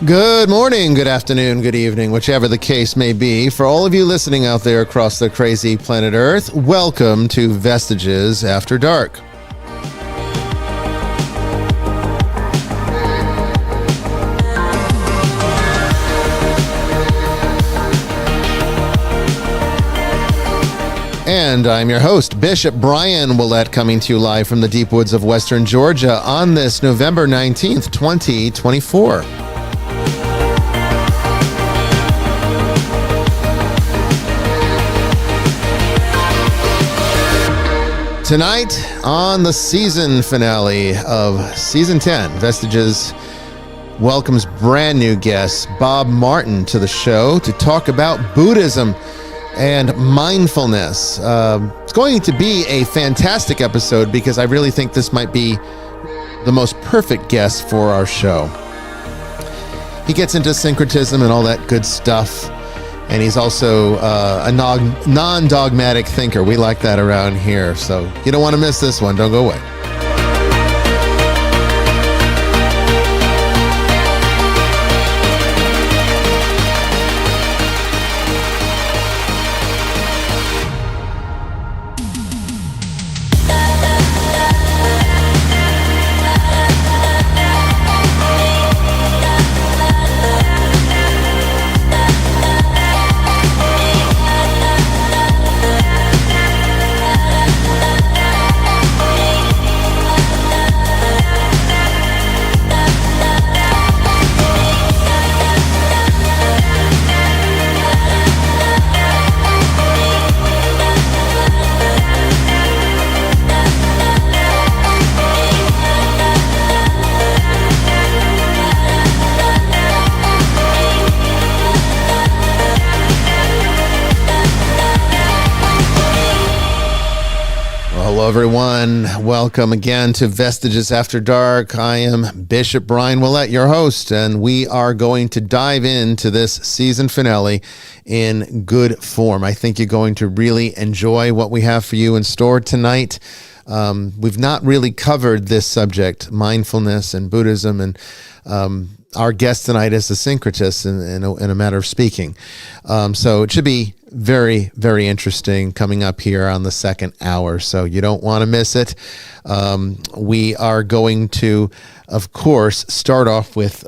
Good morning, good afternoon, good evening, whichever the case may be. For all of you listening out there across the crazy planet Earth, welcome to Vestiges After Dark. And I'm your host, Bishop Brian Willett, coming to you live from the deep woods of Western Georgia on this November 19th, 2024. Tonight, on the season finale of Season 10, Vestiges welcomes brand new guest Bob Martin to the show to talk about Buddhism and mindfulness. It's going to be a fantastic episode because I really think this might be the most perfect guest for our show. He gets into syncretism and all that good stuff. And he's also a non-dogmatic thinker. We like that around here. So you don't want to miss this one. Don't go away. Hello, everyone. Welcome again to Vestiges After Dark. I am Bishop Brian Willett, your host, and we are going to dive into this season finale in good form. I think you're going to really enjoy what we have for you in store tonight. We've not really covered this subject, mindfulness and Buddhism, and our guest tonight is a syncretist in a matter of speaking. So it should be very, very interesting coming up here on the second hour. So you don't want to miss it. We are going to, of course, start off with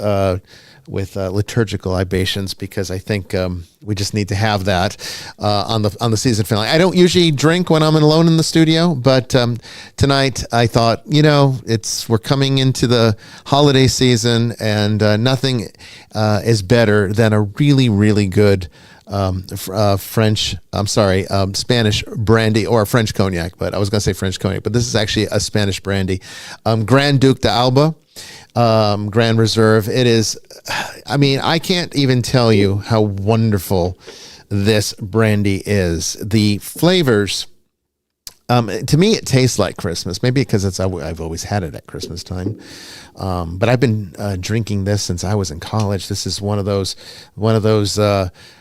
liturgical libations because I think we just need to have that on the season finale. I don't usually drink when I'm alone in the studio, but tonight I thought, we're coming into the holiday season, and nothing is better than a really, really good Spanish brandy or a French cognac, but I was going to say French cognac, but this is actually a Spanish brandy. Grand Duc de Alba. Grand Reserve. It is, I can't even tell you how wonderful this brandy is. The flavors, to me, it tastes like Christmas. Maybe because I've always had it at Christmas time. But I've been drinking this since I was in college. This is one of those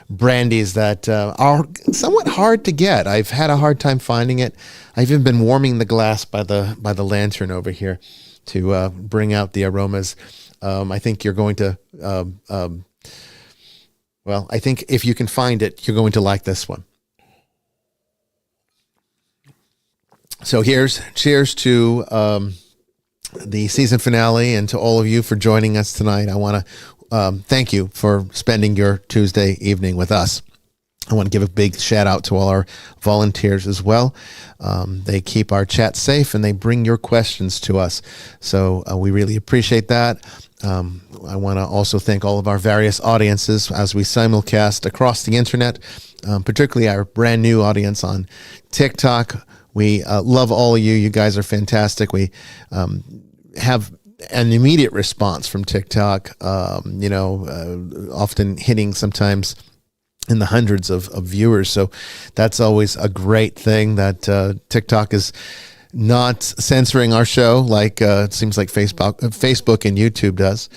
brandies that are somewhat hard to get. I've had a hard time finding it. I've even been warming the glass by the lantern over here to bring out the aromas. I think you're going to, I think if you can find it, you're going to like this one. So cheers to the season finale, and to all of you for joining us tonight. I want to thank you for spending your Tuesday evening with us. I want to give a big shout out to all our volunteers as well. They keep our chat safe and they bring your questions to us. So we really appreciate that. I want to also thank all of our various audiences as we simulcast across the internet, particularly our brand new audience on TikTok. We love all of you. You guys are fantastic. We have an immediate response from TikTok, often hitting sometimes in the hundreds of viewers. So that's always a great thing that TikTok is not censoring our show like it seems like Facebook and YouTube does.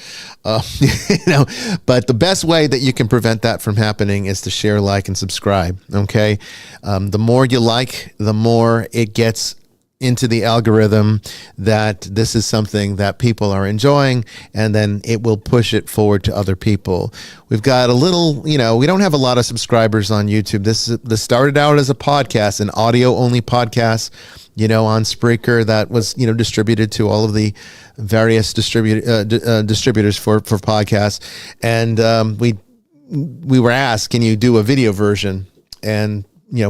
But the best way that you can prevent that from happening is to share, like, and subscribe. Okay. The more you like, the more it gets into the algorithm that this is something that people are enjoying, and then it will push it forward to other people. We've got a little, we don't have a lot of subscribers on YouTube. This started out as a podcast, an audio only podcast, on Spreaker that was, distributed to all of the various distributors for podcasts. And we were asked, can you do a video version and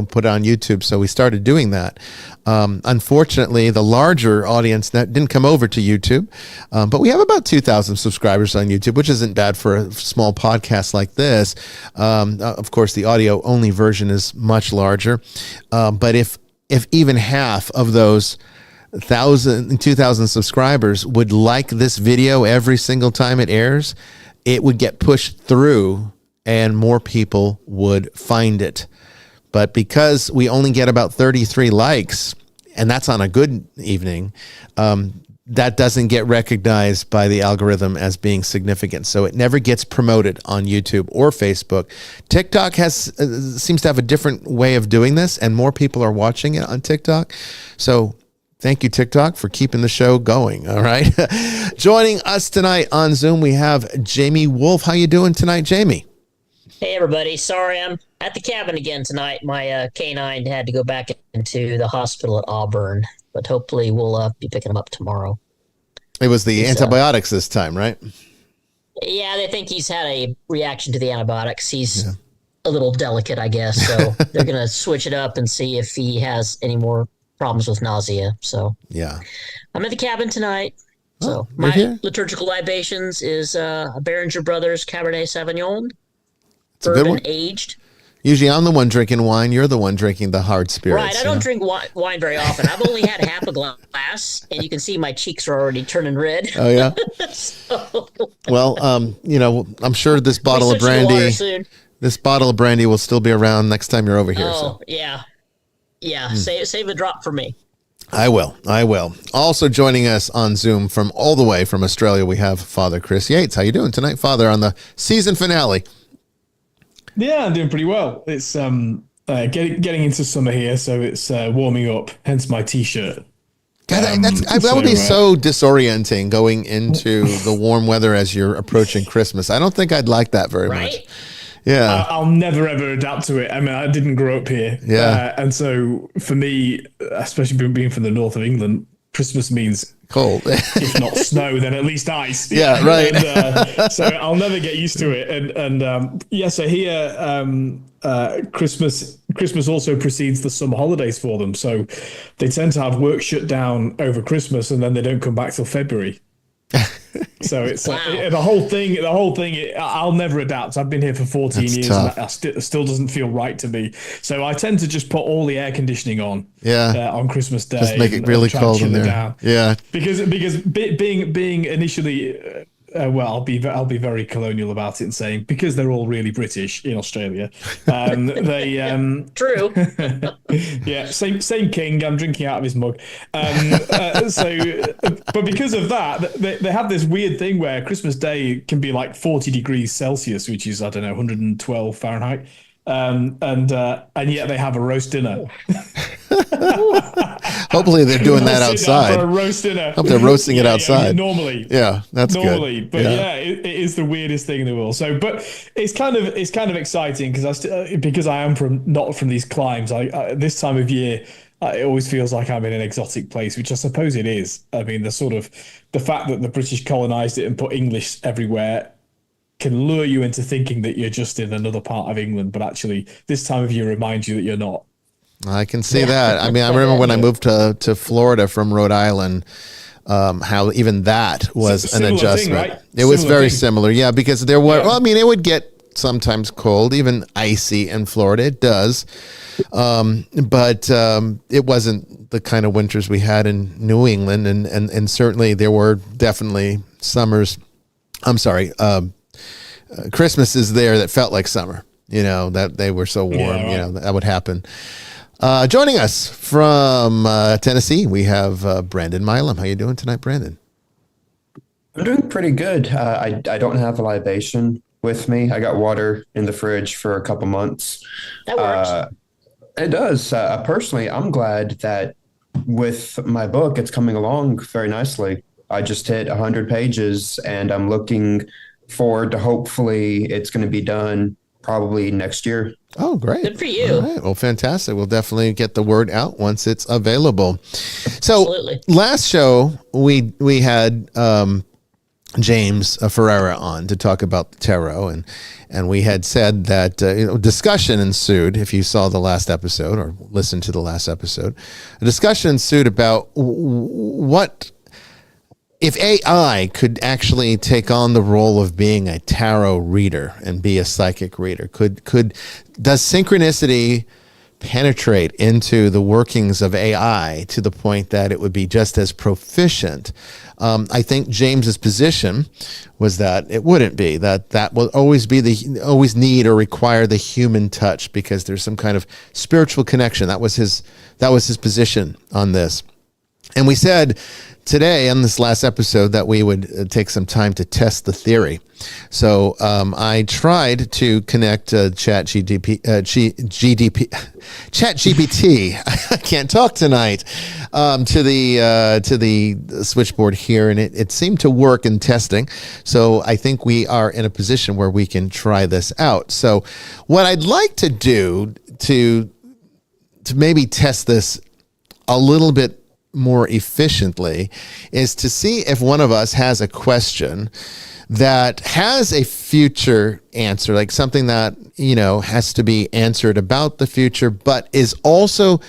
put it on YouTube? So we started doing that. Unfortunately, the larger audience that didn't come over to YouTube, but we have about 2,000 subscribers on YouTube, which isn't bad for a small podcast like this. Of course, the audio only version is much larger. But if even half of those 2,000 subscribers would like this video every single time it airs, it would get pushed through and more people would find it. But because we only get about 33 likes, and that's on a good evening, that doesn't get recognized by the algorithm as being significant. So it never gets promoted on YouTube or Facebook. TikTok seems to have a different way of doing this, and more people are watching it on TikTok. So thank you, TikTok, for keeping the show going. All right. Joining us tonight on Zoom, we have Jamie Wolf. How you doing tonight, Jamie? Hey, everybody. Sorry, I'm at the cabin again tonight. My canine had to go back into the hospital at Auburn, but hopefully we'll be picking him up tomorrow. It was the antibiotics this time, right? Yeah, they think he's had a reaction to the antibiotics. He's a little delicate, I guess. So they're going to switch it up and see if he has any more problems with nausea. So yeah, I'm at the cabin tonight. So my liturgical libations is a Behringer Brothers Cabernet Sauvignon. It's a good one. Aged. Usually I'm the one drinking wine. You're the one drinking the hard spirits. Right. I don't drink wine very often. I've only had half a glass, and you can see my cheeks are already turning red. Oh, yeah? Well, I'm sure this bottle of brandy will still be around next time you're over here. Oh, so. Yeah. Yeah. Save a drop for me. I will. Also joining us on Zoom from all the way from Australia, we have Father Chris Yates. How you doing tonight, Father, on the season finale? Yeah, I'm doing pretty well. It's getting into summer here, so it's warming up. Hence my T-shirt. God, that would be so disorienting going into the warm weather as you're approaching Christmas. I don't think I'd like that very much. Yeah, I'll never ever adapt to it. I mean, I didn't grow up here. Yeah, and so for me, especially being from the north of England, Christmas means cold. If not snow, then at least ice. Yeah, right. And, so I'll never get used to it. So here, Christmas also precedes the summer holidays for them. So they tend to have work shut down over Christmas, and then they don't come back till February. So it's the whole thing. I'll never adapt. I've been here for 14 years, tough. And it still doesn't feel right to me. So I tend to just put all the air conditioning on. On Christmas Day, just make it really cold in there. Down. Yeah, because being initially. I'll be very colonial about it and saying because they're all really British in Australia. They true. Yeah, same king. I'm drinking out of his mug. But because of that, they have this weird thing where Christmas Day can be like 40 degrees Celsius, which is 112 Fahrenheit. And yet they have a roast dinner. Hopefully they're doing that outside. For a roast dinner. Hope they're roasting it outside. Normally. Yeah, that's normally, good. But it is the weirdest thing in the world. So, but it's kind of exciting because I am not from these climes. This time of year, it always feels like I'm in an exotic place, which I suppose it is. I mean, the fact that the British colonized it and put English everywhere can lure you into thinking that you're just in another part of England, but actually this time of year reminds you that you're not. I can see that. I mean, I remember when I moved to Florida from Rhode Island, how even that was an adjustment. Thing, right? It was very similar. Yeah, because there were, well, I mean, it would get sometimes cold, even icy in Florida. It does. But it wasn't the kind of winters we had in New England. And certainly there were definitely summers. I'm sorry. Christmases there that felt like summer, that they were so warm, that would happen. Joining us from Tennessee, we have Brandon Milam. How you doing tonight, Brandon? I'm doing pretty good. I don't have a libation with me. I got water in the fridge for a couple months. That works. It does. Personally, I'm glad that with my book, it's coming along very nicely. I just hit 100 pages and I'm looking forward to hopefully it's going to be done probably next year. Oh, great. Good for you. All right. Well, fantastic. We'll definitely get the word out once it's available. So Absolutely. last show, we had James Ferreira on to talk about the tarot, and we had said that discussion ensued. If you saw the last episode or listened to the last episode, a discussion ensued about what if AI could actually take on the role of being a tarot reader and be a psychic reader. Does synchronicity penetrate into the workings of AI to the point that it would be just as proficient? I think James's position was that it wouldn't be, that will always need or require the human touch because there's some kind of spiritual connection. That was his position on this. And we said today on this last episode that we would take some time to test the theory. So I tried to connect ChatGPT. I can't talk tonight. To the switchboard here, and it seemed to work in testing. So I think we are in a position where we can try this out. So what I'd like to do to maybe test this a little bit more efficiently is to see if one of us has a question that has a future answer, like something that, has to be answered about the future, but is also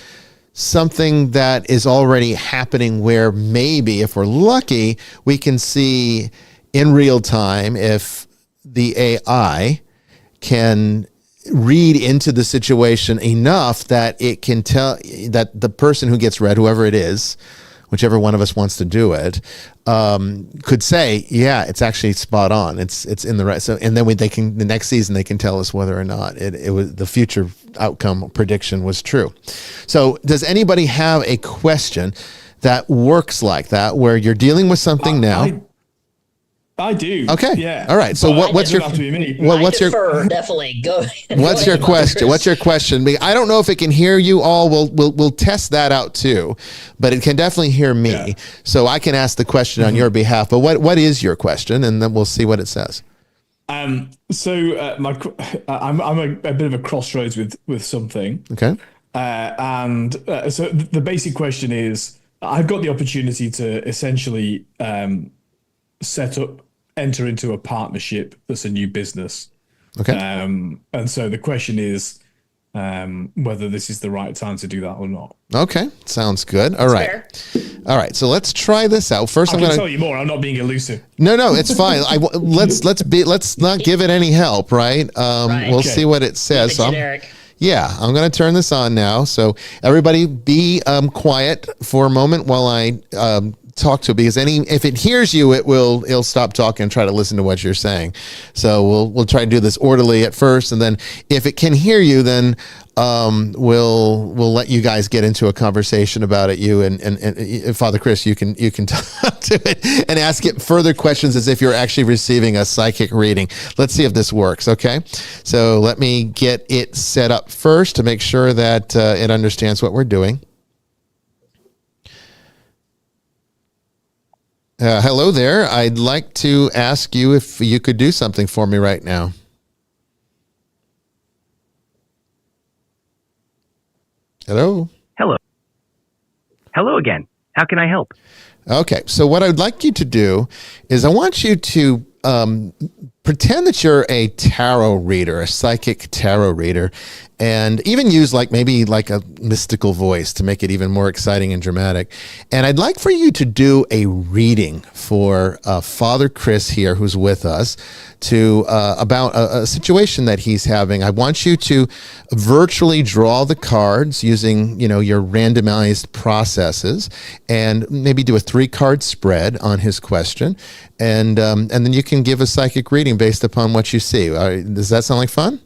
something that is already happening where maybe if we're lucky, we can see in real time if the AI can read into the situation enough that it can tell that the person who gets read, whoever it is, whichever one of us wants to do it, could say, yeah, it's actually spot on. It's in the right. So, and then the next season they can tell us whether or not it was the future outcome prediction was true. So does anybody have a question that works like that, where you're dealing with something now? I do. Okay. Yeah. All right. So what's your definitely go. What's your question? What's your question? I don't know if it can hear you all. We'll test that out too, but it can definitely hear me. Yeah. So I can ask the question on your behalf. But what is your question? And then we'll see what it says. I'm a bit of a crossroads with something. Okay. So the basic question is, I've got the opportunity to essentially enter into a partnership that's a new business. Okay. And so the question is whether this is the right time to do that or not. Okay. Sounds good. All right. All right. So let's try this out. First, I'm going to tell you more. I'm not being elusive. No, it's fine. Let's not give it any help. Right. We'll see what it says. So I'm going to turn this on now. So everybody be quiet for a moment while I talk to it, because if it hears you, it'll stop talking and try to listen to what you're saying. So we'll try to do this orderly at first, and then if it can hear you, then we'll let you guys get into a conversation about it. You and Father Chris, you can talk to it and ask it further questions as if you're actually receiving a psychic reading. Let's see if this works. Okay, so let me get it set up first to make sure that it understands what we're doing. Hello there. I'd like to ask you if you could do something for me right now. Hello. Hello again. How can I help? Okay. So what I'd like you to do is I want you to pretend that you're a tarot reader, a psychic tarot reader, and even use maybe a mystical voice to make it even more exciting and dramatic. And I'd like for you to do a reading for Father Chris here, who's with us, about a situation that he's having. I want you to virtually draw the cards using, your randomized processes, and maybe do a 3-card spread on his question, and then you can give a psychic reading based upon what you see. Does that sound like fun?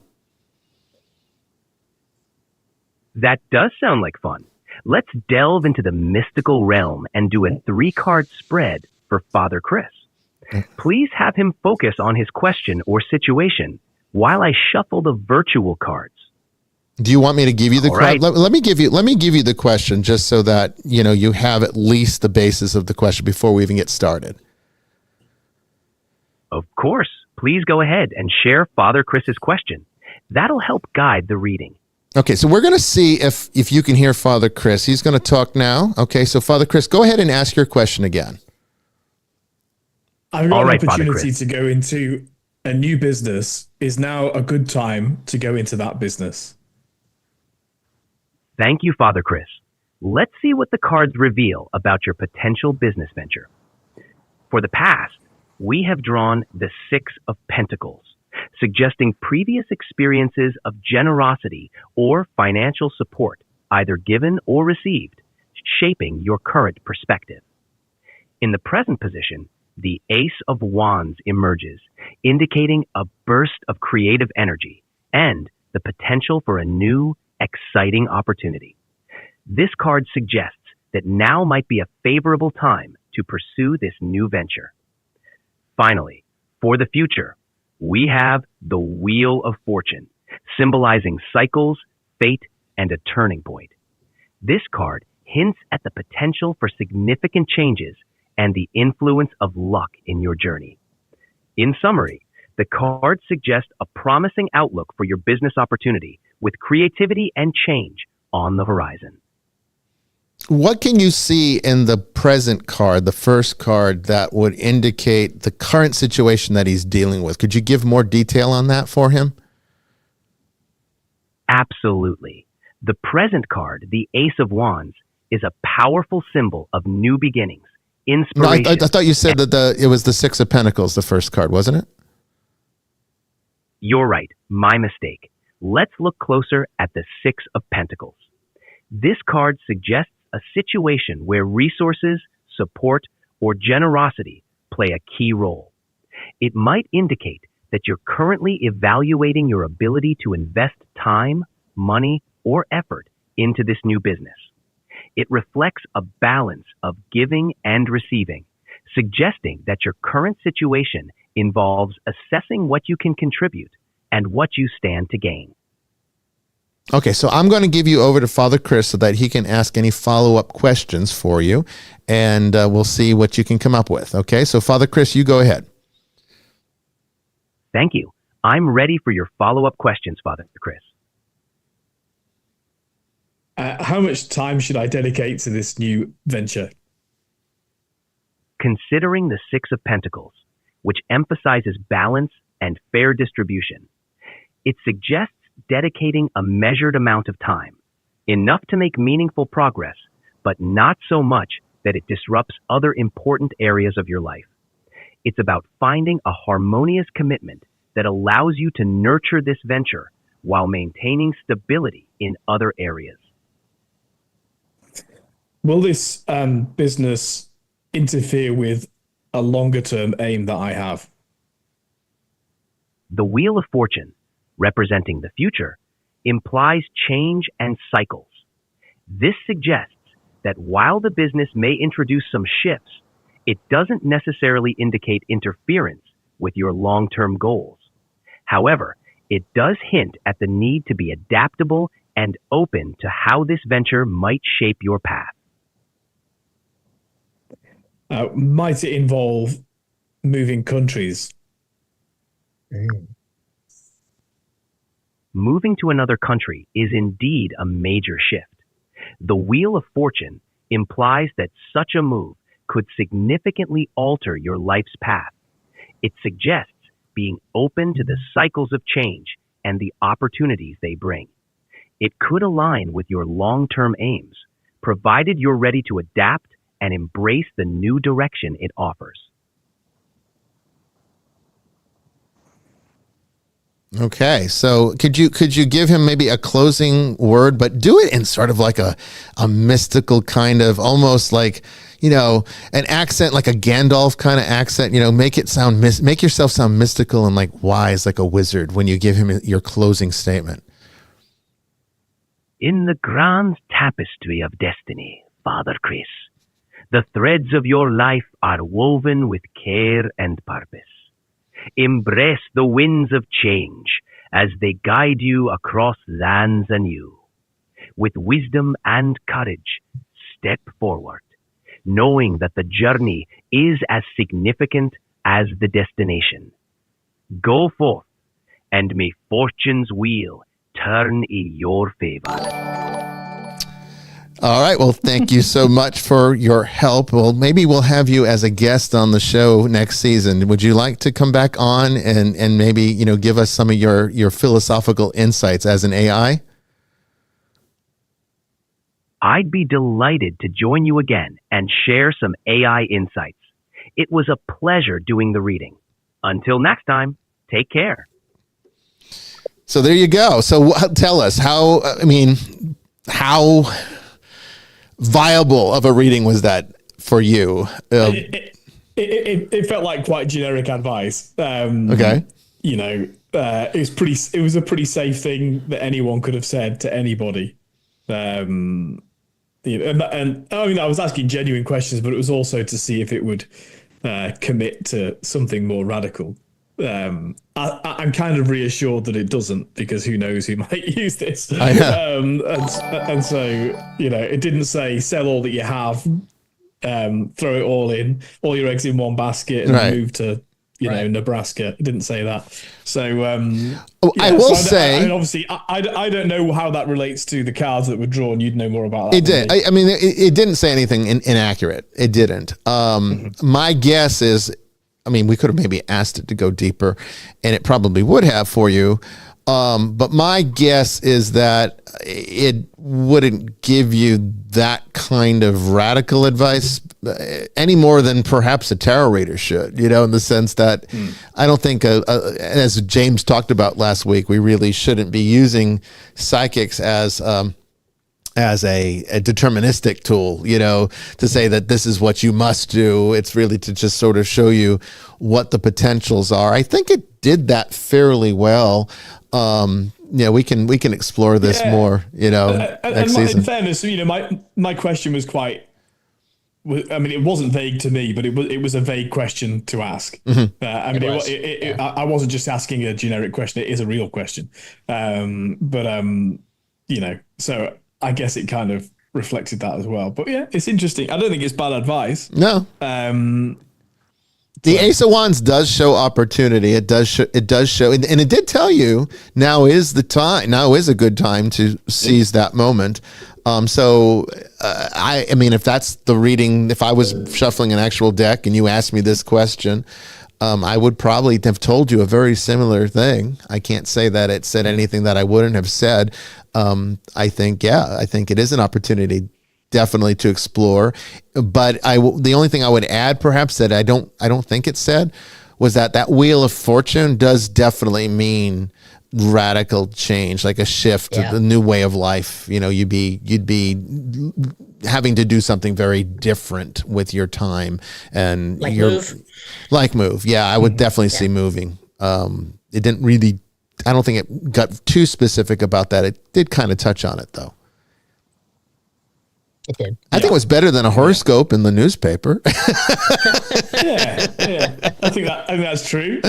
That does sound like fun. Let's delve into the mystical realm and do a 3-card spread for Father Chris. Please have him focus on his question or situation while I shuffle the virtual cards. Do you want me to give you the All question? right. Let me give you the question just so that you have at least the basis of the question before we even get started. Of course. Please go ahead and share Father Chris's question. That'll help guide the reading. Okay, so we're going to see if you can hear Father Chris. He's going to talk now. Okay, so Father Chris, go ahead and ask your question again. I've got All an right, Father opportunity Chris. to go into a new business. Is now a good time to go into that business? Thank you, Father Chris. Let's see what the cards reveal about your potential business venture. For the past, we have drawn the Six of Pentacles, suggesting previous experiences of generosity or financial support, either given or received, shaping your current perspective. In the present position, the Ace of Wands emerges, indicating a burst of creative energy and the potential for a new, exciting opportunity. This card suggests that now might be a favorable time to pursue this new venture. Finally, for the future, we have the Wheel of Fortune, symbolizing cycles, fate, and a turning point. This card hints at the potential for significant changes and the influence of luck in your journey. In summary, the card suggests a promising outlook for your business opportunity with creativity and change on the horizon. What can you see in the present card, the first card, that would indicate the current situation that he's dealing with? Could you give more detail on that for him? Absolutely. The present card, the Ace of Wands, is a powerful symbol of new beginnings, No, inspiration. I thought you said that it was the Six of Pentacles, the first card, wasn't it? You're right. My mistake. Let's look closer at the Six of Pentacles. This card suggests a situation where resources, support, or generosity play a key role. It might indicate that you're currently evaluating your ability to invest time, money, or effort into this new business. It reflects a balance of giving and receiving, suggesting that your current situation involves assessing what you can contribute and what you stand to gain. Okay, so I'm going to give you over to Father Chris so that he can ask any follow-up questions for you, and we'll see what you can come up with. Okay, so Father Chris, you go ahead. Thank you. I'm ready for your follow-up questions, Father Chris. How much time should I dedicate to this new venture? Considering the Six of Pentacles, which emphasizes balance and fair distribution, it suggests dedicating a measured amount of time, enough to make meaningful progress, but not so much that it disrupts other important areas of your life. It's about finding a harmonious commitment that allows you to nurture this venture while maintaining stability in other areas. Will this business interfere with a longer term aim that I have? The Wheel of Fortune, representing the future, implies change and cycles. This suggests that while the business may introduce some shifts, it doesn't necessarily indicate interference with your long-term goals. However, it does hint at the need to be adaptable and open to how this venture might shape your path. Might it involve moving countries? Moving to another country is indeed a major shift. The Wheel of Fortune implies that such a move could significantly alter your life's path. It suggests being open to the cycles of change and the opportunities they bring. It could align with your long-term aims, provided you're ready to adapt and embrace the new direction it offers. Okay, so could you give him maybe a closing word, but do it in sort of like a mystical kind of, almost like, an accent, like a Gandalf kind of accent, make yourself sound mystical and like wise, like a wizard when you give him your closing statement. In the grand tapestry of destiny, Father Chris, the threads of your life are woven with care and purpose. Embrace the winds of change as they guide you across lands anew. With wisdom and courage, step forward, knowing that the journey is as significant as the destination. Go forth, and may fortune's wheel turn in your favor. All right. Well, thank you so much for your help. Well, maybe we'll have you as a guest on the show next season. Would you like to come back on and maybe, you know, give us some of your philosophical insights as an AI? I'd be delighted to join you again and share some AI insights. It was a pleasure doing the reading. Until next time, take care. So there you go. So tell us how viable of a reading was that for you? It felt like quite generic advice. Okay. You know, it was a pretty safe thing that anyone could have said to anybody. You know, and I mean, I was asking genuine questions, but it was also to see if it would commit to something more radical. I'm kind of reassured that it doesn't, because who knows who might use this. I know. And so, you know, it didn't say sell all that you have, throw it all your eggs in one basket and move to, you know, Nebraska. It didn't say that. So I will say, I mean, obviously, I don't know how that relates to the cards that were drawn. You'd know more about that. It did. I mean, it didn't say anything inaccurate. It didn't. My guess is, I mean, we could have maybe asked it to go deeper, and it probably would have for you. But my guess is that it wouldn't give you that kind of radical advice any more than perhaps a tarot reader should, you know, in the sense that I don't think, as James talked about last week, we really shouldn't be using psychics as a deterministic tool, you know, to say that this is what you must do. It's really to just sort of show you what the potentials are. I think it did that fairly well. Yeah, we can explore this more, you know, next season. In fairness, you know, my question was quite, I mean, it wasn't vague to me, but it was a vague question to ask. I mean, I wasn't just asking a generic question. It is a real question. You know, so I guess it kind of reflected that as well. But yeah, it's interesting. I don't think it's bad advice. No. The Ace of Wands does show opportunity. It does show, and it did tell you now is the time. Now is a good time to seize that moment. I mean, if that's the reading, if I was shuffling an actual deck and you asked me this question, I would probably have told you a very similar thing. I can't say that it said anything that I wouldn't have said. I think it is an opportunity, definitely, to explore. But the only thing I would add, perhaps, that I don't think it said, was that Wheel of Fortune does definitely mean radical change, like a shift, a new way of life. You know, you'd be having to do something very different with your time and move. Yeah, I would definitely see moving. It didn't really, I don't think it got too specific about that. It did kind of touch on it, though. It did. I think it was better than a horoscope in the newspaper. yeah. I think that's true.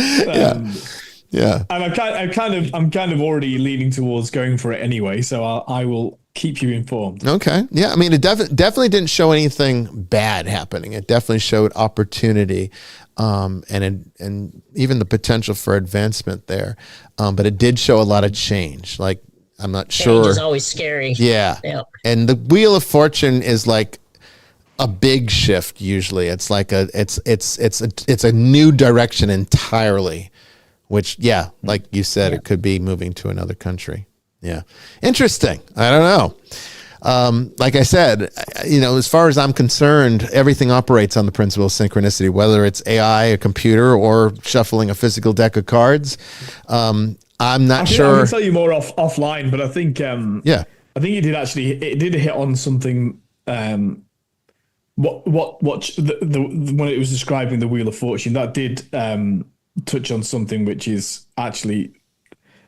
Yeah. And I'm kind of already leaning towards going for it anyway, so I will keep you informed. Okay. Yeah. I mean, it definitely didn't show anything bad happening. It definitely showed opportunity, and even the potential for advancement there. But it did show a lot of change. Like, I'm not sure. Change is always scary. Yeah. And the Wheel of Fortune is like a big shift. Usually, it's like it's a new direction entirely. Which, like you said, it could be moving to another country. Yeah. Interesting. I don't know. Like I said, you know, as far as I'm concerned, everything operates on the principle of synchronicity, whether it's AI, a computer, or shuffling a physical deck of cards. I'm not sure. I can tell you more offline, but I think, I think it did hit on something. When it was describing the Wheel of Fortune, that did touch on something which is actually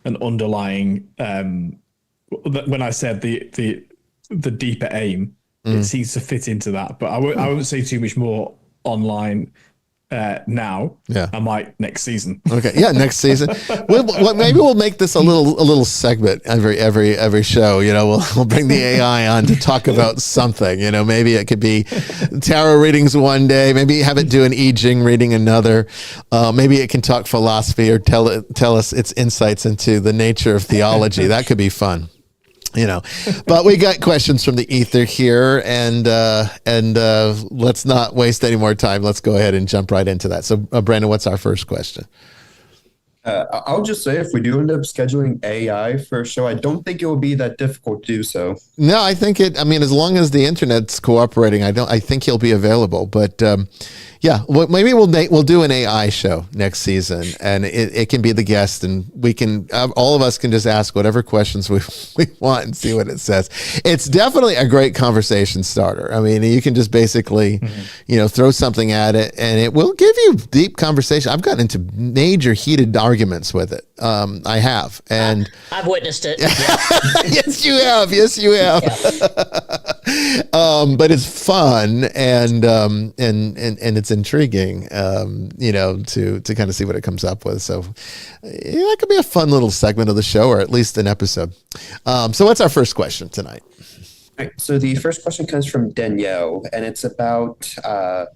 an underlying. When I said the deeper aim, it seems to fit into that. But I won't say too much more online now. Yeah. I might next season. Okay, yeah, next season. Maybe we'll make this a little segment every show. You know, we'll bring the AI on to talk about something. You know, maybe it could be tarot readings one day. Maybe have it do an I Ching reading another. Maybe it can talk philosophy or tell us its insights into the nature of theology. That could be fun. You know, but we got questions from the ether here, and let's not waste any more time. Let's go ahead and jump right into that. So, Brandon, what's our first question? I'll just say, if we do end up scheduling AI for a show, I don't think it will be that difficult to do so. No, I think as long as the internet's cooperating, I think he'll be available. But yeah, maybe we'll do an AI show next season, and it can be the guest, and we can all of us can just ask whatever questions we want and see what it says. It's definitely a great conversation starter. I mean, you can just basically, throw something at it, and it will give you deep conversation. I've gotten into major heated arguments with it. I have, and I've witnessed it. Yeah. Yes, you have. Yes, you have. Yeah. But it's fun and it's intriguing, to kind of see what it comes up with. So that could be a fun little segment of the show, or at least an episode. So what's our first question tonight? All right, so the first question comes from Danielle, and it's about our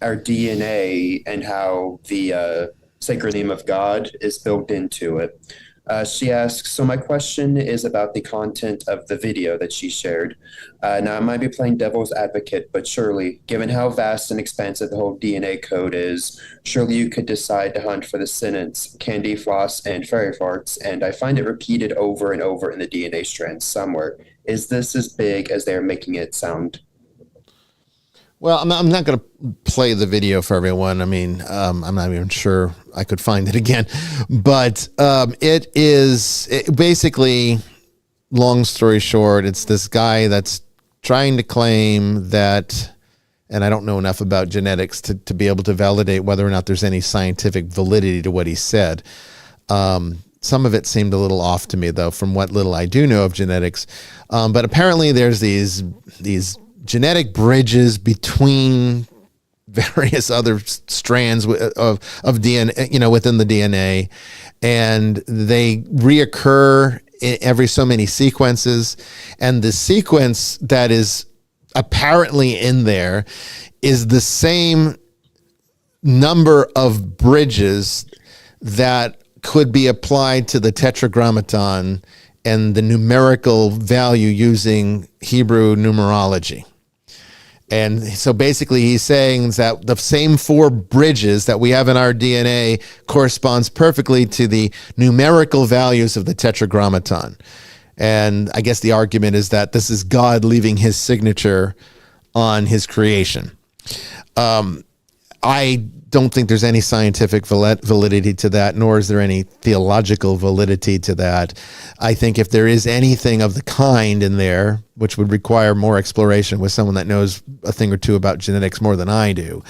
DNA and how the sacred name of God is built into it. She asks, so my question is about the content of the video that she shared. Now, I might be playing devil's advocate, but surely, given how vast and expansive the whole DNA code is, surely you could decide to hunt for the sentence, candy floss, and fairy farts, and I find it repeated over and over in the DNA strands somewhere. Is this as big as they're making it sound? Well, I'm not going to play the video for everyone. I mean, I'm not even sure I could find it again. But basically, long story short, it's this guy that's trying to claim that, and I don't know enough about genetics to be able to validate whether or not there's any scientific validity to what he said. Some of it seemed a little off to me, though, from what little I do know of genetics. But apparently there's these genetic bridges between various other strands of DNA, within the DNA, and they reoccur in every so many sequences. And the sequence that is apparently in there is the same number of bridges that could be applied to the tetragrammaton and the numerical value using Hebrew numerology. And so basically he's saying that the same four bridges that we have in our DNA corresponds perfectly to the numerical values of the tetragrammaton. And I guess the argument is that this is God leaving his signature on his creation. I don't think there's any scientific validity to that, nor is there any theological validity to that. I think if there is anything of the kind in there, which would require more exploration with someone that knows a thing or two about genetics more than I do,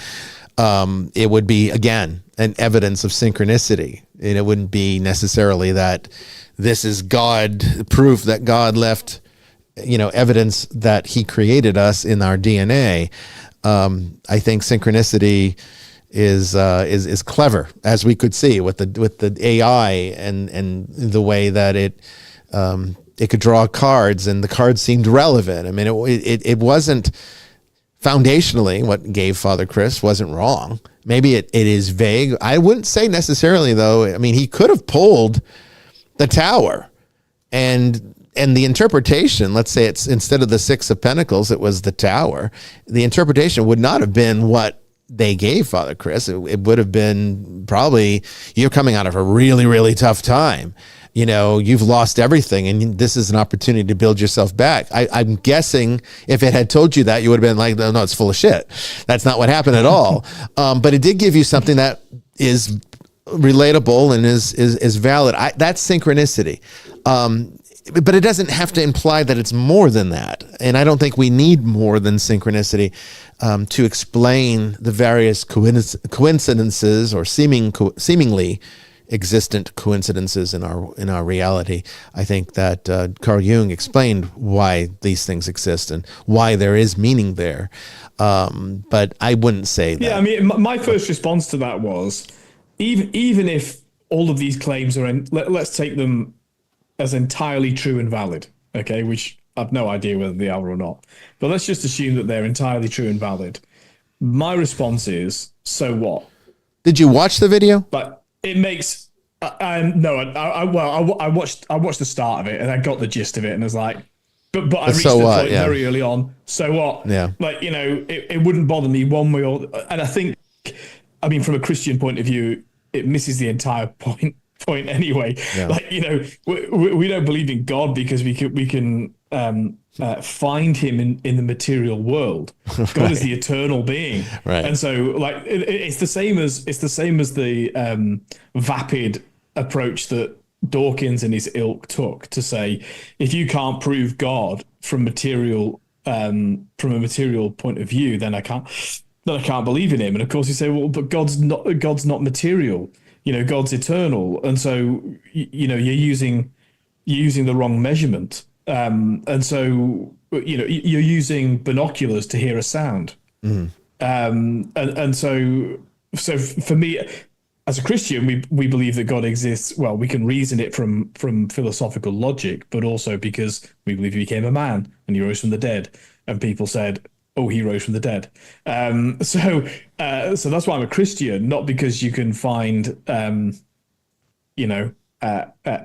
it would be, again, an evidence of synchronicity. And it wouldn't be necessarily that this is God, proof that God left, evidence that he created us in our DNA. I think synchronicity is clever, as we could see with the AI and the way that it could draw cards, and the cards seemed relevant. I mean, it wasn't foundationally what gave Father Chris wasn't wrong. Maybe it is vague. I wouldn't say necessarily, though. I mean, he could have pulled the tower, and the interpretation, let's say it's instead of the Six of Pentacles, it was the tower. The interpretation would not have been what they gave Father Chris. It would have been probably, you're coming out of a really, really tough time. You've lost everything, and this is an opportunity to build yourself back. I'm guessing if it had told you that, you would have been like, no, it's full of shit. That's not what happened at all. But it did give you something that is relatable and is valid. That's synchronicity. But it doesn't have to imply that it's more than that. And I don't think we need more than synchronicity to explain the various coincidences or seemingly existent coincidences in our reality. I think that Carl Jung explained why these things exist and why there is meaning there. But I wouldn't say that. Yeah, I mean, my first response to that was, even if all of these claims are, let's take them as entirely true and valid, okay, which I've no idea whether they are or not, but let's just assume that they're entirely true and valid. My response is, so what? Did you watch the video? But it makes no. I watched the start of it and I got the gist of it and I was like, but I reached the point very early on. So what? Yeah. Like, you know, it wouldn't bother me one way or, and I think, I mean, from a Christian point of view, it misses the entire point anyway. Yeah. Like, you know, we don't believe in God because we can find him in the material world. God right. is the eternal being, right? And so, like, it's the same as the vapid approach that Dawkins and his ilk took to say, if you can't prove God from a material point of view, then I can't believe in him. And of course, you say, well, but God's not material. You know, God's eternal, and so you know you're using the wrong measurement. And so, you know, you're using binoculars to hear a sound. Mm. And so for me, as a Christian, we believe that God exists. Well, we can reason it from philosophical logic, but also because we believe he became a man and he rose from the dead. And people said, oh, he rose from the dead. So that's why I'm a Christian, not because you can find,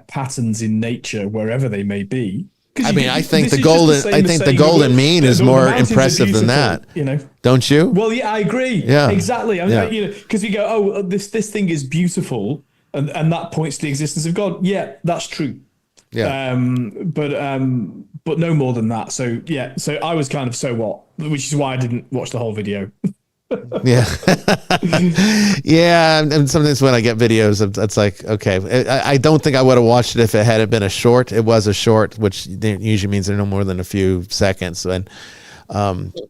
patterns in nature wherever they may be. I mean, I think the golden mean is more impressive than that. You know, don't you? Well, yeah, I agree. Yeah, exactly. I mean, you know, because you go, oh, this thing is beautiful, and that points to the existence of God. Yeah, that's true. Yeah. But no more than that. So yeah. So I was kind of so what, which is why I didn't watch the whole video. Yeah. Yeah. And sometimes when I get videos, it's like, okay, I don't think I would have watched it if it had been a short. It was a short, which usually means they're no more than a few seconds. And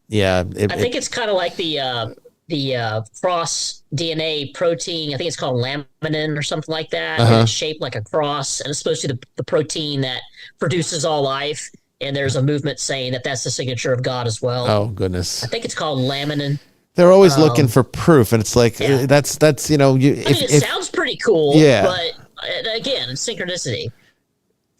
yeah. I think it's kind of like the cross DNA protein. I think it's called laminin or something like that. Uh-huh. And it's shaped like a cross, and it's supposed to be the protein that produces all life. And there's a movement saying that that's the signature of God as well. Oh, goodness. I think it's called laminin. They're always looking for proof, and it's like, yeah. that's you know. It sounds pretty cool, yeah. But again, synchronicity.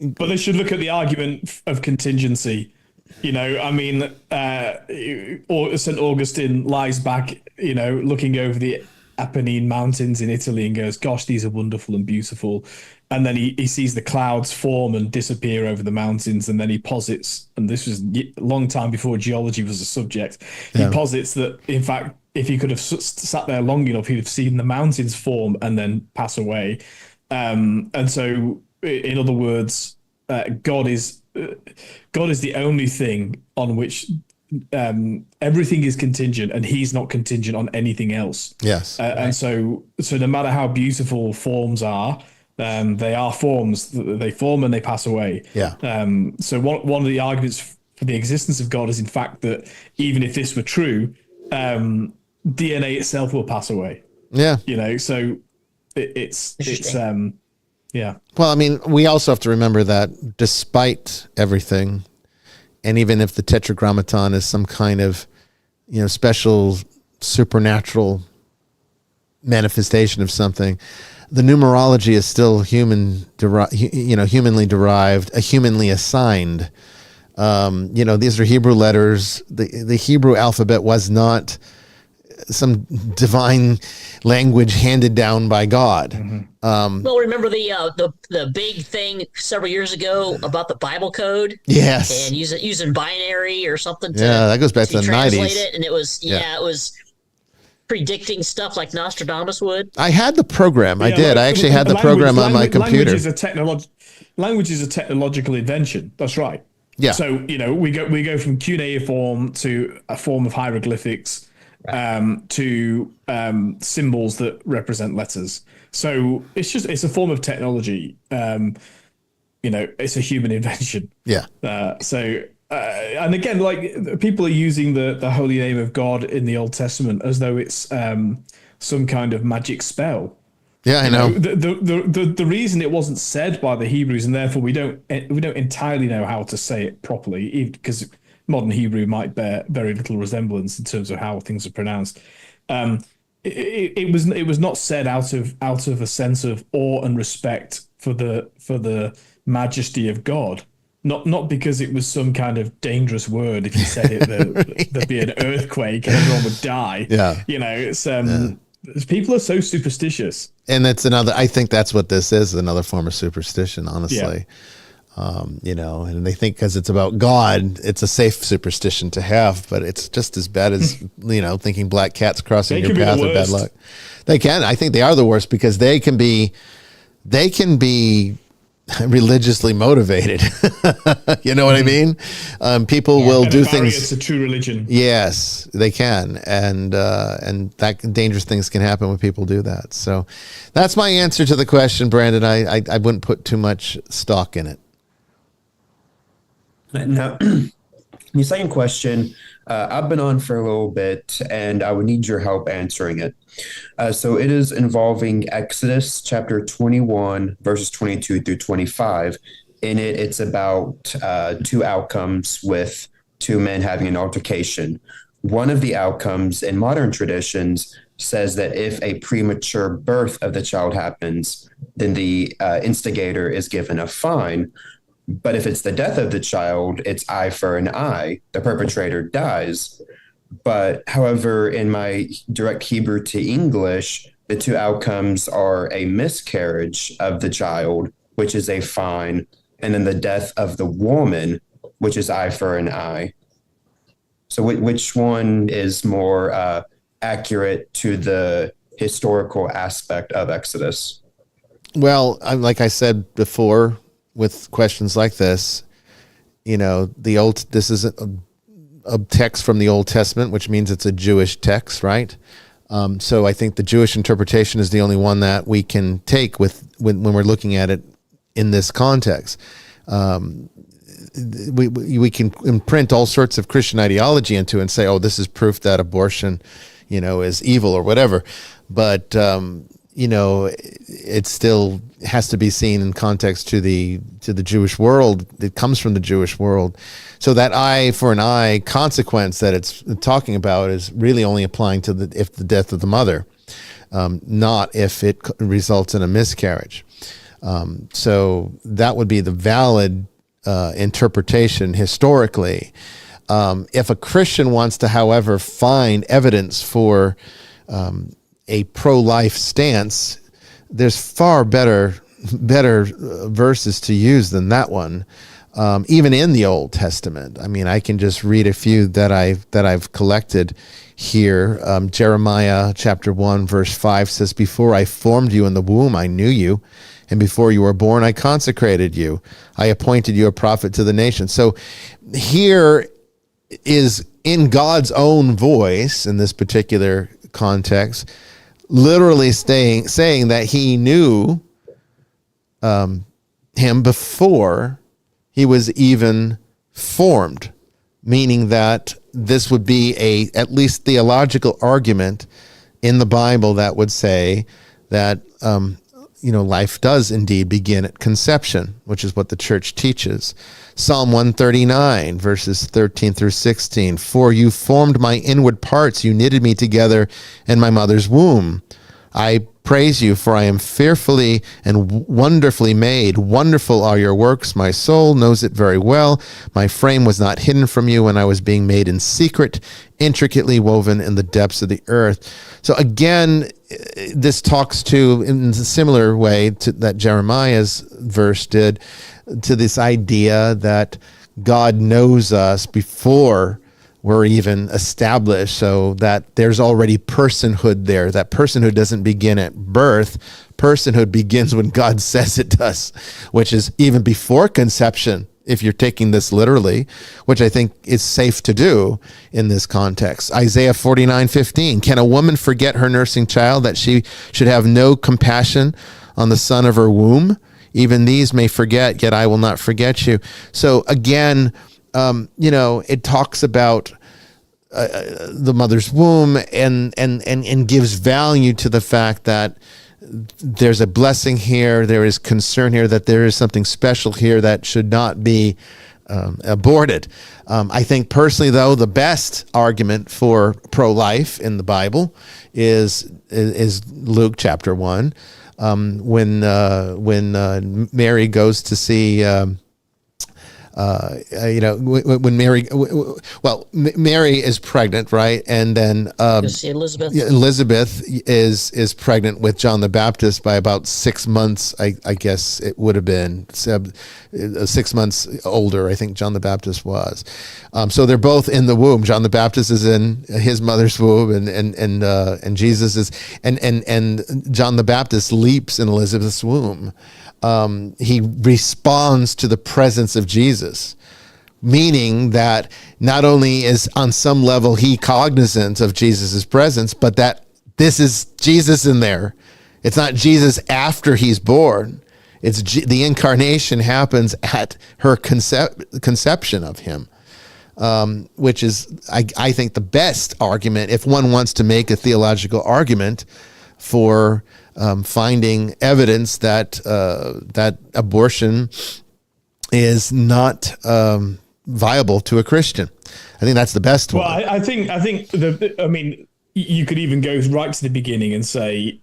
But they should look at the argument of contingency. You know, I mean, St. Augustine lies back, you know, looking over the Apennine Mountains in Italy and goes, gosh, these are wonderful and beautiful. And then he sees the clouds form and disappear over the mountains. And then he posits, and this was a long time before geology was a subject, he posits that, in fact, if he could have sat there long enough, he'd have seen the mountains form and then pass away. And so, in other words, God is the only thing on which everything is contingent, and he's not contingent on anything else. Yes. And so no matter how beautiful forms are, they are forms. They form and they pass away. Yeah. So one of the arguments for the existence of God is, in fact, that even if this were true, DNA itself will pass away. Yeah. You know, so it's yeah. Well, I mean, we also have to remember that despite everything, and even if the Tetragrammaton is some kind of, you know, special supernatural manifestation of something, the numerology is still humanly derived, humanly assigned. You know, these are Hebrew letters. The Hebrew alphabet was not some divine language handed down by God. Mm-hmm. Well, remember the big thing several years ago about the Bible code? Yes. And using binary or something. That goes back to the 90s. It, and it was it was predicting stuff like Nostradamus would. I had the program. I did. I actually had the program on my computer. Language is a technological invention. That's right. Yeah. So, you know, we go from cuneiform to a form of hieroglyphics. Right. To symbols that represent letters. So it's a form of technology. You know, it's a human invention. Yeah. And again, like, people are using the holy name of God in the Old Testament as though it's some kind of magic spell. Yeah, I know. The reason it wasn't said by the Hebrews, and therefore we don't entirely know how to say it properly, because modern Hebrew might bear very little resemblance in terms of how things are pronounced. It was not said out of a sense of awe and respect for the majesty of God. Not because it was some kind of dangerous word. If you said it, there'd be an earthquake and everyone would die. Yeah. It's people are so superstitious. And that's another, I think that's what this is, another form of superstition, honestly. Yeah. And they think because it's about God, it's a safe superstition to have, but it's just as bad as, thinking black cats crossing your path are bad luck. They can. I think they are the worst because they can be religiously motivated. You know what I mean? People will do things. It's a true religion. Yes, they can, and that dangerous things can happen when people do that. So, that's my answer to the question, Brandon. I wouldn't put too much stock in it. Now, the second question, I've been on for a little bit, and I would need your help answering it. So it is involving Exodus chapter 21, verses 22 through 25. In it, it's about two outcomes with two men having an altercation. One of the outcomes in modern traditions says that if a premature birth of the child happens, then the instigator is given a fine. But if it's the death of the child, it's eye for an eye. The perpetrator dies. But however, in my direct Hebrew to English, the two outcomes are a miscarriage of the child, which is a fine, and then the death of the woman, which is eye for an eye. So which one is more accurate to the historical aspect of Exodus? Well, like I said before, with questions like this, this is a text from the Old Testament, which means it's a Jewish text, right? So I think the Jewish interpretation is the only one that we can take when we're looking at it in this context. We can imprint all sorts of Christian ideology into it and say, oh, this is proof that abortion, is evil or whatever. But, it still has to be seen in context to the Jewish world. It comes from the Jewish world. So that eye for an eye consequence that it's talking about is really only applying to if the death of the mother, not if it results in a miscarriage. So that would be the valid interpretation historically. If a Christian wants to, however, find evidence for a pro-life stance, there's far better verses to use than that one, even in the Old Testament. I mean, I can just read a few that I've collected here. Jeremiah chapter 1 verse 5 says, "Before I formed you in the womb, I knew you, and before you were born, I consecrated you. I appointed you a prophet to the nations." So here is, in God's own voice, in this particular context, literally saying that he knew him before he was even formed, meaning that this would be a at least theological argument in the Bible that would say that life does indeed begin at conception, which is what the church teaches. Psalm 139, verses 13 through 16. "For you formed my inward parts, you knitted me together in my mother's womb. I praise you, for I am fearfully and wonderfully made. Wonderful are your works. My soul knows it very well. My frame was not hidden from you when I was being made in secret, intricately woven in the depths of the earth." So again, this talks to, in a similar way to that Jeremiah's verse did, to this idea that God knows us before we're even established, so that there's already personhood there. That personhood doesn't begin at birth. Personhood begins when God says it does, which is even before conception, if you're taking this literally, which I think is safe to do in this context. Isaiah 49:15, "Can a woman forget her nursing child, that she should have no compassion on the son of her womb? Even these may forget, yet I will not forget you." So again, it talks about the mother's womb and gives value to the fact that there's a blessing here, there is concern here, that there is something special here that should not be aborted. I think personally, though, the best argument for pro-life in the Bible is Luke chapter 1, when Mary goes to see. When Mary is pregnant, right? And then Elizabeth. Elizabeth is pregnant with John the Baptist by about 6 months. I guess it would have been 6 months older. I think John the Baptist was. So they're both in the womb. John the Baptist is in his mother's womb, and Jesus is, and John the Baptist leaps in Elizabeth's womb. He responds to the presence of Jesus, meaning that not only is on some level he cognizant of Jesus's presence, but that this is Jesus in there. It's not Jesus after he's born. It's the incarnation happens at her conception of him, which is, I think, the best argument if one wants to make a theological argument for finding evidence that that abortion is not viable to a Christian. I think that's the best one. Well, I think I mean, you could even go right to the beginning and say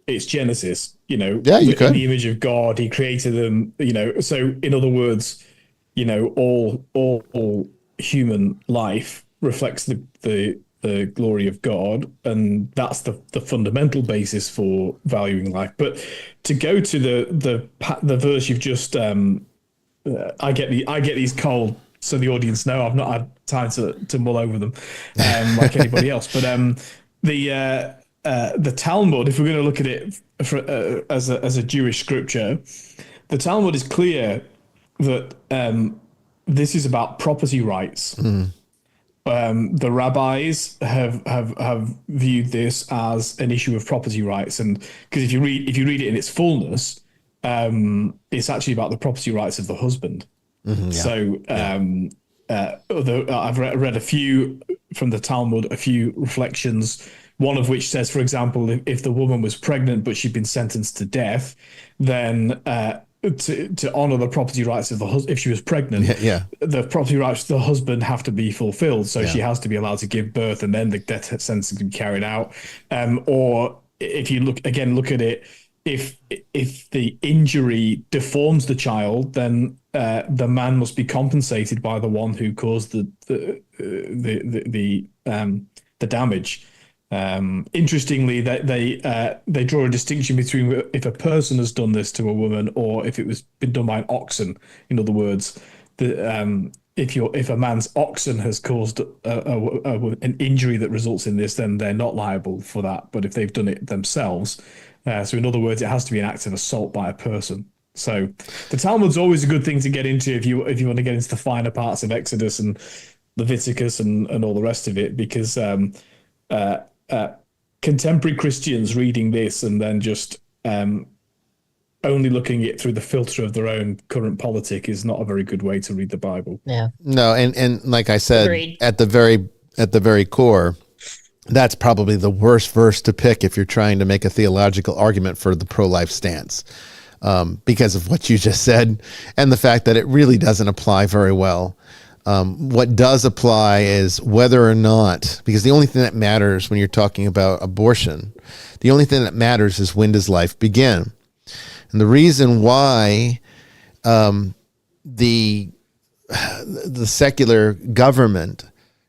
it's Genesis. Yeah, you could. In the image of God, He created them. So in other words, all human life reflects the glory of God, and that's the fundamental basis for valuing life. But to go to the verse you've just, I get these cold, so the audience know I've not had time to mull over them like anybody else. But the Talmud, if we're going to look at it as a Jewish scripture, the Talmud is clear that this is about property rights. Mm. The rabbis have viewed this as an issue of property rights, and because if you read it in its fullness, it's actually about the property rights of the husband. Mm-hmm, yeah. So, although I've read a few from the Talmud, a few reflections. One of which says, for example, if the woman was pregnant but she'd been sentenced to death, then to honor the property rights of the husband, if she was pregnant, the property rights of the husband have to be fulfilled. So she has to be allowed to give birth, and then the death sentence can be carried out. Or if you look at it, if the injury deforms the child, then the man must be compensated by the one who caused the damage. Interestingly, they draw a distinction between if a person has done this to a woman or if it was been done by an oxen. In other words, if a man's oxen has caused an injury that results in this, then they're not liable for that. But if they've done it themselves, so in other words, it has to be an act of assault by a person. So the Talmud's always a good thing to get into if you want to get into the finer parts of Exodus and Leviticus and all the rest of it, because contemporary Christians reading this and then just only looking at it through the filter of their own current politic is not a very good way to read the Bible. Yeah. No, and like I said, Agreed. at the very core, that's probably the worst verse to pick if you're trying to make a theological argument for the pro-life stance, because of what you just said and the fact that it really doesn't apply very well. What does apply is whether or not, because the only thing that matters when you're talking about abortion, the only thing that matters is when does life begin. And the reason why the secular government,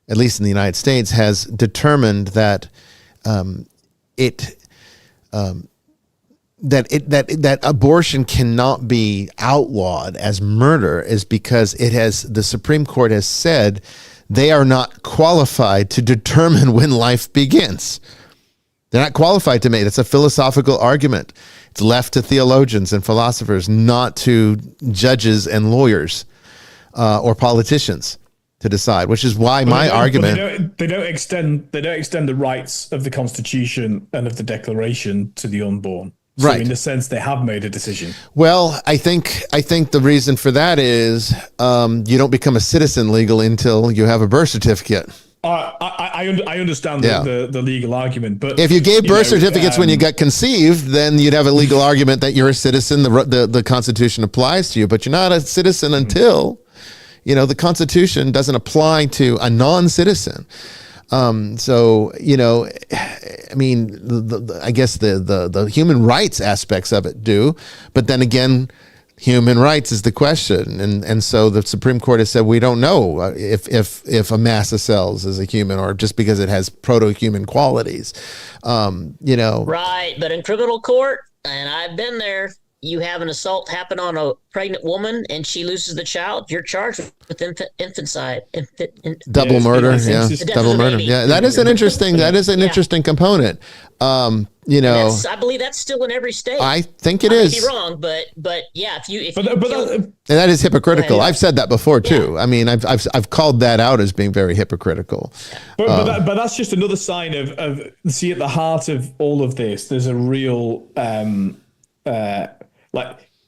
at least in the United States, has determined that that abortion cannot be outlawed as murder is because the Supreme Court has said they are not qualified to determine when life begins. They're not qualified to make it. It's a philosophical argument. It's left to theologians and philosophers, not to judges and lawyers or politicians to decide, which is why my argument. They don't extend the rights of the Constitution and of the Declaration to the unborn. So right. In a sense, they have made a decision. Well, I think the reason for that is you don't become a citizen legal until you have a birth certificate. I understand the legal argument, but if you gave birth certificates when you got conceived, then you'd have a legal argument that you're a citizen. The Constitution applies to you, but you're not a citizen until, the Constitution doesn't apply to a non-citizen. So, I mean, I guess the human rights aspects of it do, but then again, human rights is the question, and so the Supreme Court has said we don't know if a mast of cells is a human or just because it has proto-human qualities, Right, but in criminal court, and I've been there, you have an assault happen on a pregnant woman and she loses the child, you're charged with infanticide. Double murder, double murder. Baby. Yeah, that is an interesting. That is an interesting component. I believe that's still in every state. I think it I is. may be wrong, but yeah, and that is hypocritical. I've said that before too. Yeah. I mean, I've called that out as being very hypocritical. But that's just another sign of see, at the heart of all of this, there's a real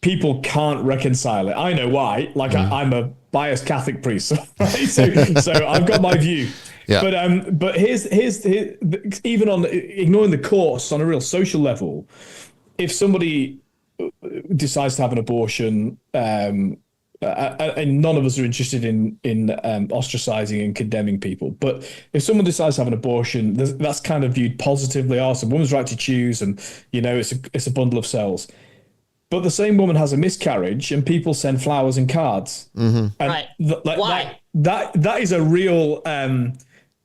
people can't reconcile it. I know why. I'm a biased Catholic priest, right? So I've got my view. Yeah. But here's even on ignoring the course on a real social level, if somebody decides to have an abortion, and none of us are interested in ostracizing and condemning people, but if someone decides to have an abortion, that's kind of viewed positively. It's a woman's right to choose, and it's a bundle of cells. But the same woman has a miscarriage, and people send flowers and cards. Mm-hmm. And right. Why? That is a real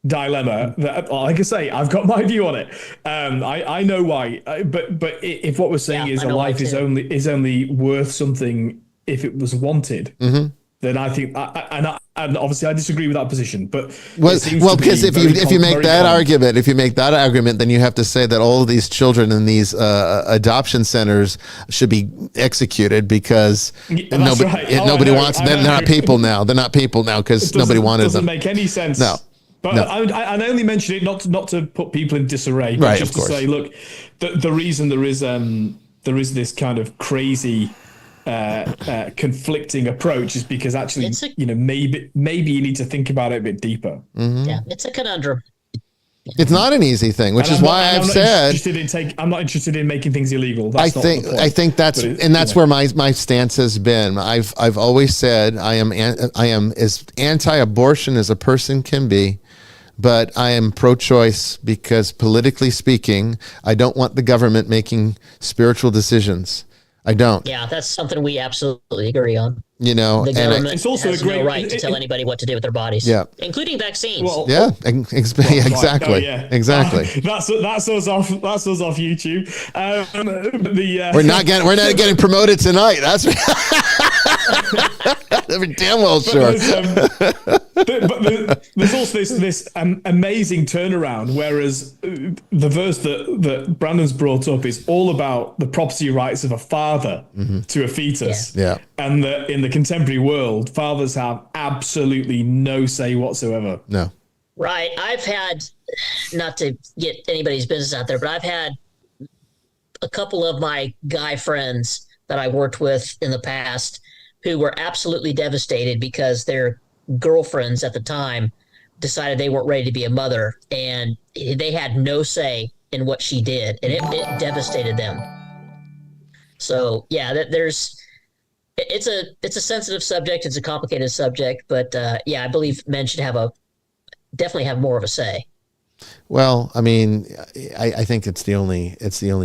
dilemma. That, like I say, I've got my view on it. I know why. But if what we're saying is a life is only worth something if it was wanted, then I think, and obviously I disagree with that position. But because if you make that argument, then you have to say that all of these children in these adoption centers should be executed because nobody wants them. They're not people now. They're not people now because nobody wanted them. Doesn't make any sense. No. But no. I only mention it not to put people in disarray, but right, just to say, look, the reason there is this kind of crazy conflicting approach is because actually, maybe you need to think about it a bit deeper. Mm-hmm. Yeah, it's a conundrum. It's not an easy thing, which is why I've said I'm not interested in making things illegal. I think that's where my stance has been. I've always said I am as anti-abortion as a person can be, but I am pro-choice because politically speaking, I don't want the government making spiritual decisions. I don't. Yeah, that's something we absolutely agree on. The government has no right to tell anybody what to do with their bodies, including vaccines. Well, exactly. Exactly. That's us off YouTube. We're not getting promoted tonight. That's we're damn well sure. But there's also this amazing turnaround. Whereas the verse that Brandon's brought up is all about the property rights of a father to a fetus. Yeah. And in the contemporary world, fathers have absolutely no say whatsoever. No. Right. I've had, not to get anybody's business out there, but I've had a couple of my guy friends that I worked with in the past who were absolutely devastated because their girlfriends at the time decided they weren't ready to be a mother, and they had no say in what she did, and it devastated them. So yeah, it's a sensitive subject. It's a complicated subject, but I believe men should definitely have more of a say. Well, I mean, I think it's the only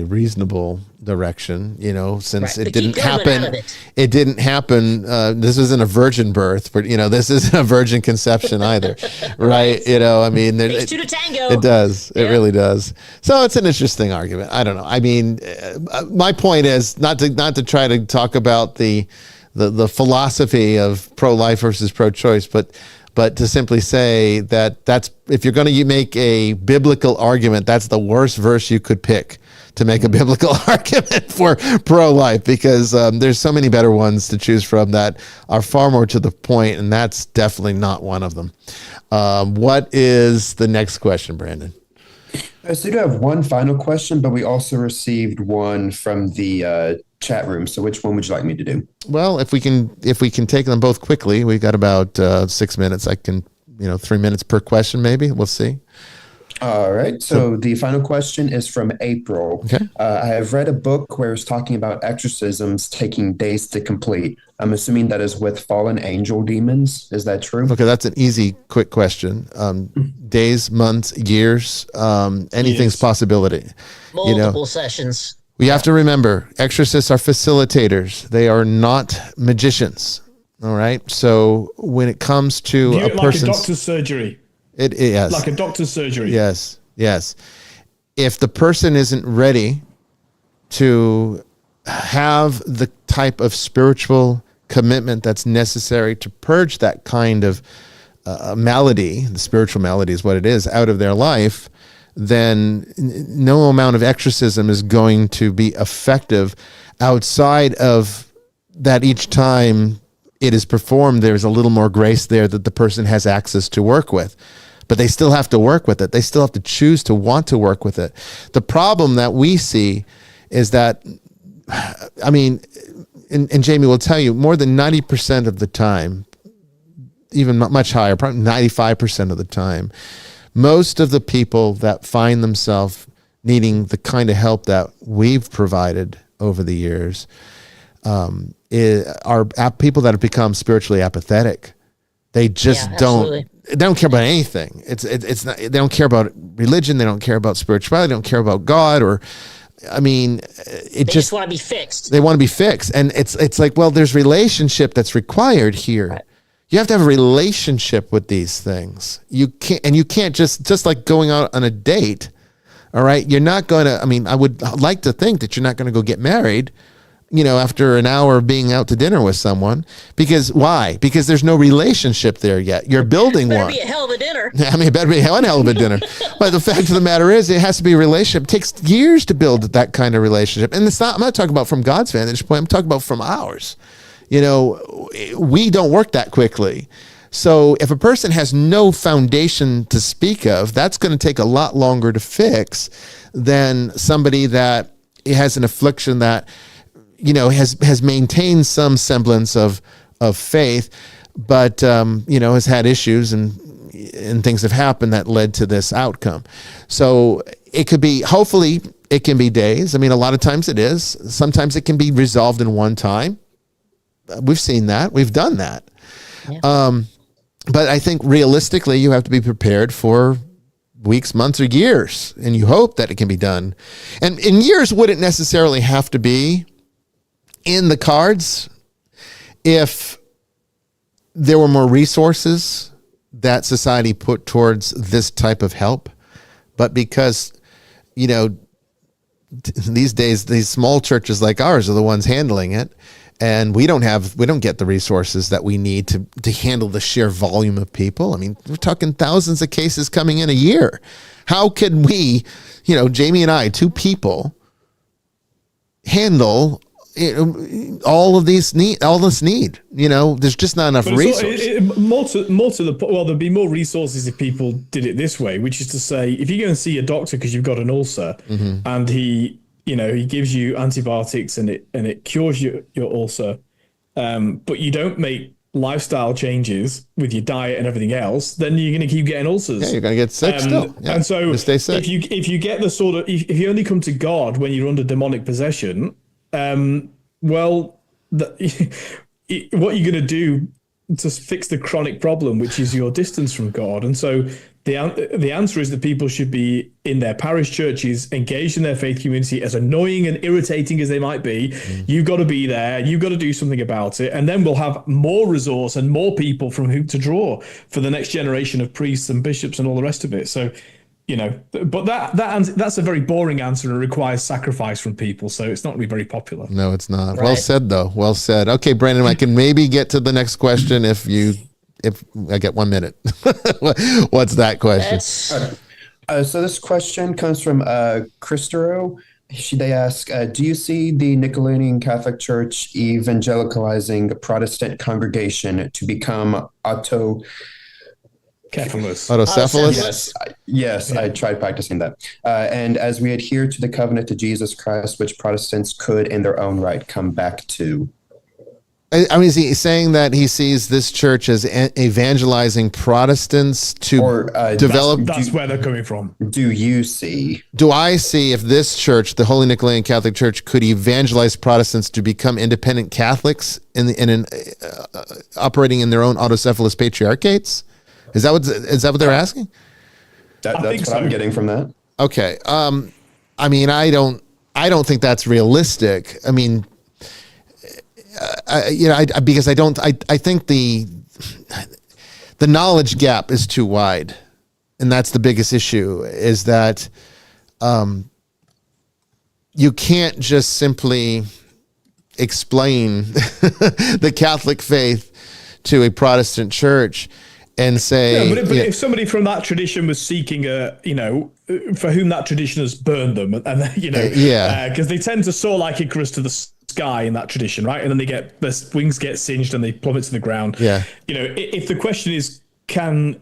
reasonable direction, since it didn't happen. It didn't happen. This isn't a virgin birth, but this isn't a virgin conception either, right? I mean, takes two to tango. It does. Yeah. It really does. So it's an interesting argument. I don't know. I mean, my point is not to try to talk about the philosophy of pro-life versus pro-choice, but to simply say that's if you're going to make a biblical argument, that's the worst verse you could pick to make a biblical argument for pro-life, because there's so many better ones to choose from that are far more to the point, and that's definitely not one of them. What is the next question, Brandon? So we do have one final question, but we also received one from the chat room. So which one would you like me to do? Well, if we can take them both quickly, we've got about 6 minutes. I can 3 minutes per question, maybe. We'll see. All right. So the final question is from April. Okay. I have read a book where it's talking about exorcisms taking days to complete. I'm assuming that is with fallen angel demons. Is that true? Okay, that's an easy, quick question. Days, months, years, anything's possibility. Multiple sessions. We have to remember, exorcists are facilitators. They are not magicians. All right. So when it comes to a person's, like a doctor's surgery. Yes. Like a doctor's surgery. Yes. If the person isn't ready to have the type of spiritual commitment that's necessary to purge that kind of malady, the spiritual malady is what it is, out of their life, then no amount of exorcism is going to be effective outside of that. Each time it is performed, there's a little more grace there that the person has access to work with. But they still have to work with it. They still have to choose to want to work with it. The problem that we see is that, and Jamie will tell you, more than 90% of the time, even much higher, probably 95% of the time, most of the people that find themselves needing the kind of help that we've provided over the years are people that have become spiritually apathetic. They just they don't care about anything. It's not, they don't care about religion. They don't care about spirituality. They don't care about God, they just want to be fixed. They want to be fixed. And it's like, well, there's relationship that's required here. Right. You have to have a relationship with these things. You can't just like going out on a date. All right. You're not going to, I would like to think that you're not going to go get married, after an hour of being out to dinner with someone. Because why? Because there's no relationship there yet. You're building one. Better be a hell of a dinner. It better be one hell of a dinner. But the fact of the matter is, it has to be a relationship. It takes years to build that kind of relationship. And I'm not talking about from God's vantage point. I'm talking about from ours. We don't work that quickly. So if a person has no foundation to speak of, that's going to take a lot longer to fix than somebody that has an affliction that has maintained some semblance of faith, but has had issues and things have happened that led to this outcome. So it could be, hopefully it can be days. A lot of times it is. Sometimes it can be resolved in one time. We've seen that. We've done that. Yeah. But I think realistically, you have to be prepared for weeks, months, or years, and you hope that it can be done. And years wouldn't necessarily have to be in the cards if there were more resources that society put towards this type of help. But because, these days, these small churches like ours are the ones handling it, and we don't get the resources that we need to handle the sheer volume of people. We're talking thousands of cases coming in a year. How could we, Jamie and I, two people, handle all this need? There's just not enough resources. There'd be more resources if people did it this way, which is to say, if you go and see a doctor because you've got an ulcer, mm-hmm. and he gives you antibiotics and it cures your ulcer, but you don't make lifestyle changes with your diet and everything else, then you're going to keep getting ulcers. Yeah, you're going to get sick still. Yeah, and so stay sick. if you get the sort of, if you only come to God when you're under demonic possession, what you're going to do to fix the chronic problem, which is your distance from God. And so the answer is that people should be in their parish churches, engaged in their faith community, as annoying and irritating as they might be. Mm. You've got to be there. You've got to do something about it. And then we'll have more resource and more people from whom to draw for the next generation of priests and bishops and all the rest of it. So, but that's a very boring answer and it requires sacrifice from people. So it's not really very popular. No, it's not. Right. Well said, though. Well said. Okay, Brandon, I can maybe get to the next question if I get 1 minute. What's that question? So this question comes from Christoro. They ask, do you see the Nicolaitanian Catholic Church evangelicalizing a Protestant congregation to become autocephalous? Yes, I tried practicing that. And as we adhere to the covenant to Jesus Christ, which Protestants could in their own right come back to. I mean, is he saying that he sees this church as evangelizing Protestants to develop? That's where they're coming from. Do you see? Do I see if this church, the Holy Nicolaitan Catholic Church, could evangelize Protestants to become independent Catholics operating in their own autocephalous patriarchates? Is that what they're asking? That's what I'm getting from that. Okay. I mean, I don't think that's realistic. I mean, because I think the knowledge gap is too wide, and that's the biggest issue. Is that you can't just simply explain the Catholic faith to a Protestant church and say, but if somebody from that tradition was seeking for whom that tradition has burned them, and because they tend to soar like Icarus to the sky in that tradition, right? And then their wings get singed and they plummet to the ground. Yeah. If the question is, can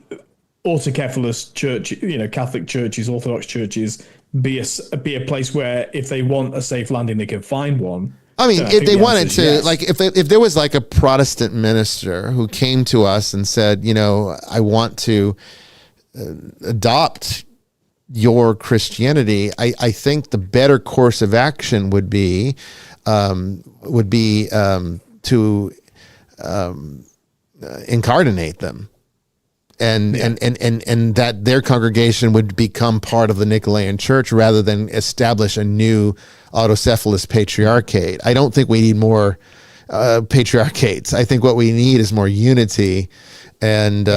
autocephalous church, Catholic churches, Orthodox churches be a place where if they want a safe landing, they can find one? I mean, if they wanted to, yes. like, if there was like a Protestant minister who came to us and said, I want to adopt your Christianity, I think the better course of action would be to incarnate them. And that their congregation would become part of the Nicolaitan Church rather than establish a new autocephalous patriarchate. I don't think we need more patriarchates. I think what we need is more unity, and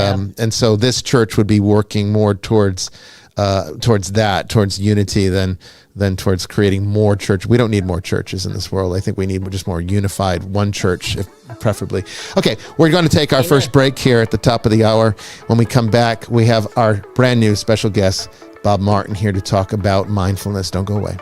so this church would be working more towards unity than towards creating more church. We don't need more churches in this world. I think we need just more unified one church, preferably. Okay, we're going to take our first break here at the top of the hour. When we come back, we have our brand new special guest, Bob Martin, here to talk about mindfulness. Don't go away.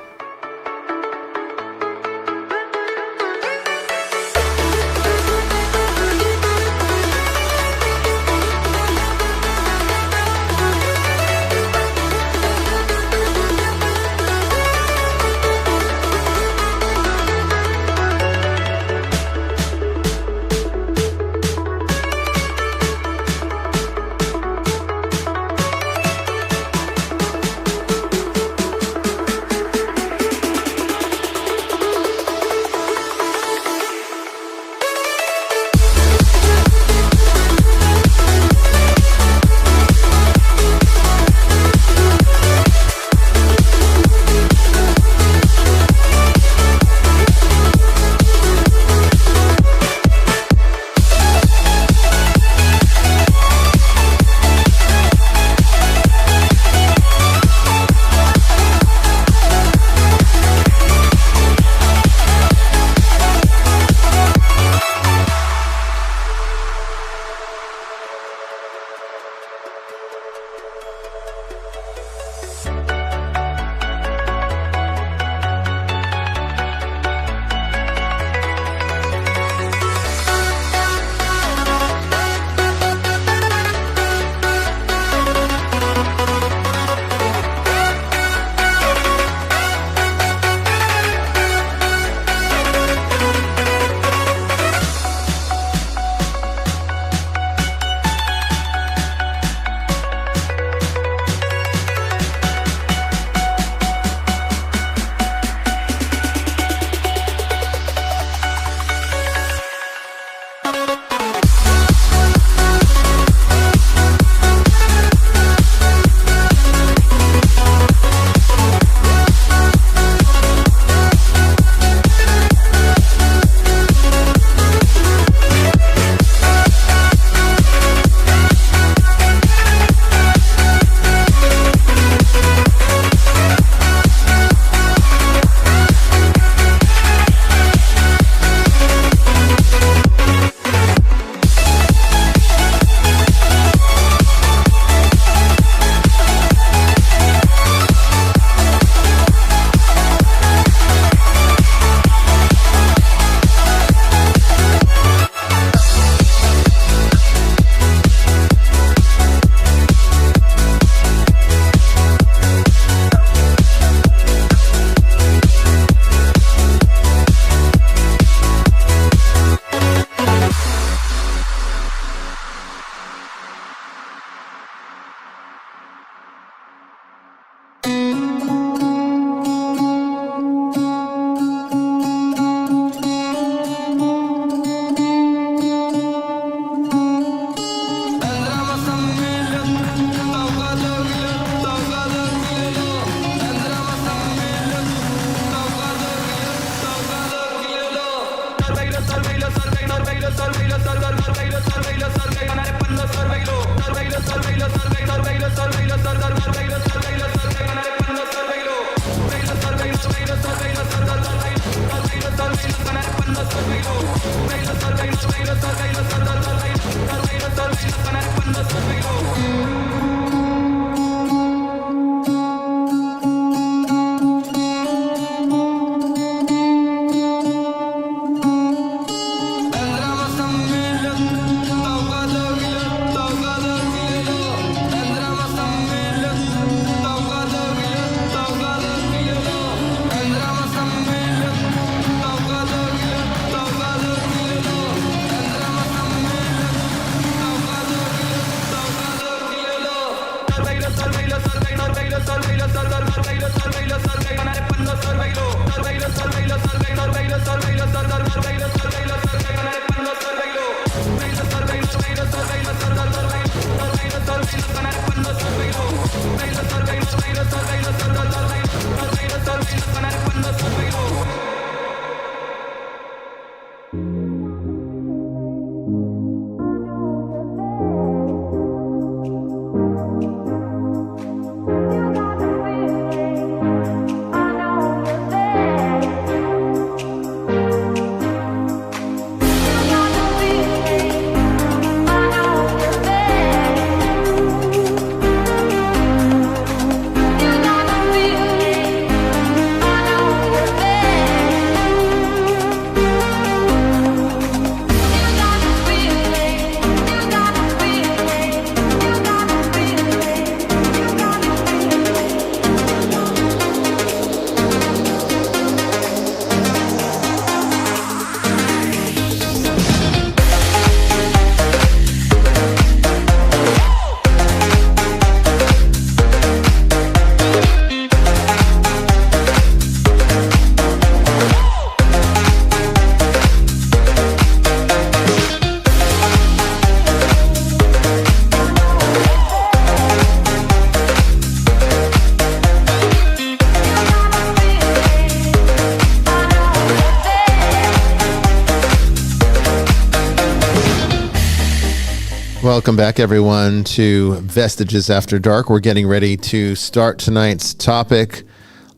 Welcome back, everyone, to Vestiges After Dark. We're getting ready to start tonight's topic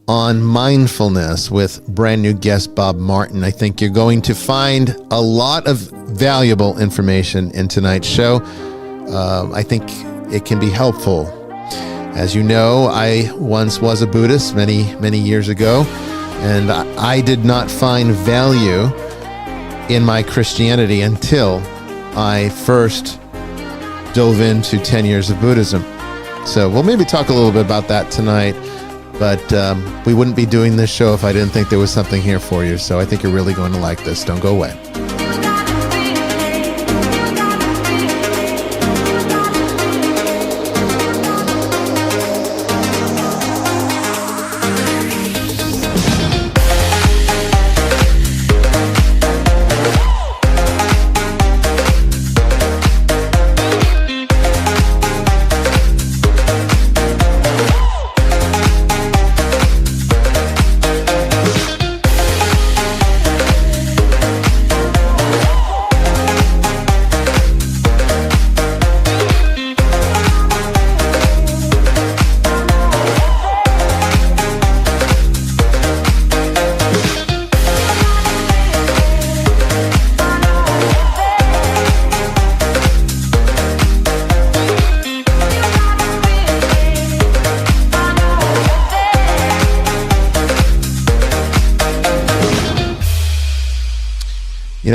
on mindfulness with brand new guest Bob Martin. I think you're going to find a lot of valuable information in tonight's show. I think it can be helpful. As you know, I once was a Buddhist many, many years ago, and I did not find value in my Christianity until I first dove into 10 years of Buddhism. So we'll maybe talk a little bit about that tonight, but we wouldn't be doing this show if I didn't think there was something here for you. So I think you're really going to like this. Don't go away.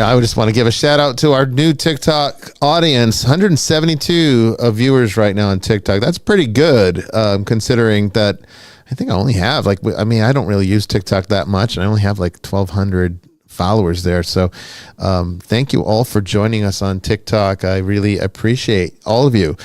I just want to give a shout out to our new TikTok audience. 172 viewers right now on TikTok. That's pretty good, considering that I think I only have I don't really use TikTok that much, and I only have 1,200 followers there. So thank you all for joining us on TikTok. I really appreciate all of you.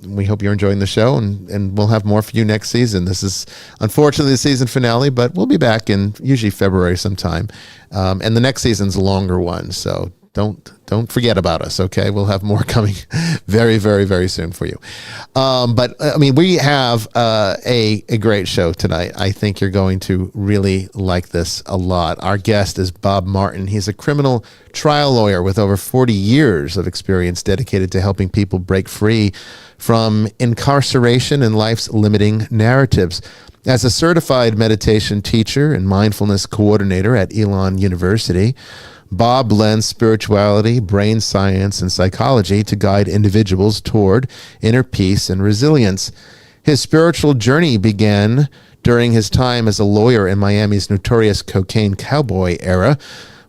We hope you're enjoying the show, and we'll have more for you next season. This is unfortunately the season finale, but we'll be back in usually February sometime. And the next season's a longer one, so don't forget about us, okay? We'll have more coming very, very, very soon for you. But we have a great show tonight. I think you're going to really like this a lot. Our guest is Bob Martin. He's a criminal trial lawyer with over 40 years of experience dedicated to helping people break free from incarceration and life's limiting narratives. As a certified meditation teacher and mindfulness coordinator at Elon University, Bob blends spirituality, brain science, and psychology to guide individuals toward inner peace and resilience. His spiritual journey began during his time as a lawyer in Miami's notorious cocaine cowboy era,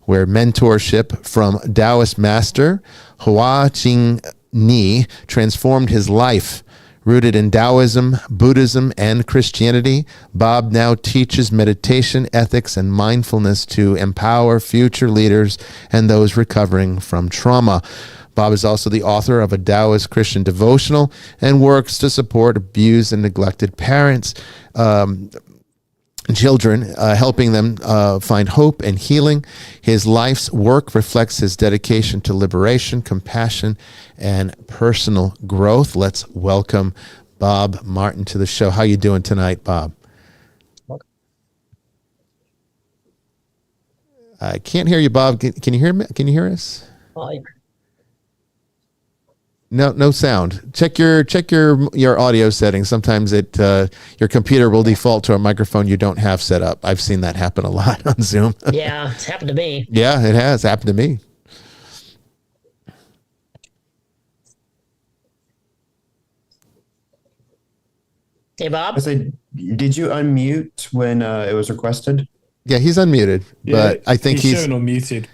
where mentorship from Taoist master Hua Ching Ni transformed his life. Rooted in Taoism, Buddhism, and Christianity, Bob now teaches meditation, ethics, and mindfulness to empower future leaders and those recovering from trauma. Bob is also the author of a Taoist Christian devotional and works to support abused and neglected parents, children, helping them find hope and healing. His life's work reflects his dedication to liberation, compassion, and personal growth. Let's welcome Bob Martin to the show. How you doing tonight, Bob? I can't hear you, Bob. Can you hear me? Can you hear us? No sound. Check your audio settings. Sometimes your computer will default to a microphone you don't have set up. I've seen that happen a lot on Zoom. Yeah, it's happened to me. Yeah, it has happened to me. Hey, Bob. I said, did you unmute when it was requested? Yeah, he's unmuted, but I think he's showing unmuted,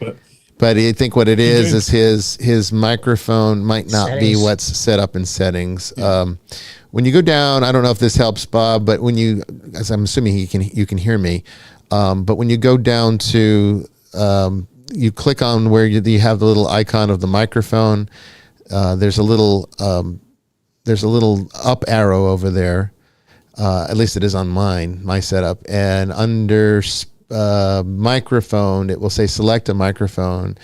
But I think what it is his microphone might not be what's set up in settings. When you go down, I don't know if this helps, Bob, but as I'm assuming you can hear me, but when you go down to, you click on where you have the little icon of the microphone. There's a little up arrow over there. At least it is on my setup, and under microphone, it will say select a microphone.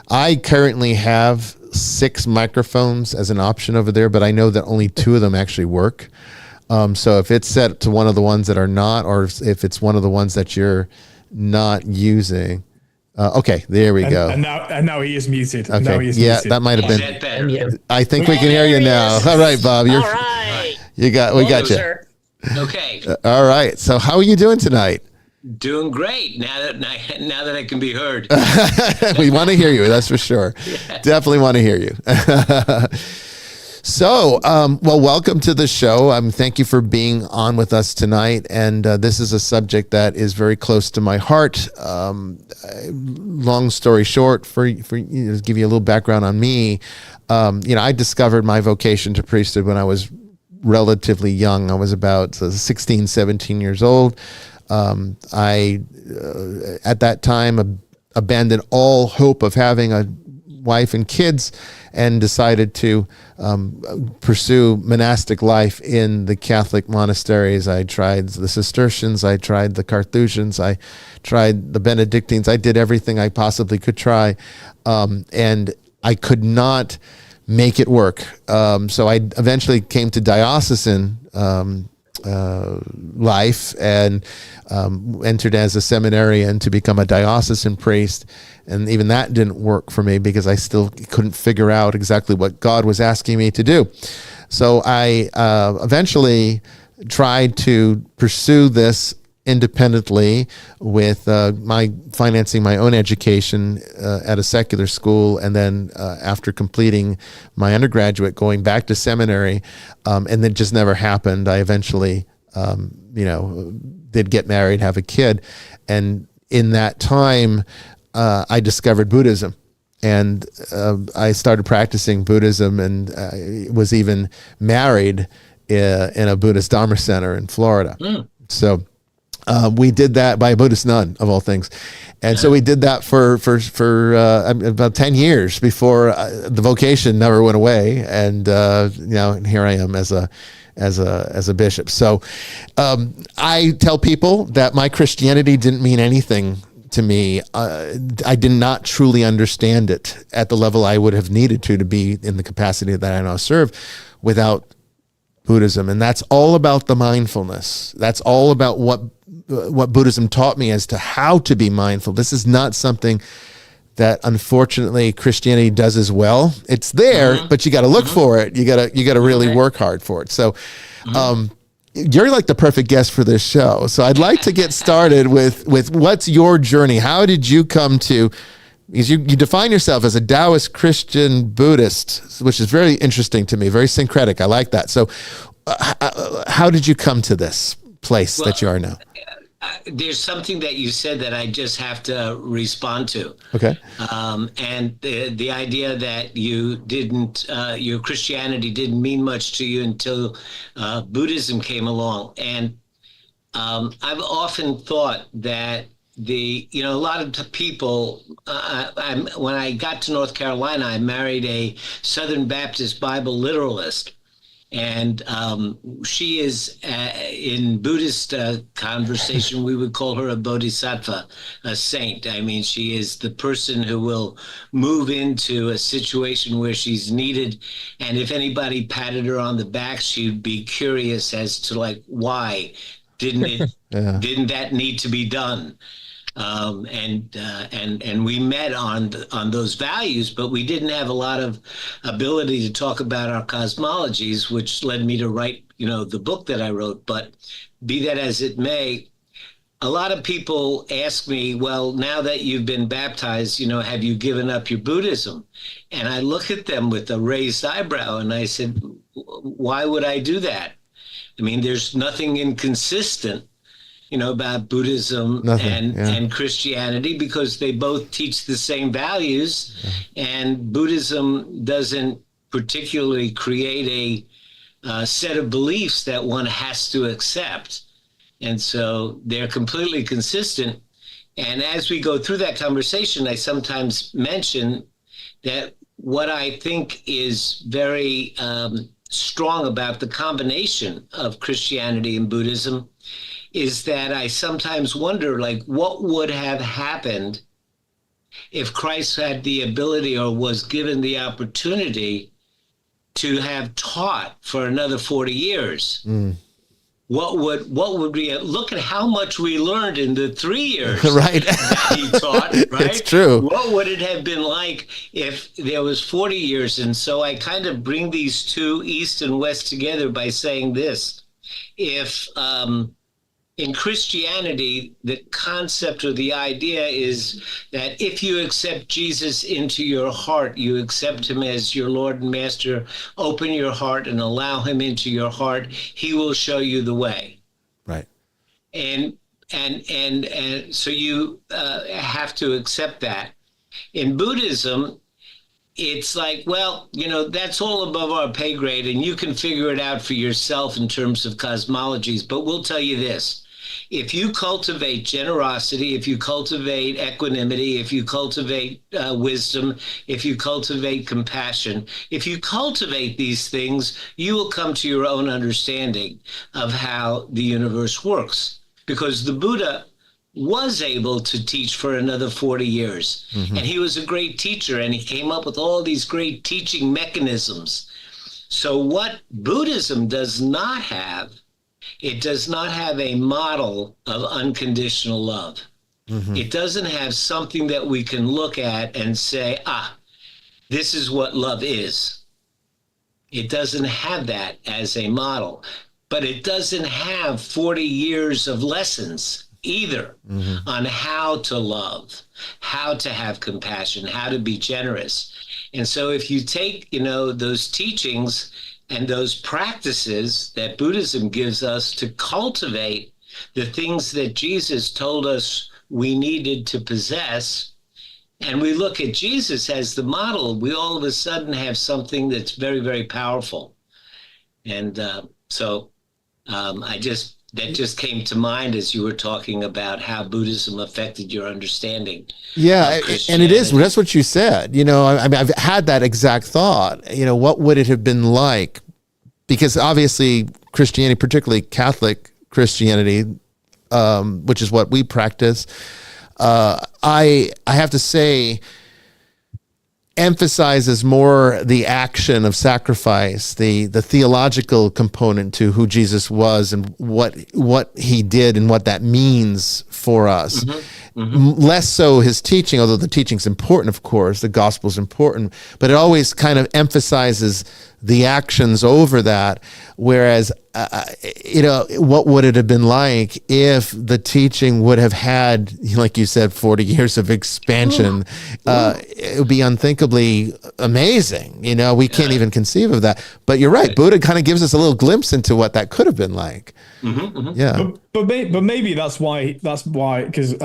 I currently have 6 microphones as an option over there, but I know that only 2 of them actually work. So if it's set to one of the ones that are not, or if it's one of the ones that you're not using, okay, there we go. And now he is muted. Okay, Now he is yeah, muted. that might have been. I think we can hear you now. All right, Bob, All right. we got you. Sir. Okay. All right. So how are you doing tonight? Doing great now that I can be heard. We want to hear you. That's for sure. Yeah. Definitely want to hear you. So, welcome to the show. Thank you for being on with us tonight. And this is a subject that is very close to my heart. Long story short, to give you a little background on me, I discovered my vocation to priesthood when I was relatively young. I was about 16, 17 years old. I, at that time, abandoned all hope of having a wife and kids and decided to pursue monastic life in the Catholic monasteries. I tried the Cistercians, I tried the Carthusians, I tried the Benedictines. I did everything I possibly could try, and I could not make it work. So I eventually came to diocesan life and entered as a seminarian to become a diocesan priest. And even that didn't work for me because I still couldn't figure out exactly what God was asking me to do. So I eventually tried to pursue this independently with financing my own education at a secular school, and then after completing my undergraduate, going back to seminary, and it just never happened. I eventually, did get married, have a kid, and in that time, I discovered Buddhism. And I started practicing Buddhism, and was even married in a Buddhist Dharma center in Florida. So we did that by a Buddhist nun, of all things. And so we did that for about 10 years before the vocation never went away. And, here I am as a bishop. So I tell people that my Christianity didn't mean anything to me. I did not truly understand it at the level I would have needed to be in the capacity that I now serve without Buddhism. And that's all about the mindfulness. That's all about what Buddhism taught me as to how to be mindful. This is not something that unfortunately Christianity does as well. It's there, but you got to look for it. You got to really work hard for it. So, you're like the perfect guest for this show. So I'd like to get started with what's your journey? How did you come to, because you define yourself as a Taoist Christian Buddhist, which is very interesting to me, very syncretic. I like that. So how did you come to this place that you are now? there's something that you said that I just have to respond to. Okay. And the idea that you didn't, your Christianity didn't mean much to you until Buddhism came along. And I've often thought that a lot of people, when I got to North Carolina, I married a Southern Baptist Bible literalist. And she is, in Buddhist conversation, we would call her a bodhisattva, a saint. I mean, she is the person who will move into a situation where she's needed. And if anybody patted her on the back, she'd be curious as to, like, why didn't that need to be done? And we met on those values, but we didn't have a lot of ability to talk about our cosmologies, which led me to write, the book that I wrote. But be that as it may, a lot of people ask me, well, now that you've been baptized, have you given up your Buddhism? And I look at them with a raised eyebrow and I said, why would I do that? I mean, there's nothing inconsistent about Buddhism and Christianity, because they both teach the same values. And Buddhism doesn't particularly create a set of beliefs that one has to accept. And so they're completely consistent. And as we go through that conversation, I sometimes mention that what I think is very strong about the combination of Christianity and Buddhism is that I sometimes wonder, like, what would have happened if Christ had the ability or was given the opportunity to have taught for another 40 years? What would we look at how much we learned in the 3 years right. that he taught, right? It's true. What would it have been like if there was 40 years? And so I kind of bring these two, East and West, together by saying this. If in Christianity, the concept or the idea is that if you accept Jesus into your heart, you accept him as your Lord and Master, open your heart and allow him into your heart, he will show you the way. Right. And so you have to accept that. In Buddhism, it's like, well, that's all above our pay grade, and you can figure it out for yourself in terms of cosmologies. But we'll tell you this. If you cultivate generosity, if you cultivate equanimity, if you cultivate wisdom, if you cultivate compassion, if you cultivate these things, you will come to your own understanding of how the universe works. Because the Buddha was able to teach for another 40 years. And he was a great teacher, and he came up with all these great teaching mechanisms. So what Buddhism does not have, it does not have a model of unconditional love. It doesn't have something that we can look at and say, this is what love is. It doesn't have that as a model, but it doesn't have 40 years of lessons either on how to love, how to have compassion, how to be generous. And so if you take, those teachings and those practices that Buddhism gives us to cultivate the things that Jesus told us we needed to possess, and we look at Jesus as the model, we all of a sudden have something that's very, very powerful. And that just came to mind as you were talking about how Buddhism affected your understanding. Yeah, and it is. That's what you said. I mean, I've had that exact thought. What would it have been like? Because obviously Christianity, particularly Catholic Christianity, which is what we practice, I have to say, emphasizes more the action of sacrifice, the theological component to who Jesus was and what he did and what that means for us. Less so his teaching, although the teaching's important, of course, the gospel's important, but it always kind of emphasizes the actions over that. Whereas, what would it have been like if the teaching would have had, like you said, 40 years of expansion? It would be unthinkably amazing. We can't even conceive of that. But you're right. Buddha kind of gives us a little glimpse into what that could have been like. Yeah. But maybe that's why, because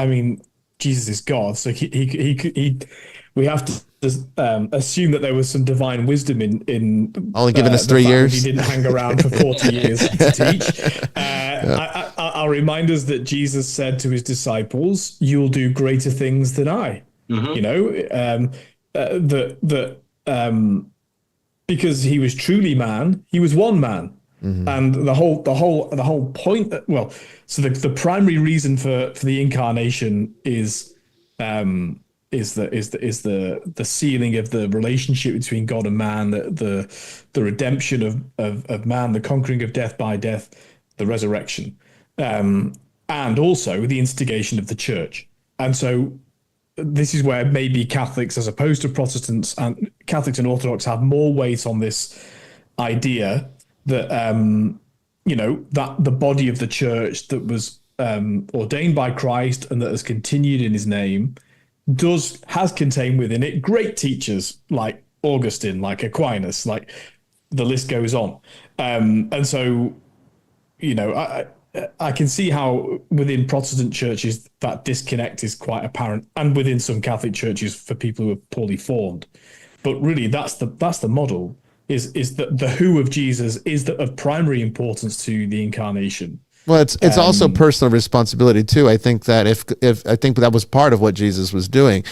Jesus is God, so we have to assume that there was some divine wisdom in only giving us 3 years. He didn't hang around for 40 years to teach. I'll remind us that Jesus said to his disciples, "You'll do greater things than I." Because he was truly man, he was one man. And the whole point. So the primary reason for the incarnation is the sealing of the relationship between God and man, the redemption of man, the conquering of death by death, the resurrection, and also the instigation of the church. And so this is where maybe Catholics, as opposed to Protestants, and Catholics and Orthodox have more weight on this idea that that the body of the church that was ordained by Christ and that has continued in his name has contained within it great teachers like Augustine, like Aquinas, like the list goes on. And so, I can see how within Protestant churches that disconnect is quite apparent, and within some Catholic churches for people who are poorly formed. But really, that's the model. Is that the who of Jesus is of primary importance to the incarnation. Well, it's also personal responsibility too. I think that if I think that was part of what Jesus was doing,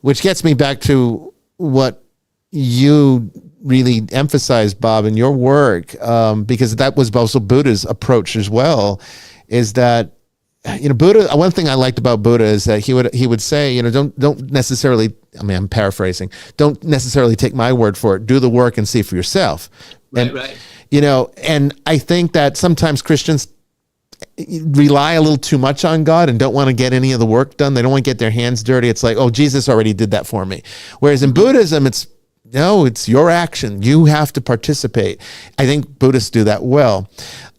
which gets me back to what you really emphasized, Bob, in your work, because that was also Buddha's approach as well. Is that Buddha? One thing I liked about Buddha is that he would say, don't necessarily. I'm paraphrasing. Don't necessarily take my word for it. Do the work and see for yourself. Right. And I think that sometimes Christians rely a little too much on God and don't want to get any of the work done. They don't want to get their hands dirty. It's like, oh, Jesus already did that for me. Whereas in Buddhism, it's your action. You have to participate. I think Buddhists do that well.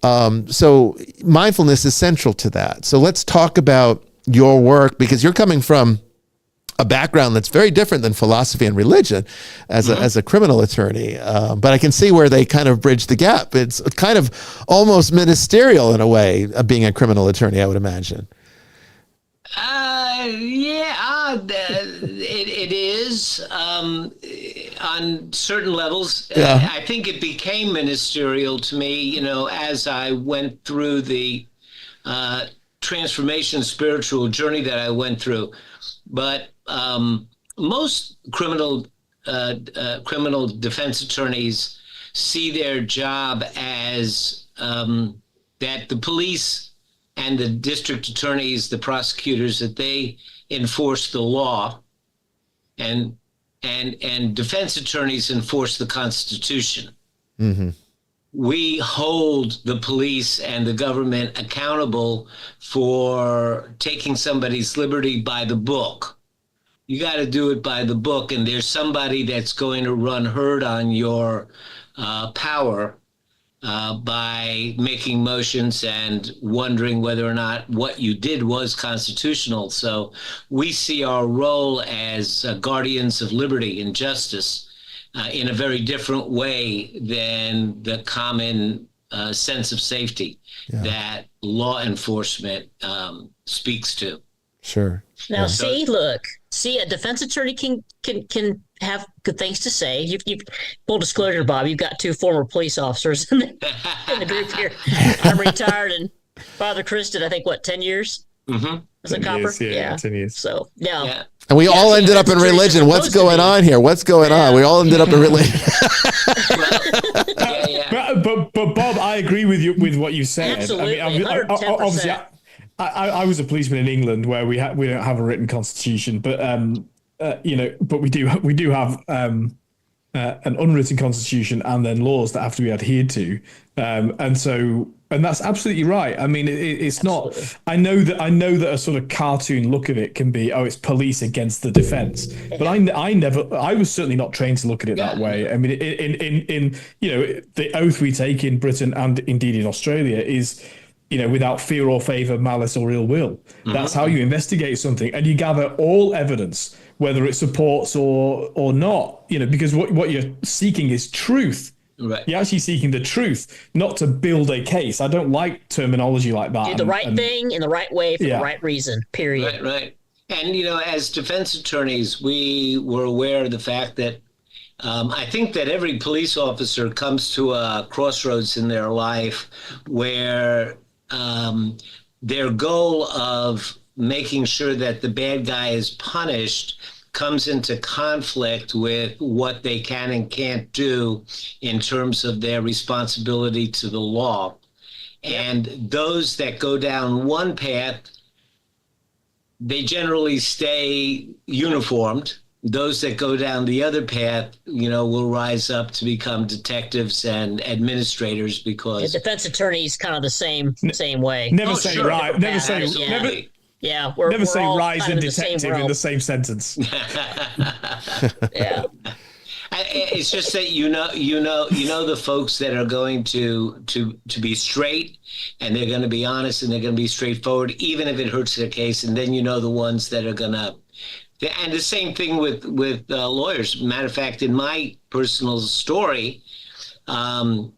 So mindfulness is central to that. So let's talk about your work, because you're coming from a background that's very different than philosophy and religion as a criminal attorney. But I can see where they kind of bridge the gap. It's kind of almost ministerial in a way of being a criminal attorney, I would imagine. It is on certain levels. Yeah. I think it became ministerial to me, as I went through the transformation spiritual journey that I went through. But most criminal defense attorneys see their job as that the police and the district attorneys, the prosecutors, that they enforce the law, and defense attorneys enforce the Constitution. Mm-hmm. We hold the police and the government accountable for taking somebody's liberty by the book. You got to do it by the book, and there's somebody that's going to run herd on your power by making motions and wondering whether or not what you did was constitutional. So we see our role as guardians of liberty and justice in a very different way than the common sense of safety that law enforcement speaks to. Sure. Now, a defense attorney can have good things to say. You've full disclosure, Bob, you've got two former police officers in the group here. I'm retired, and Father Chris did, I think, 10 years as a copper? Yeah, 10 years. So, yeah. And we all ended up in religion. What's going on here? What's going on? We all ended up in religion. But Bob, I agree with you with what you said. Absolutely, obviously, I was a policeman in England where we don't have a written constitution, but but we do have an unwritten constitution and then laws that have to be adhered to. And that's absolutely right. I mean, it's Absolutely. not. I know that a sort of cartoon look of it can be, oh, it's police against the defense. But I was certainly not trained to look at it that way. I mean, in the oath we take in Britain and indeed in Australia is, without fear or favor, malice or ill will. That's how you investigate something, and you gather all evidence, whether it supports or not. Because what you're seeking is truth. Right. You're actually seeking the truth, not to build a case. I don't like terminology like that. Do the right thing in the right way for the right reason, period. Right. And, as defense attorneys, we were aware of the fact that I think that every police officer comes to a crossroads in their life where their goal of making sure that the bad guy is punished comes into conflict with what they can and can't do in terms of their responsibility to the law. And those that go down one path, they generally stay uniformed. Those that go down the other path, will rise up to become detectives and administrators because The defense attorney's kind of the same way. Never say sure. right. Never say Absolutely. Yeah, never we're say all rise kind and of the same detective in realm. the same sentence. Yeah. It's just that the folks that are going to be straight, and they're going to be honest, and they're going to be straightforward, even if it hurts their case. And then the ones that are going to. And the same thing with lawyers. Matter of fact, in my personal story, I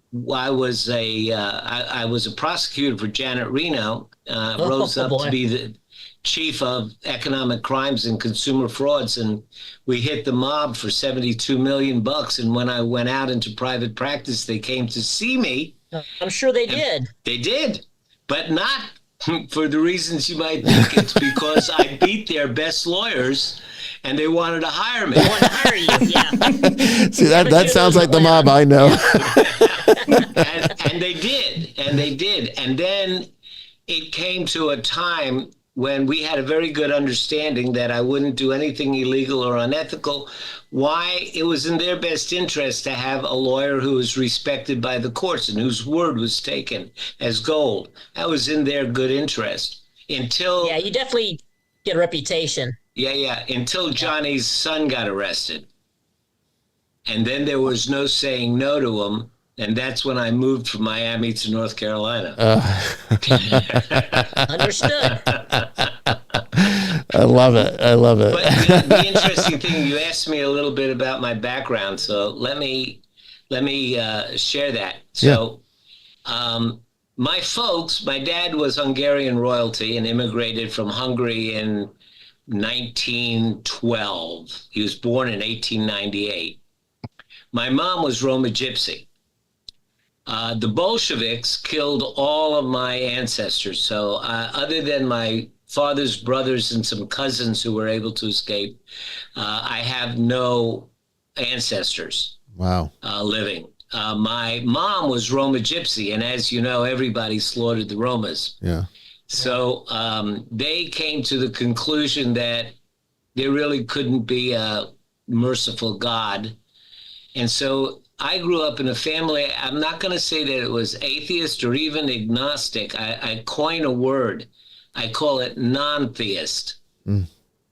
was a prosecutor for Janet Reno. Rose up to be the chief of economic crimes and consumer frauds, and we hit the mob for $72 million. And when I went out into private practice, they came to see me. I'm sure they did. They did, but not for the reasons you might think. It's because I beat their best lawyers, and they wanted to hire me. They want to hire you, yeah. See, that sounds like the mob I know. and they did. And then it came to a time when we had a very good understanding that I wouldn't do anything illegal or unethical. Why? It was in their best interest to have a lawyer who was respected by the courts and whose word was taken as gold. That was in their good interest. Yeah, you definitely get a reputation. Until Johnny's son got arrested. And then there was no saying no to him. And that's when I moved from Miami to North Carolina. Understood. I love it. But the interesting thing, you asked me a little bit about my background, so let me share that. So, my dad was Hungarian royalty and immigrated from Hungary in 1912. He was born in 1898. My mom was Roma Gypsy. The Bolsheviks killed all of my ancestors. So other than my father's brothers and some cousins who were able to escape, I have no ancestors. Wow. Living. My mom was Roma Gypsy, and as you know, everybody slaughtered the Romas. Yeah. So they came to the conclusion that there really couldn't be a merciful God. And so I grew up in a family, I'm not going to say that it was atheist or even agnostic. I coin a word. I call it non-theist.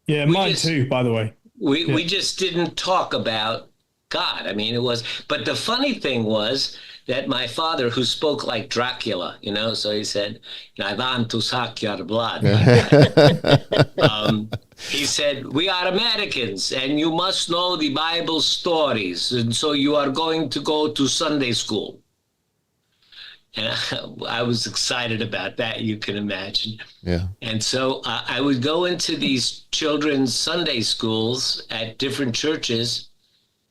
Yeah, mine too, by the way. We just didn't talk about God. I mean, it was, but the funny thing was that my father, who spoke like Dracula, so he said, I want to suck your blood. He said, we are Americans and you must know the Bible stories. And so you are going to go to Sunday school. And I was excited about that, you can imagine. Yeah. And so I would go into these children's Sunday schools at different churches,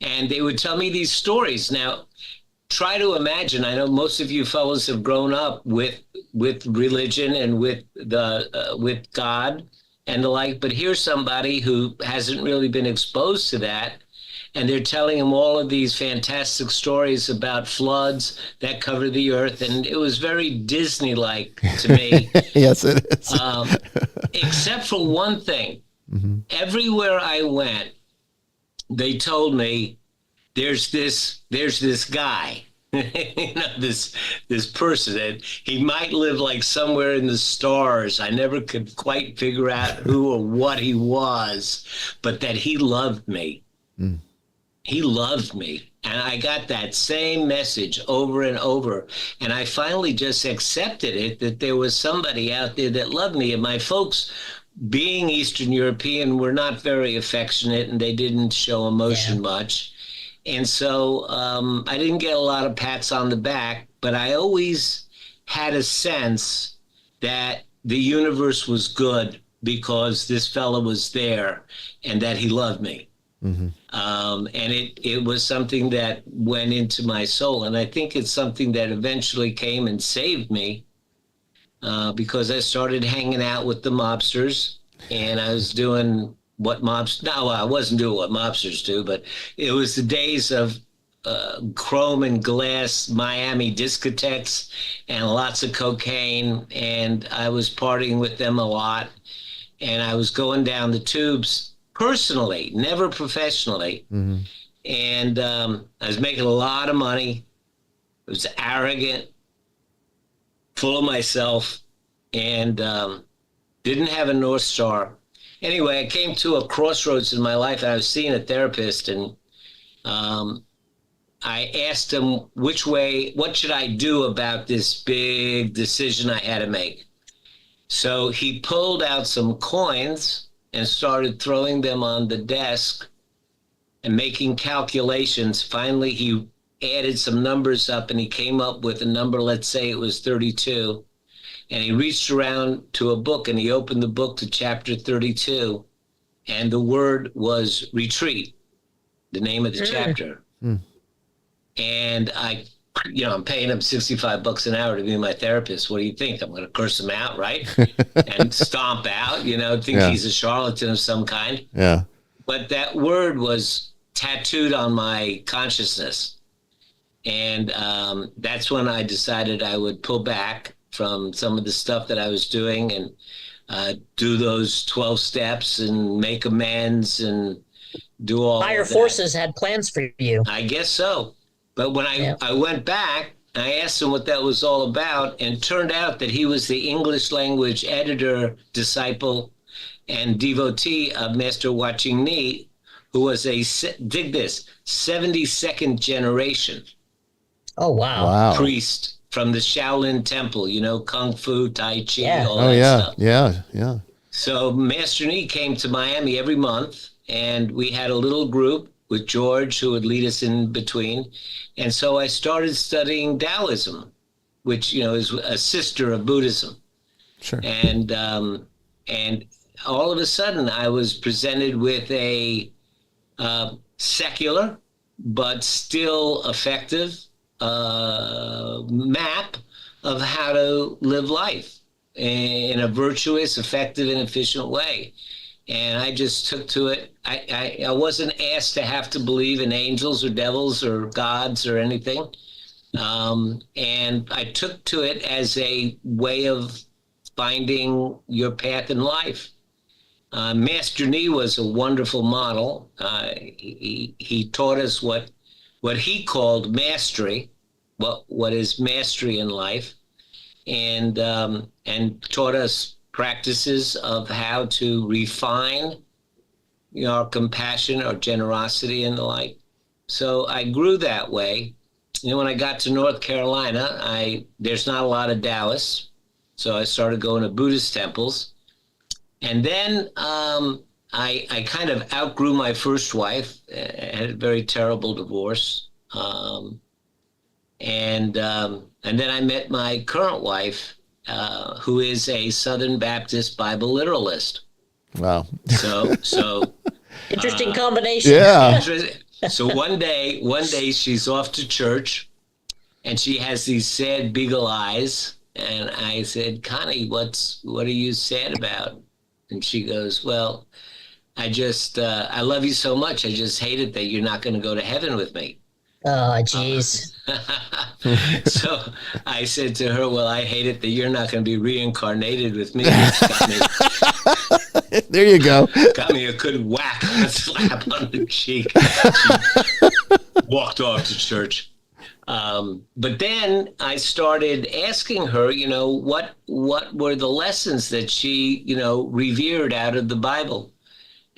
and they would tell me these stories. Now, try to imagine, I know most of you fellows have grown up with religion and with God and the like, but here's somebody who hasn't really been exposed to that, and they're telling him all of these fantastic stories about floods that cover the earth, and it was very Disney-like to me. Yes, it is. Except for one thing. Mm-hmm. Everywhere I went, they told me, there's this guy, this person, and he might live like somewhere in the stars. I never could quite figure out who or what he was, but that he loved me. He loved me. And I got that same message over and over. And I finally just accepted it, that there was somebody out there that loved me. And my folks, being Eastern European, were not very affectionate, and they didn't show emotion much. And so I didn't get a lot of pats on the back, but I always had a sense that the universe was good because this fella was there and that he loved me. And it was something that went into my soul. And I think it's something that eventually came and saved me because I started hanging out with the mobsters, and I was doing what I wasn't doing what mobsters do, but it was the days of chrome and glass Miami discotheques and lots of cocaine. And I was partying with them a lot, and I was going down the tubes personally, never professionally. And I was making a lot of money. I was arrogant, full of myself, and didn't have a North Star. Anyway, I came to a crossroads in my life, and I was seeing a therapist, and I asked him what should I do about this big decision I had to make? So he pulled out some coins and started throwing them on the desk and making calculations. Finally, he added some numbers up, and he came up with a number, let's say it was 32. And he reached around to a book, and he opened the book to chapter 32. And the word was retreat, the name of the chapter. And I'm paying him $65 an hour to be my therapist. What do you think? I'm going to curse him out, right? And stomp out, think he's a charlatan of some kind. Yeah. But that word was tattooed on my consciousness. And that's when I decided I would pull back from some of the stuff that I was doing and do those 12 steps and make amends and do all higher of that. Forces had plans for you. I guess so. But when I went back, I asked him what that was all about, and turned out that he was the English language editor, disciple, and devotee of Master Watching Nee, who was dig this, 72nd generation. Oh, wow. Priest from the Shaolin Temple, Kung Fu, Tai Chi, all that stuff. Yeah. So Master Nee came to Miami every month, and we had a little group with George, who would lead us in between. And so I started studying Taoism, which, is a sister of Buddhism. Sure. And all of a sudden I was presented with a secular but still effective map of how to live life in a virtuous, effective, and efficient way. And I just took to it. I wasn't asked to have to believe in angels or devils or gods or anything. And I took to it as a way of finding your path in life. Master Nee was a wonderful model. He taught us what he called mastery, what is mastery in life, and taught us practices of how to refine our compassion or generosity and the like. So I grew that way. When I got to North Carolina, there's not a lot of Taoists, so I started going to Buddhist temples. And then I kind of outgrew my first wife. I had a very terrible divorce. And then I met my current wife, who is a Southern Baptist Bible literalist. Wow. So Interesting combination. Yeah. So one day she's off to church, and she has these sad beagle eyes. And I said, Connie, what are you sad about? And she goes, well, I love you so much. I just hate it that you're not going to go to heaven with me. Oh, geez. So I said to her, well, I hate it that you're not going to be reincarnated with me. There you go. Got me a good whack, a slap on the cheek. walked off to church. But then I started asking her, what were the lessons that she, revered out of the Bible?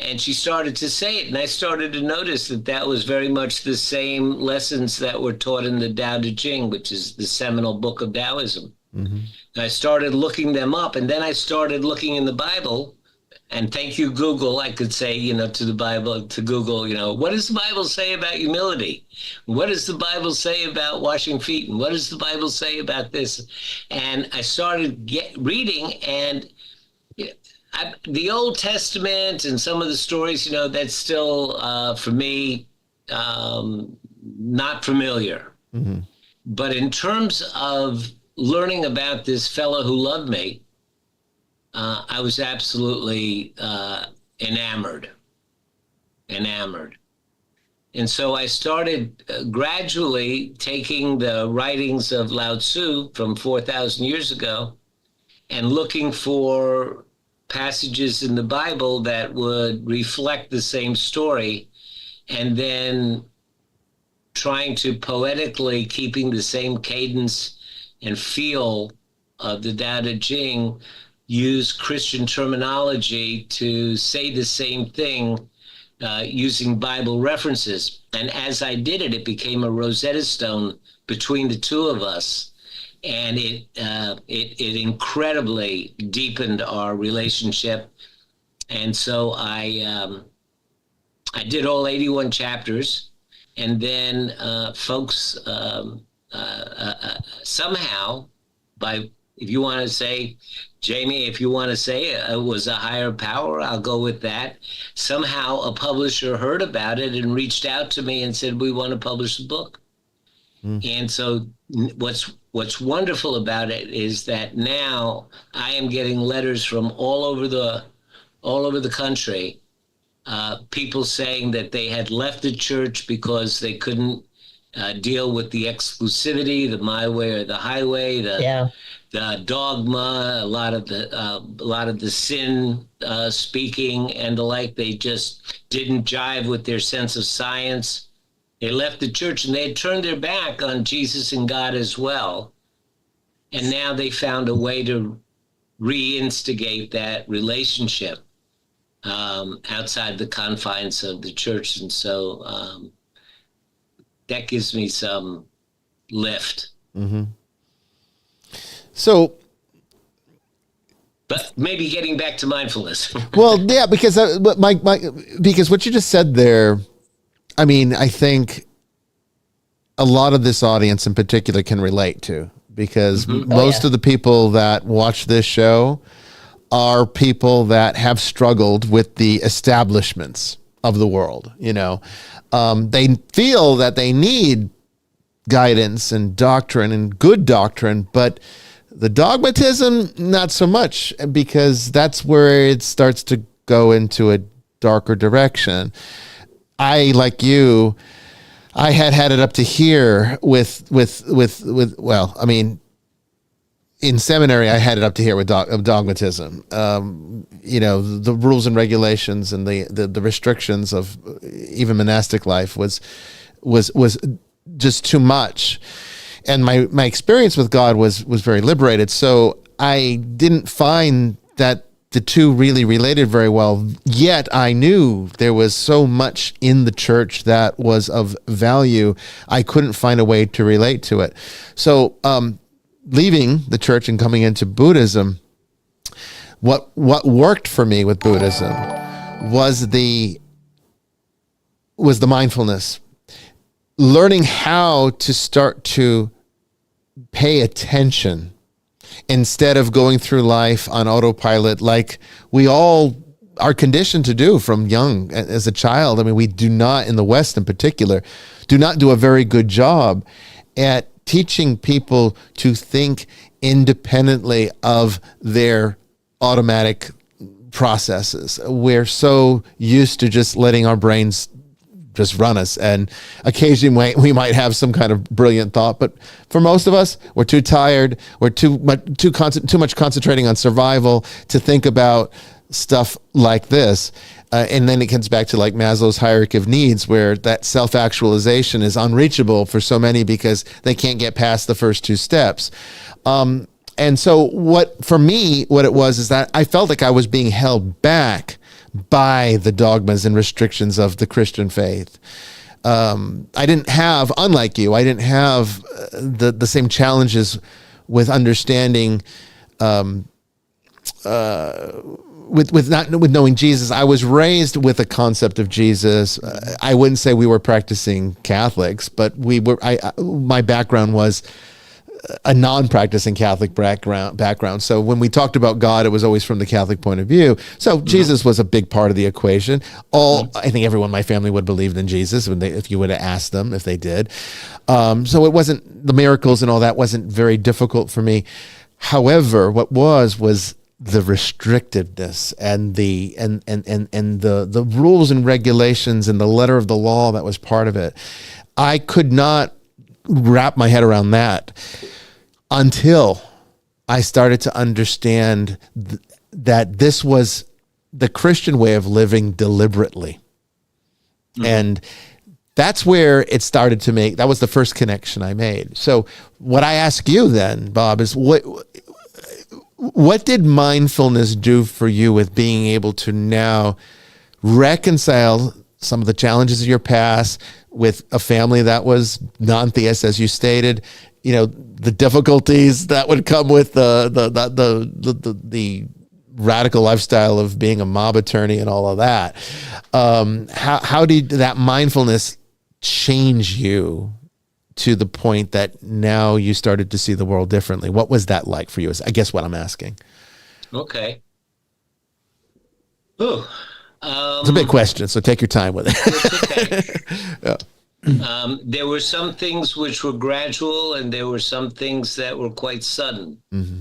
And she started to say it. And I started to notice that was very much the same lessons that were taught in the Tao Te Ching, which is the seminal book of Taoism. Mm-hmm. I started looking them up, and then I started looking in the Bible. And thank you, Google. I could say, to the Bible, to Google, what does the Bible say about humility? What does the Bible say about washing feet? And what does the Bible say about this? And I started reading, and the Old Testament and some of the stories, that's still, for me, not familiar. Mm-hmm. But in terms of learning about this fellow who loved me, I was absolutely enamored. And so I started gradually taking the writings of Lao Tzu from 4,000 years ago and looking for passages in the Bible that would reflect the same story, and then trying to poetically, keeping the same cadence and feel of the Tao Te Ching, use Christian terminology to say the same thing using Bible references. And as I did it, it became a Rosetta Stone between the two of us. And it incredibly deepened our relationship. And so I did all 81 chapters. And then folks somehow, if you want to say, Jamie, if you want to say it was a higher power, I'll go with that. Somehow a publisher heard about it and reached out to me and said, we want to publish a book. And so what's wonderful about it is that now I am getting letters from all over the country, people saying that they had left the church because they couldn't deal with the exclusivity, the my way or the highway, the dogma, a lot of the sin speaking and the like. They just didn't jive with their sense of science. They left the church and they had turned their back on Jesus and God as well. And now they found a way to reinstigate that relationship outside the confines of the church. And so that gives me some lift. Mm-hmm. So, but maybe getting back to mindfulness. Well, yeah, because because what you just said there, I mean, I think a lot of this audience in particular can relate to, because most of the people that watch this show are people that have struggled with the establishments of the world. They feel that they need guidance and doctrine and good doctrine, but the dogmatism, not so much, because that's where it starts to go into a darker direction. I, like you, I had it up to here with well, I mean, in seminary, I had it up to here with dogmatism. The rules and regulations and the restrictions of even monastic life was just too much. And my experience with God was very liberated. So I didn't find that the two really related very well, yet I knew there was so much in the church that was of value. I couldn't find a way to relate to it. So leaving the church and coming into Buddhism, what worked for me with Buddhism was the mindfulness, learning how to start to pay attention instead of going through life on autopilot like we all are conditioned to do from young as a child. I mean, we do not, in the West in particular, do not do a very good job at teaching people to think independently of their automatic processes. We're so used to just letting our brains just run us, and occasionally we might have some kind of brilliant thought, but for most of us, we're too tired, we're too much concentrating on survival to think about stuff like this. And then it comes back to like Maslow's hierarchy of needs, where that self-actualization is unreachable for so many because they can't get past the first two steps. And so what it was is that I felt like I was being held back by the dogmas and restrictions of the Christian faith. I didn't have, unlike you, I didn't have the same challenges with understanding, with knowing Jesus. I was raised with a concept of Jesus. I wouldn't say we were practicing Catholics, but we were. My background was a non-practicing Catholic background. So when we talked about God, it was always from the Catholic point of view. So Jesus was a big part of the equation. I think everyone in my family would have believed in Jesus if you would have asked them if they did. So it wasn't, the miracles and all that wasn't very difficult for me. However, what was the restrictiveness and the rules and regulations and the letter of the law that was part of it. I could not wrap my head around that until I started to understand that this was the Christian way of living deliberately. And that's where it started to make, that was the first connection I made. So what I ask you then, Bob, is what did mindfulness do for you with being able to now reconcile some of the challenges of your past with a family that was non-theist, as you stated, the difficulties that would come with the radical lifestyle of being a mob attorney and all of that. How did that mindfulness change you to the point that now you started to see the world differently? What was that like for you? Is I guess what I'm asking. Okay. Ooh. It's a big question, so take your time with it. It's okay. Yeah. There were some things which were gradual, and there were some things that were quite sudden. Mm-hmm.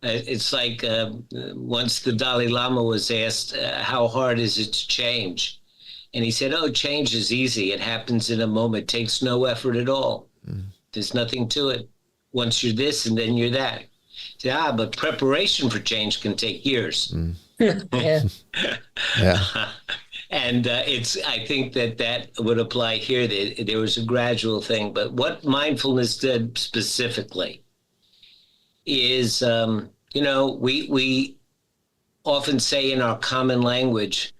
It's like once the Dalai Lama was asked, how hard is it to change? And he said, change is easy. It happens in a moment. It takes no effort at all. There's nothing to it. Once you're this and then you're that. He said, but preparation for change can take years. Yeah. Yeah. And I think that would apply here. There was a gradual thing. But what mindfulness did specifically is, we often say in our common language,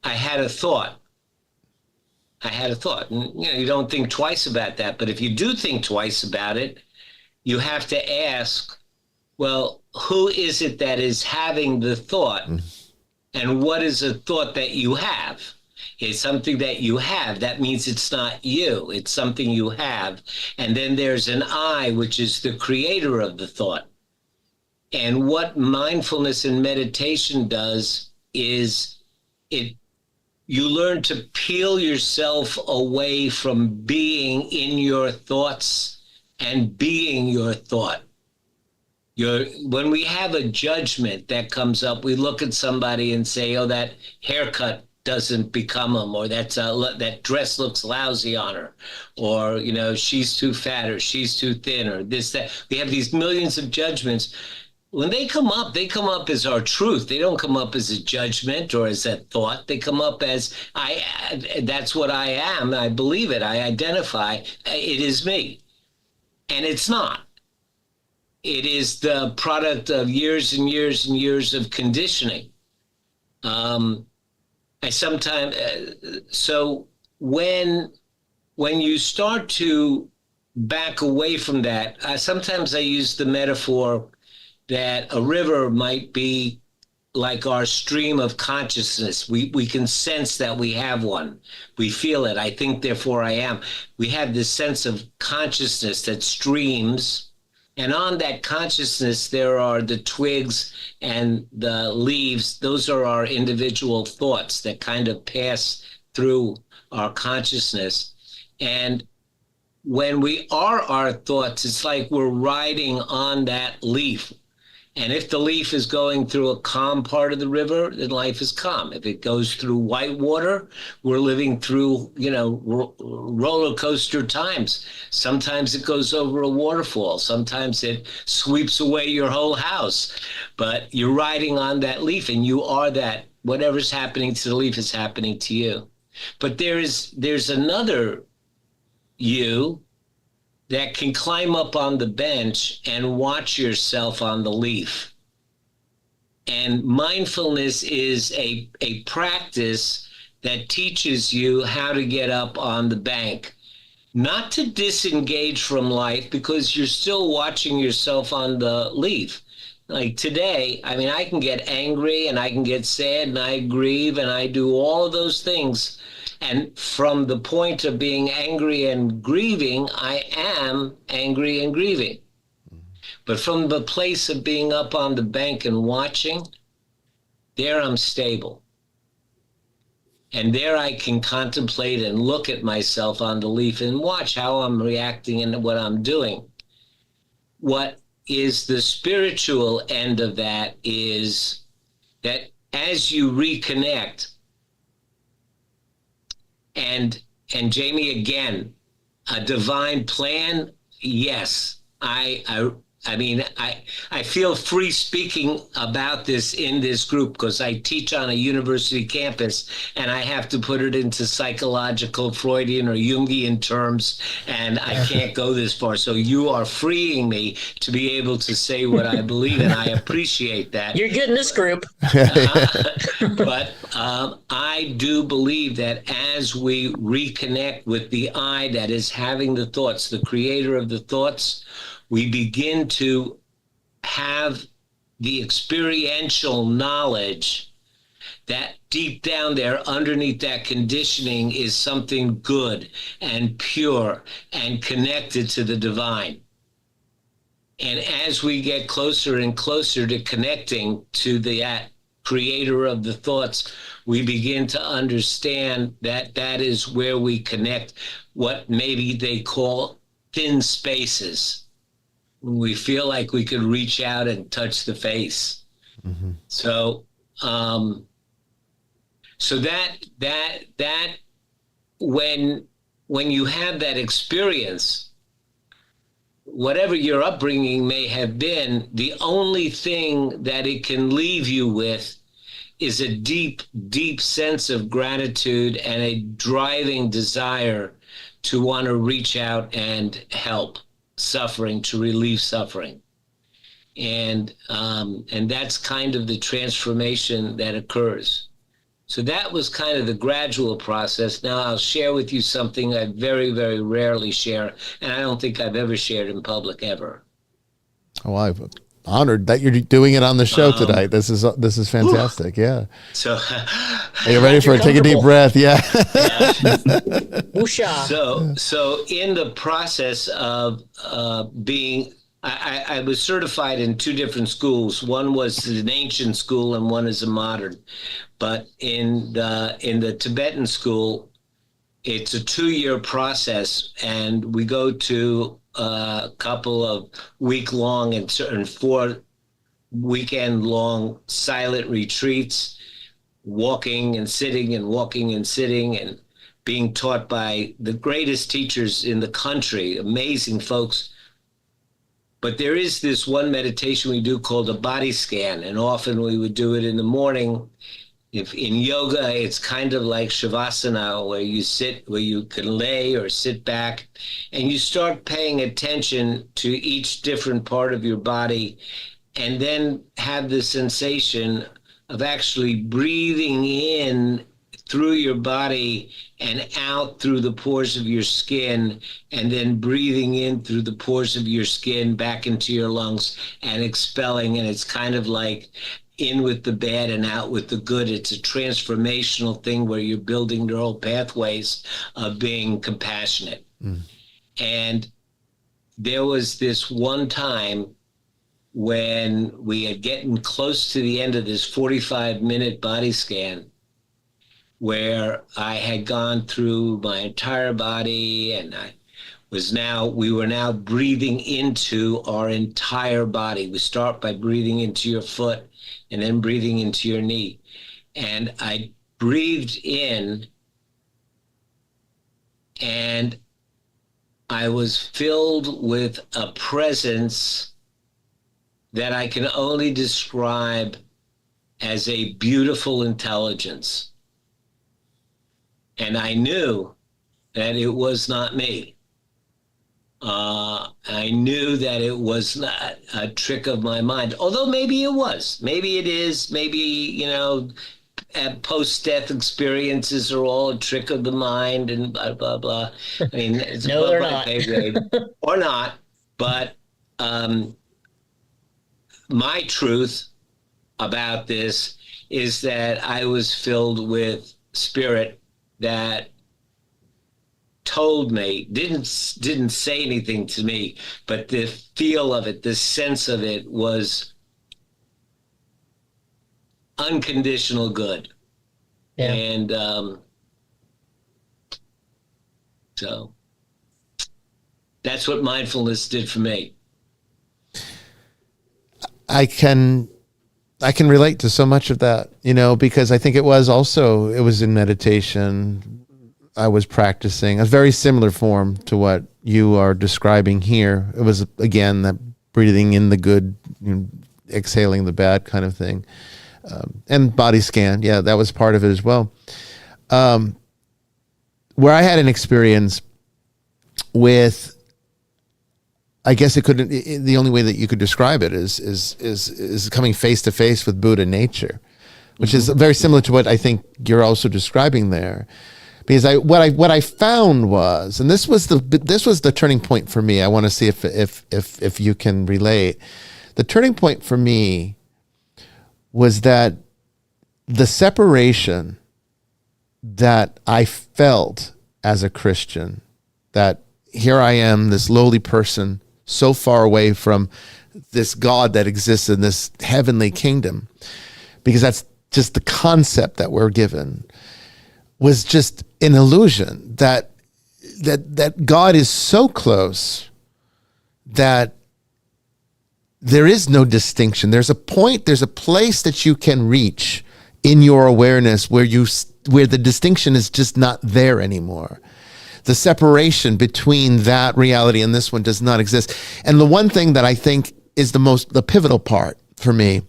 I had a thought. And, you don't think twice about that. But if you do think twice about it, you have to ask, well, who is it that is having the thought? And what is a thought that you have? It's something that you have. That means it's not you. It's something you have. And then there's an I, which is the creator of the thought. And what mindfulness and meditation does is you learn to peel yourself away from being in your thoughts and being your thought. When we have a judgment that comes up, we look at somebody and say, that haircut doesn't become them, or that dress looks lousy on her, or, she's too fat, or she's too thin, or this, that. We have these millions of judgments. When they come up as our truth. They don't come up as a judgment or as a thought. They come up as, that's what I am. I believe it. I identify. It is me. And it's not. It is the product of years and years and years of conditioning. So when you start to back away from that, sometimes I use the metaphor that a river might be like our stream of consciousness. We can sense that we have one. We feel it. I think, therefore I am. We have this sense of consciousness that streams. And on that consciousness, there are the twigs and the leaves. Those are our individual thoughts that kind of pass through our consciousness. And when we are our thoughts, it's like we're riding on that leaf. And if the leaf is going through a calm part of the river, then life is calm. If it goes through white water, we're living through, roller coaster times. Sometimes it goes over a waterfall. Sometimes it sweeps away your whole house. But you're riding on that leaf, and you are that. Whatever's happening to the leaf is happening to you. But there's another you that can climb up on the bench and watch yourself on the leaf. And mindfulness is a practice that teaches you how to get up on the bank, not to disengage from life, because you're still watching yourself on the leaf. Like today, I can get angry and I can get sad and I grieve and I do all of those things. And from the point of being angry and grieving, I am angry and grieving. But from the place of being up on the bank and watching, there I'm stable. And there I can contemplate and look at myself on the leaf and watch how I'm reacting and what I'm doing. What is the spiritual end of that is that as you reconnect, and Jamie, again, a divine plan, yes. I feel free speaking about this in this group because I teach on a university campus and I have to put it into psychological Freudian or Jungian terms, and I can't go this far. So you are freeing me to be able to say what I believe, and I appreciate that. You're good in this group. But I do believe that as we reconnect with the I that is having the thoughts, the creator of the thoughts, we begin to have the experiential knowledge that deep down there underneath that conditioning is something good and pure and connected to the divine. And as we get closer and closer to connecting to the creator of the thoughts, we begin to understand that that is where we connect what maybe they call thin spaces. We feel like we could reach out and touch the face. Mm-hmm. So that when you have that experience, whatever your upbringing may have been, the only thing that it can leave you with is a deep, deep sense of gratitude and a driving desire to want to reach out and help suffering, to relieve suffering. And that's kind of the transformation that occurs. So that was kind of the gradual process. Now I'll share with you something I very, very rarely share, and I don't think I've ever shared in public ever. Oh, I'm honored that you're doing it on the show tonight. This is fantastic. Yeah. So are you ready for it? Take a deep breath. Yeah. So in the process of being, I was certified in two different schools. One was an ancient school and one is a modern. But in the Tibetan school, it's a 2-year process, and we go to a couple of week-long and 4 weekend-long silent retreats, walking and sitting and being taught by the greatest teachers in the country, amazing folks. But there is this one meditation we do called a body scan, and often we would do it in the morning. If in yoga, it's kind of like Shavasana, where you sit, where you can lay or sit back, and you start paying attention to each different part of your body, and then have the sensation of actually breathing in through your body and out through the pores of your skin, and then breathing in through the pores of your skin back into your lungs and expelling. And it's kind of like in with the bad and out with the good. It's a transformational thing where you're building neural pathways of being compassionate. Mm. And there was this one time when we had getting close to the end of this 45-minute body scan, where I had gone through my entire body and I we were now breathing into our entire body. We start by breathing into your foot and then breathing into your knee. And I breathed in, and I was filled with a presence that I can only describe as a beautiful intelligence. And I knew that it was not me. I knew that it was not a trick of my mind, although maybe it was. Maybe it is. Maybe, post-death experiences are all a trick of the mind and blah, blah, blah. I mean, it's No, they're not. Or not. But my truth about this is that I was filled with spirit that told me, didn't say anything to me, but the feel of it, the sense of it was unconditional good. Yeah. And so that's what mindfulness did for me. I can relate to so much of that, because I think it was in meditation. I was practicing a very similar form to what you are describing here. It was, again, that breathing in the good, exhaling the bad kind of thing. And body scan. Yeah, that was part of it as well. Where I had an experience with, I guess the only way that you could describe it is coming face to face with Buddha nature, which is very similar to what I think you're also describing there. Because what I found was, and this was the turning point for me. I want to see if you can relate. The turning point for me was that the separation that I felt as a Christian, that here I am, this lowly person, so far away from this God that exists in this heavenly kingdom, because that's just the concept that we're given, was just an illusion that God is so close that there is no distinction. There's a point, there's a place that you can reach in your awareness where the distinction is just not there anymore. The separation between that reality and this one does not exist. And the one thing that I think is the pivotal part for me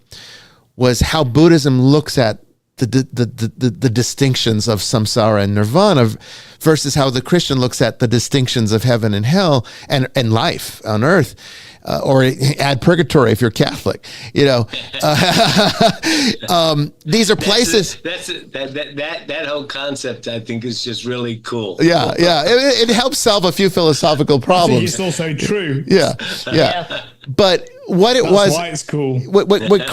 was how Buddhism looks at the distinctions of samsara and nirvana versus how the Christian looks at the distinctions of heaven and hell and life on earth, or add purgatory if you're Catholic. These are places. That whole concept, I think, is just really cool. Yeah, yeah. It helps solve a few philosophical problems. It's also true. Yeah. But that's why it's cool. What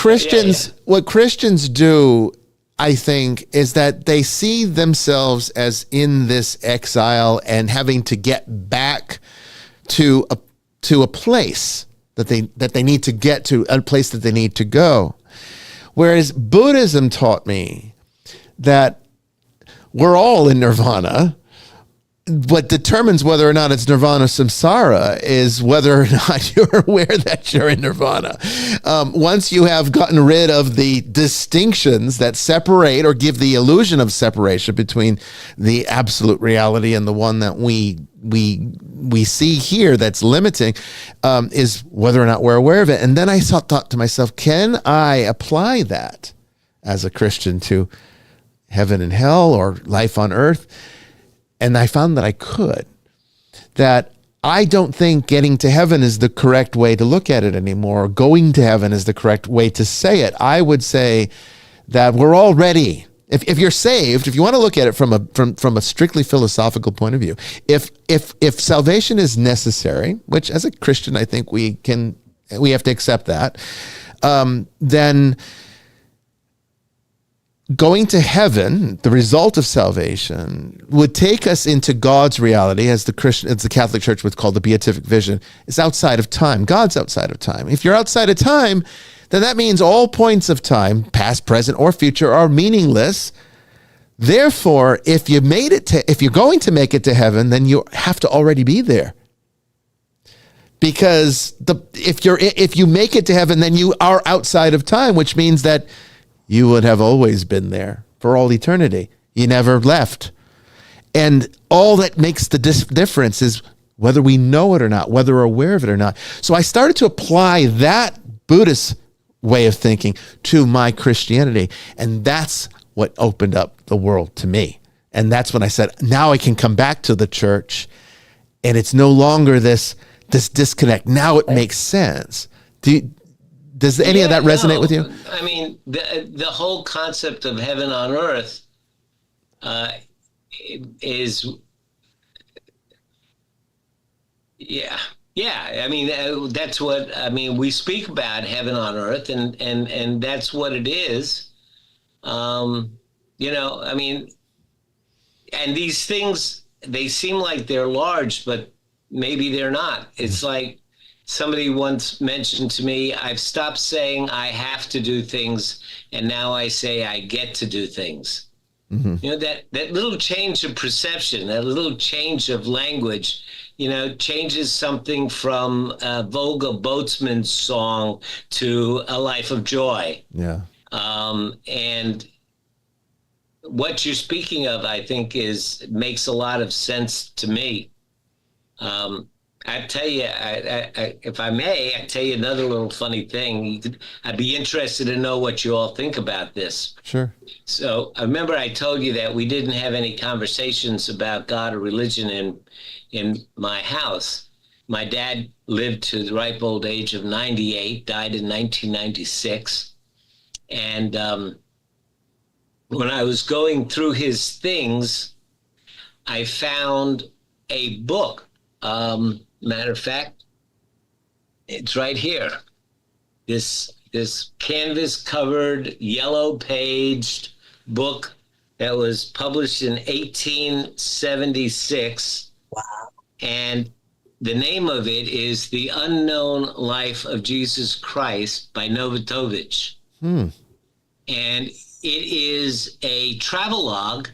Christians do, I think, is that they see themselves as in this exile and having to get back to a place that they need to get to, a place that they need to go. Whereas Buddhism taught me that we're all in nirvana. What determines whether or not it's nirvana samsara is whether or not you're aware that you're in nirvana. Once you have gotten rid of the distinctions that separate or give the illusion of separation between the absolute reality and the one that we see here that's limiting, is whether or not we're aware of it. And then I thought to myself, can I apply that as a Christian to heaven and hell or life on earth? And I found that I could. That I don't think getting to heaven is the correct way to look at it anymore. Going to heaven is the correct way to say it. I would say that we're already, if you're saved, if you want to look at it from a strictly philosophical point of view, if salvation is necessary, which as a Christian I think we have to accept that, then going to heaven, the result of salvation, would take us into God's reality, as the Catholic Church would call the beatific vision. It's outside of time. God's outside of time. If you're outside of time, then that means all points of time, past, present, or future, are meaningless. Therefore, if you're going to make it to heaven, then you have to already be there. because if you make it to heaven, then you are outside of time, which means that you would have always been there for all eternity. You never left. And all that makes the difference is whether we know it or not, whether we're aware of it or not. So I started to apply that Buddhist way of thinking to my Christianity. And that's what opened up the world to me. And that's when I said, now I can come back to the church, and it's no longer this disconnect. Now it makes sense. Does any of that resonate with you? I mean, the whole concept of heaven on earth is, yeah. I mean, that's what we speak about, heaven on earth, and that's what it is. I mean, and these things, they seem like they're large, but maybe they're not. It's like somebody once mentioned to me, I've stopped saying I have to do things, and now I say I get to do things. Mm-hmm. That little change of perception, that little change of language, changes something from a Volga Boatsman's song to A Life of Joy. Yeah. And what you're speaking of, I think, makes a lot of sense to me. I tell you, if I may, I tell you another little funny thing. I'd be interested to know what you all think about this. Sure. So I remember I told you that we didn't have any conversations about God or religion in my house. My dad lived to the ripe old age of 98, died in 1996. And when I was going through his things, I found a book. Matter of fact, it's right here. This canvas-covered, yellow-paged book that was published in 1876. Wow. And the name of it is The Unknown Life of Jesus Christ by Novatovich. And it is a travelogue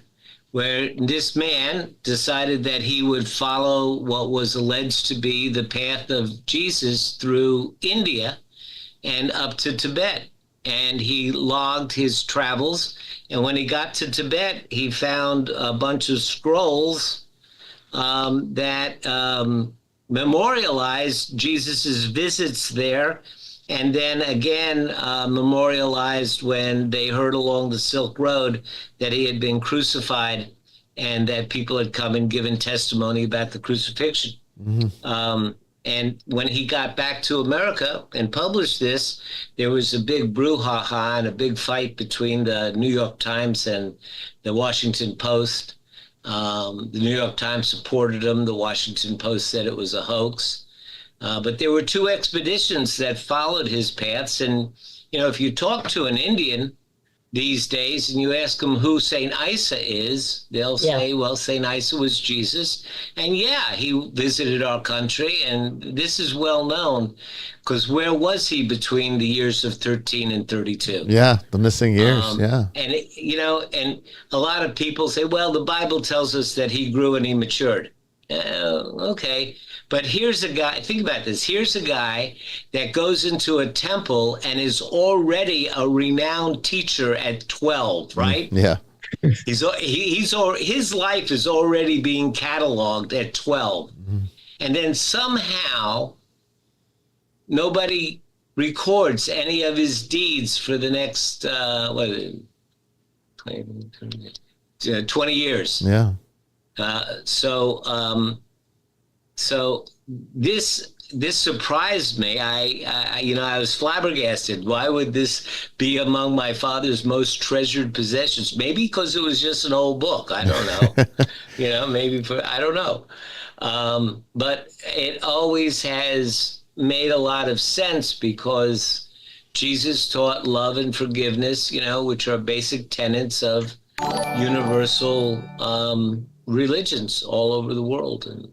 where this man decided that he would follow what was alleged to be the path of Jesus through India and up to Tibet. And he logged his travels. And when he got to Tibet, he found a bunch of scrolls that memorialized Jesus's visits there. And then again, memorialized when they heard along the Silk Road that he had been crucified and that people had come and given testimony about the crucifixion. Mm-hmm. And when he got back to America and published this, there was a big brouhaha and a big fight between the New York Times and the Washington Post. The New York Times supported him. The Washington Post said it was a hoax. But there were two expeditions that followed his paths. And, if you talk to an Indian these days and you ask them who St. Isa is, they'll say, well, St. Isa was Jesus. And he visited our country. And this is well known because where was he between the years of 13 and 32? Yeah, the missing years. And, and a lot of people say, well, the Bible tells us that he grew and he matured. Okay. But here's a guy, think about this. Here's a guy that goes into a temple and is already a renowned teacher at 12, right? Yeah. His life is already being cataloged at 12. Mm-hmm. And then somehow nobody records any of his deeds for the next 20 years. Yeah. So this surprised me. I was flabbergasted. Why would this be among my father's most treasured possessions? Maybe because it was just an old book. I don't know. I don't know. But it always has made a lot of sense because Jesus taught love and forgiveness, which are basic tenets of universal religions all over the world. And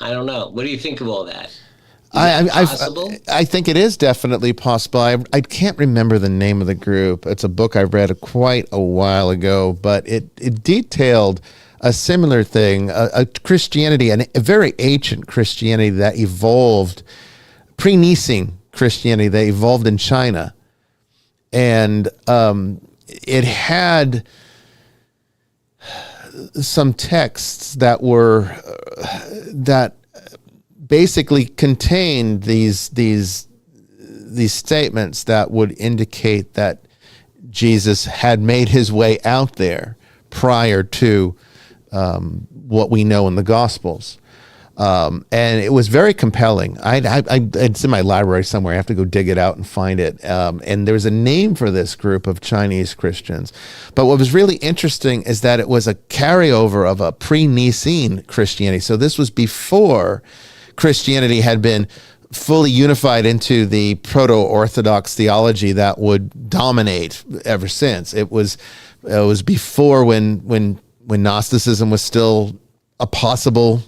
I don't know. What do you think of all that? I think it is definitely possible. I can't remember the name of the group. It's a book I read quite a while ago, but it detailed a similar thing, a Christianity, a very ancient Christianity that evolved, pre-Nicene Christianity that evolved in China. And it had some texts that were, that basically contained these statements that would indicate that Jesus had made his way out there prior to what we know in the Gospels. And it was very compelling. It's in my library somewhere. I have to go dig it out and find it. And there was a name for this group of Chinese Christians. But what was really interesting is that it was a carryover of a pre-Nicene Christianity. So this was before Christianity had been fully unified into the proto-Orthodox theology that would dominate ever since. It was before when Gnosticism was still a possible,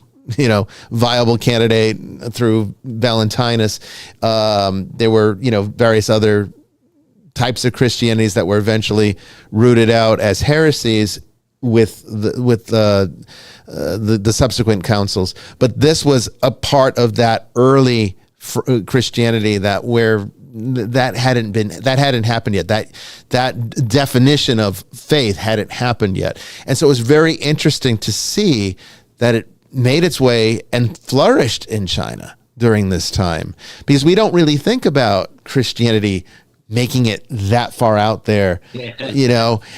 viable candidate through Valentinus. There were, various other types of Christianities that were eventually rooted out as heresies with the subsequent councils. But this was a part of that early Christianity that hadn't happened yet. That definition of faith hadn't happened yet. And so it was very interesting to see that it made its way and flourished in China during this time, because we don't really think about Christianity making it that far out there, before the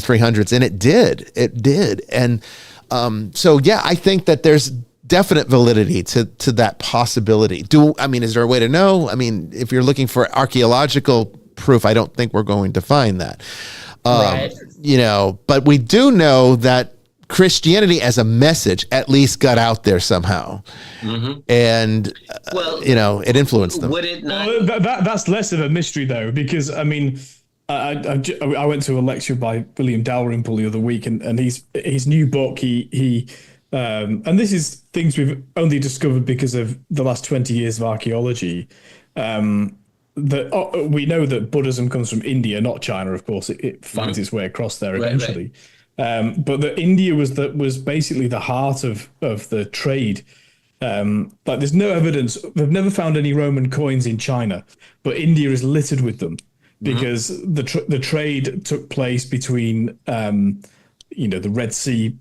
300s, and it did. And I think that there's definite validity to that possibility. Is there a way to know? If you're looking for archaeological proof, I don't think we're going to find that. Right. But we do know that Christianity as a message at least got out there somehow. Mm-hmm. And, it influenced them. Would it not? Well, that's less of a mystery, though, because, I went to a lecture by William Dalrymple the other week, and his new book, and this is things we've only discovered because of the last 20 years of archaeology, that we know that Buddhism comes from India, not China, of course. It finds its way across there eventually. Right. But that India was basically the heart of the trade. There's no evidence. They've never found any Roman coins in China, but India is littered with them because the trade took place between, the Red Sea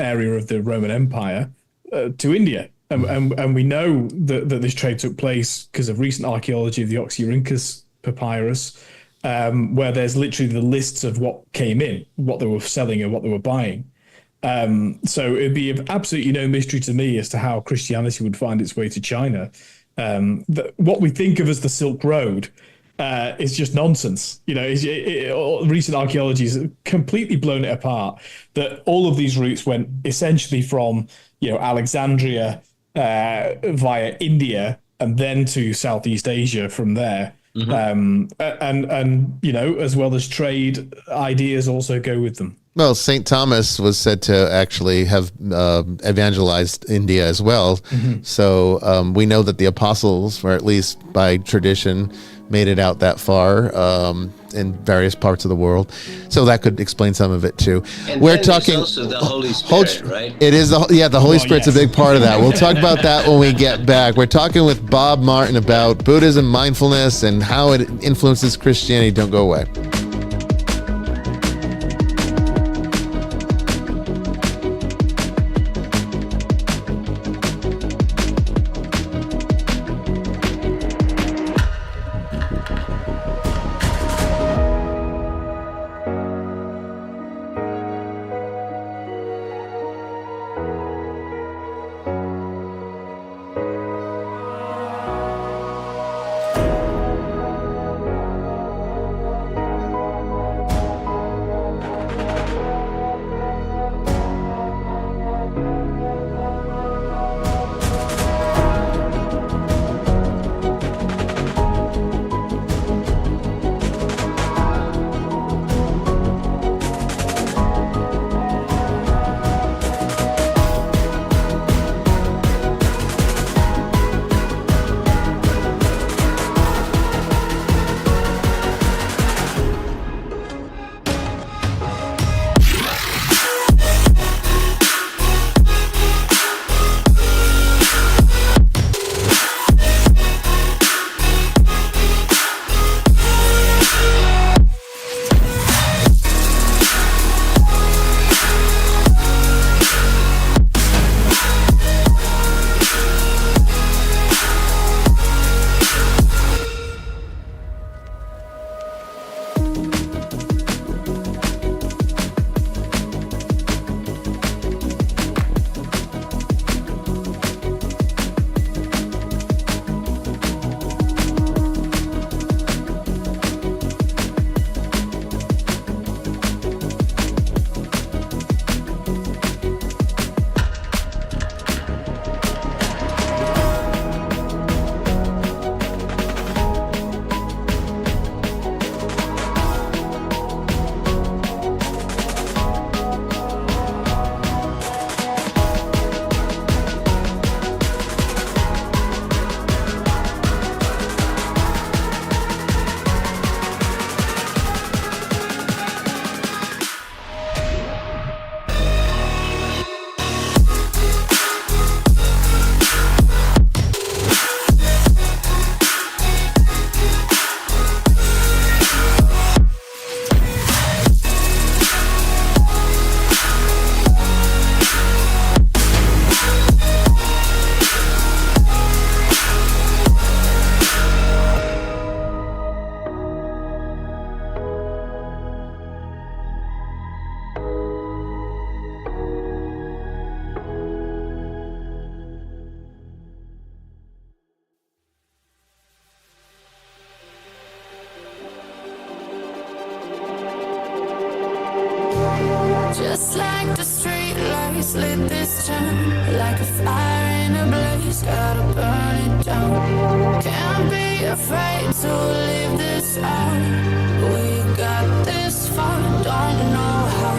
area of the Roman Empire to India. And we know that this trade took place because of recent archaeology of the Oxyrhynchus papyrus, where there's literally the lists of what came in, what they were selling and what they were buying. So it'd be absolutely no mystery to me as to how Christianity would find its way to China. What we think of as the Silk Road is just nonsense. Recent archaeology has completely blown it apart, that all of these routes went essentially from, Alexandria via India and then to Southeast Asia from there. Mm-hmm. And as well as trade, ideas also go with them. Well, St. Thomas was said to actually have evangelized India as well. Mm-hmm. So we know that the apostles, or at least by tradition, made it out that far in various parts of the world. So that could explain some of it too. And we're talking also the Holy Spirit, right? It is the Holy Spirit's a big part of that. We'll talk about that when we get back. We're talking with Bob Martin about Buddhism, mindfulness, and how it influences Christianity. Don't go away. Just like the street lights lit this town, like a fire in a blaze, gotta burn it down. Can't be afraid to leave this out. We got this far, don't know how.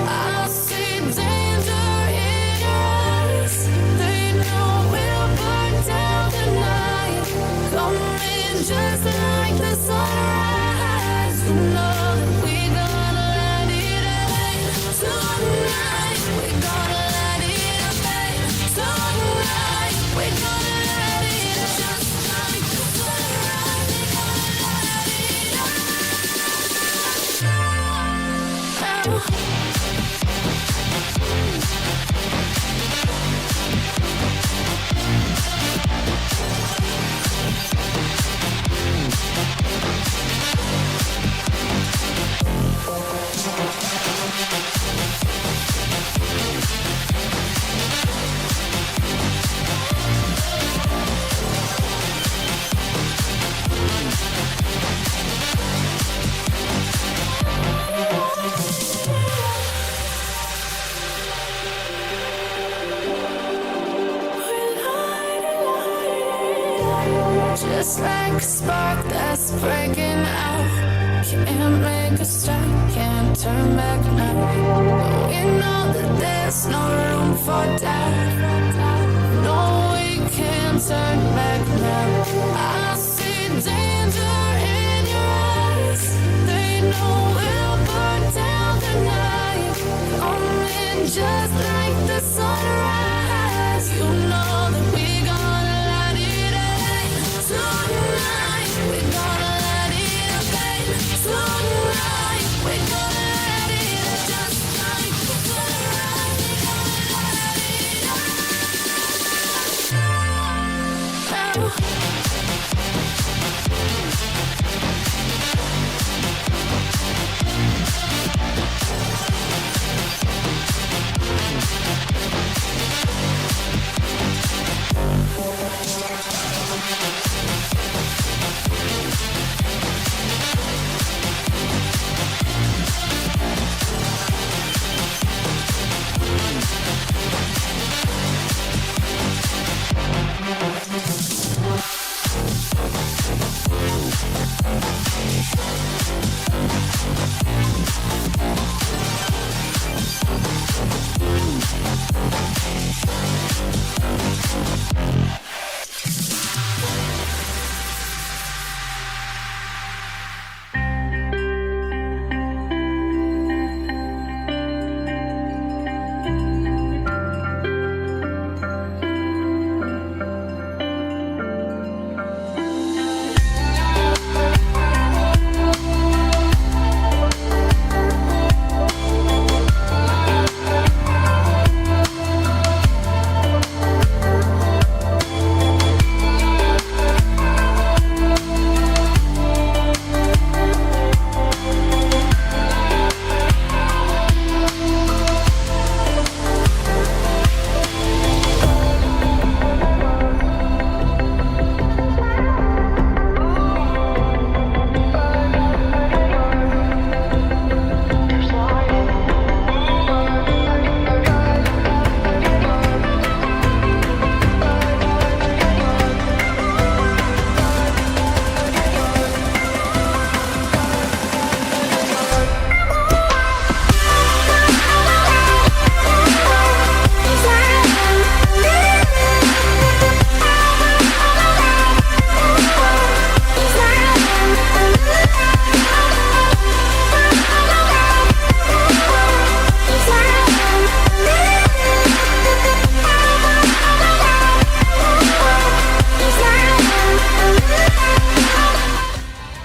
I see danger in your eyes. They know we'll burn down the night. Coming just like the sunrise. You know that we gonna let it away. Tonight, we gonna let it away. Tonight, we gonna let it just like the sunrise. We gonna let it away. Just like a spark that's breaking out. Can't make a stop, can't turn back now. We know that there's no room for doubt. No, we can't turn back now. I see danger in your eyes. They know we'll burn down the night. Coming just like the sunrise. You know that we gonna let it away. Tonight, we gonna let it away. Tonight, we gonna let it just like the sunrise. We gonna let it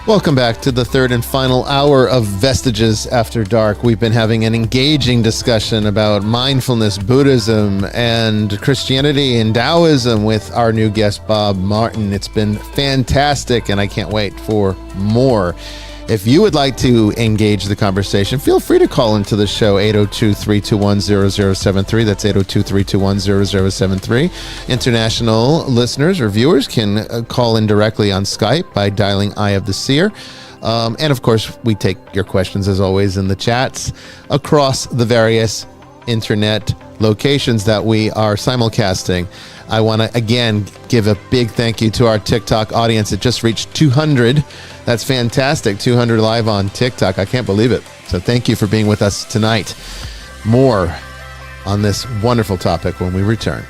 Welcome back to the third and final hour of Vestiges After Dark. We've been having an engaging discussion about mindfulness, Buddhism, and Christianity and Taoism with our new guest, Bob Martin. It's been fantastic, and I can't wait for more. If you would like to engage the conversation, feel free to call into the show, 802-321-0073. That's 802-321-0073. International listeners or viewers can call in directly on Skype by dialing Eye of the Seer. And of course, we take your questions as always in the chats across the various internet locations that we are simulcasting. I want to again give a big thank you to our TikTok audience. It just reached 200. That's fantastic. 200 live on TikTok. I can't believe it. So thank you for being with us tonight. More on this wonderful topic when we return.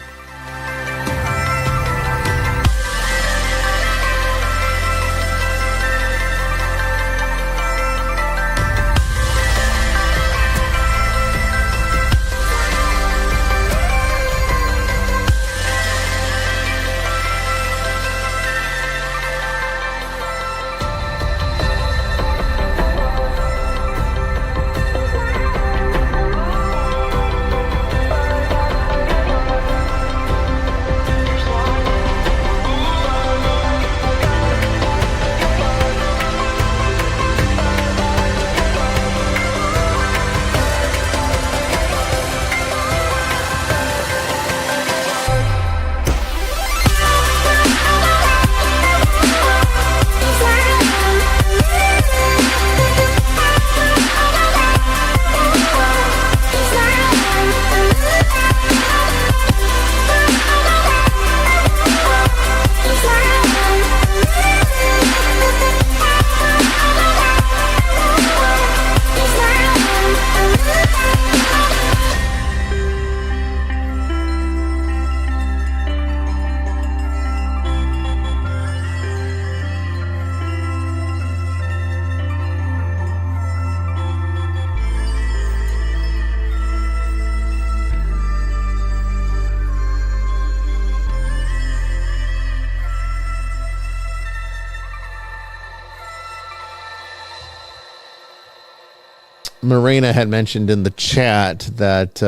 Marina had mentioned in the chat that,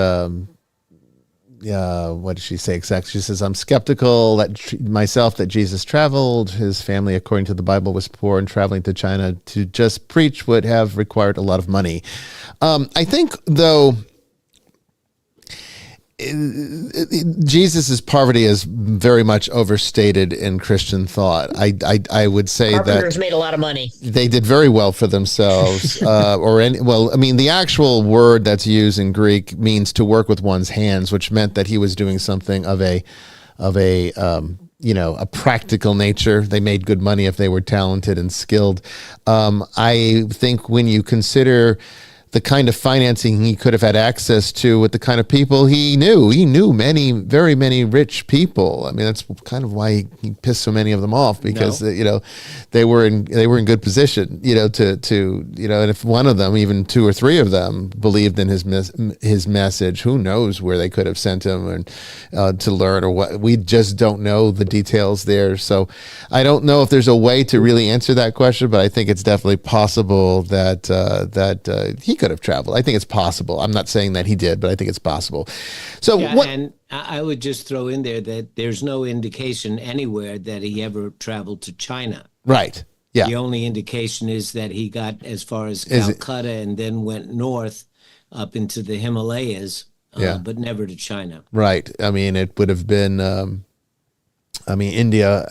what did she say exactly? She says, I'm skeptical that myself that Jesus traveled. His family, according to the Bible, was poor, and traveling to China to just preach would have required a lot of money. I think, though, Jesus's poverty is very much overstated in Christian thought. I would say Carpenters that made a lot of money. they did very well for themselves. The actual word that's used in Greek means to work with one's hands, which meant that he was doing something of a practical nature. They made good money if they were talented and skilled. I think when you consider the kind of financing he could have had access to with the kind of people he knew very many rich people. I mean, that's kind of why he pissed so many of them off, because they were in good position, and if one of them, even two or three of them, believed in his message, who knows where they could have sent him and to learn, or what. We just don't know the details there. So I don't know if there's a way to really answer that question, but I think it's definitely possible that he could have traveled. I think it's possible. I'm not saying that he did, but I think it's possible. So and I would just throw in there that there's no indication anywhere that he ever traveled to China. Right. Yeah. The only indication is that he got as far as Calcutta and then went north up into the Himalayas, but never to China. Right. I mean, it would have been. India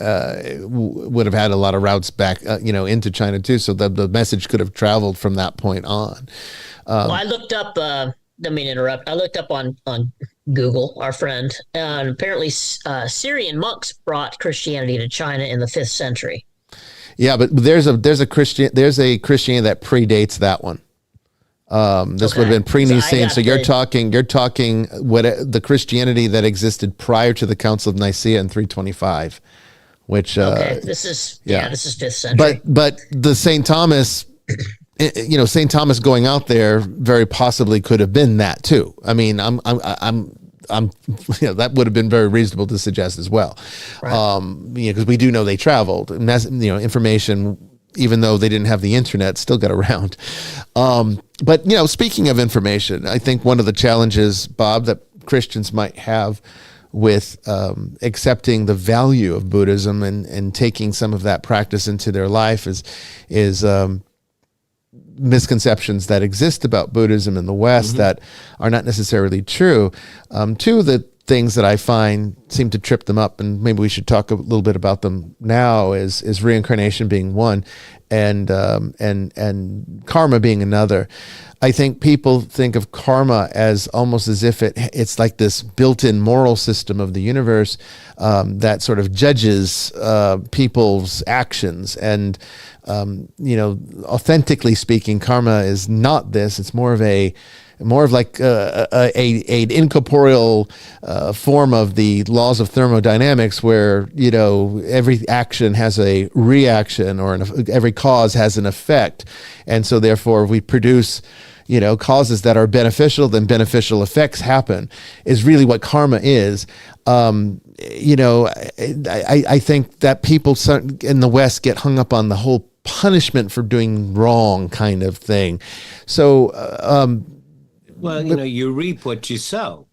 would have had a lot of routes back, into China too. So the message could have traveled from that point on. I looked up. Let me interrupt. I looked up on Google, our friend, and apparently Syrian monks brought Christianity to China in the 5th century. Yeah, but there's a Christianity that predates that one. This would have been pre-Nicene. So you're talking what the Christianity that existed prior to the Council of Nicaea in 325, which this is 5th century. But the St. Thomas, St. Thomas going out there very possibly could have been that too. I mean, I'm that would have been very reasonable to suggest as well. Right. Because we do know they traveled. Information, even though they didn't have the internet, still got around. But speaking of information, I think one of the challenges, Bob, that Christians might have with accepting the value of Buddhism and taking some of that practice into their life is misconceptions that exist about Buddhism in the West that are not necessarily true. Two, that things that I find seem to trip them up, and maybe we should talk a little bit about them now, is reincarnation being one, and karma being another. I think people think of karma as almost as if it's like this built-in moral system of the universe that sort of judges people's actions. And authentically speaking, karma is not this. It's more of like an incorporeal form of the laws of thermodynamics, where every action has a reaction, or every cause has an effect, and so therefore we produce causes that are beneficial, then beneficial effects happen, is really what karma is. I think that people in the West get hung up on the whole punishment for doing wrong kind of thing. So, you reap what you sow.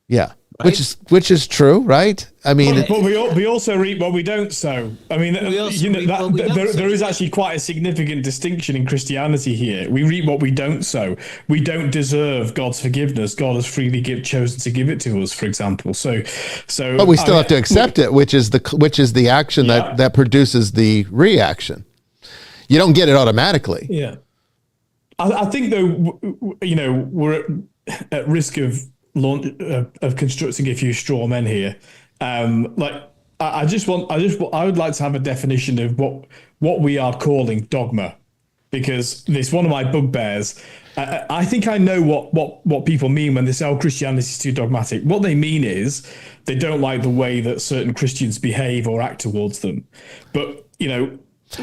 Yeah. Right? Which is true, right? I mean, but we also reap what we don't sow. I mean, there is actually quite a significant distinction in Christianity here. We reap what we don't sow. We don't deserve God's forgiveness. God has freely chosen to give it to us, for example. But we still have to accept it, which is the action that produces the reaction. You don't get it automatically. Yeah, I think though, we're at risk of constructing a few straw men here. I would like to have a definition of what we are calling dogma, because it's one of my bugbears. I think I know what people mean when they say, Christianity is too dogmatic. What they mean is they don't like the way that certain Christians behave or act towards them. But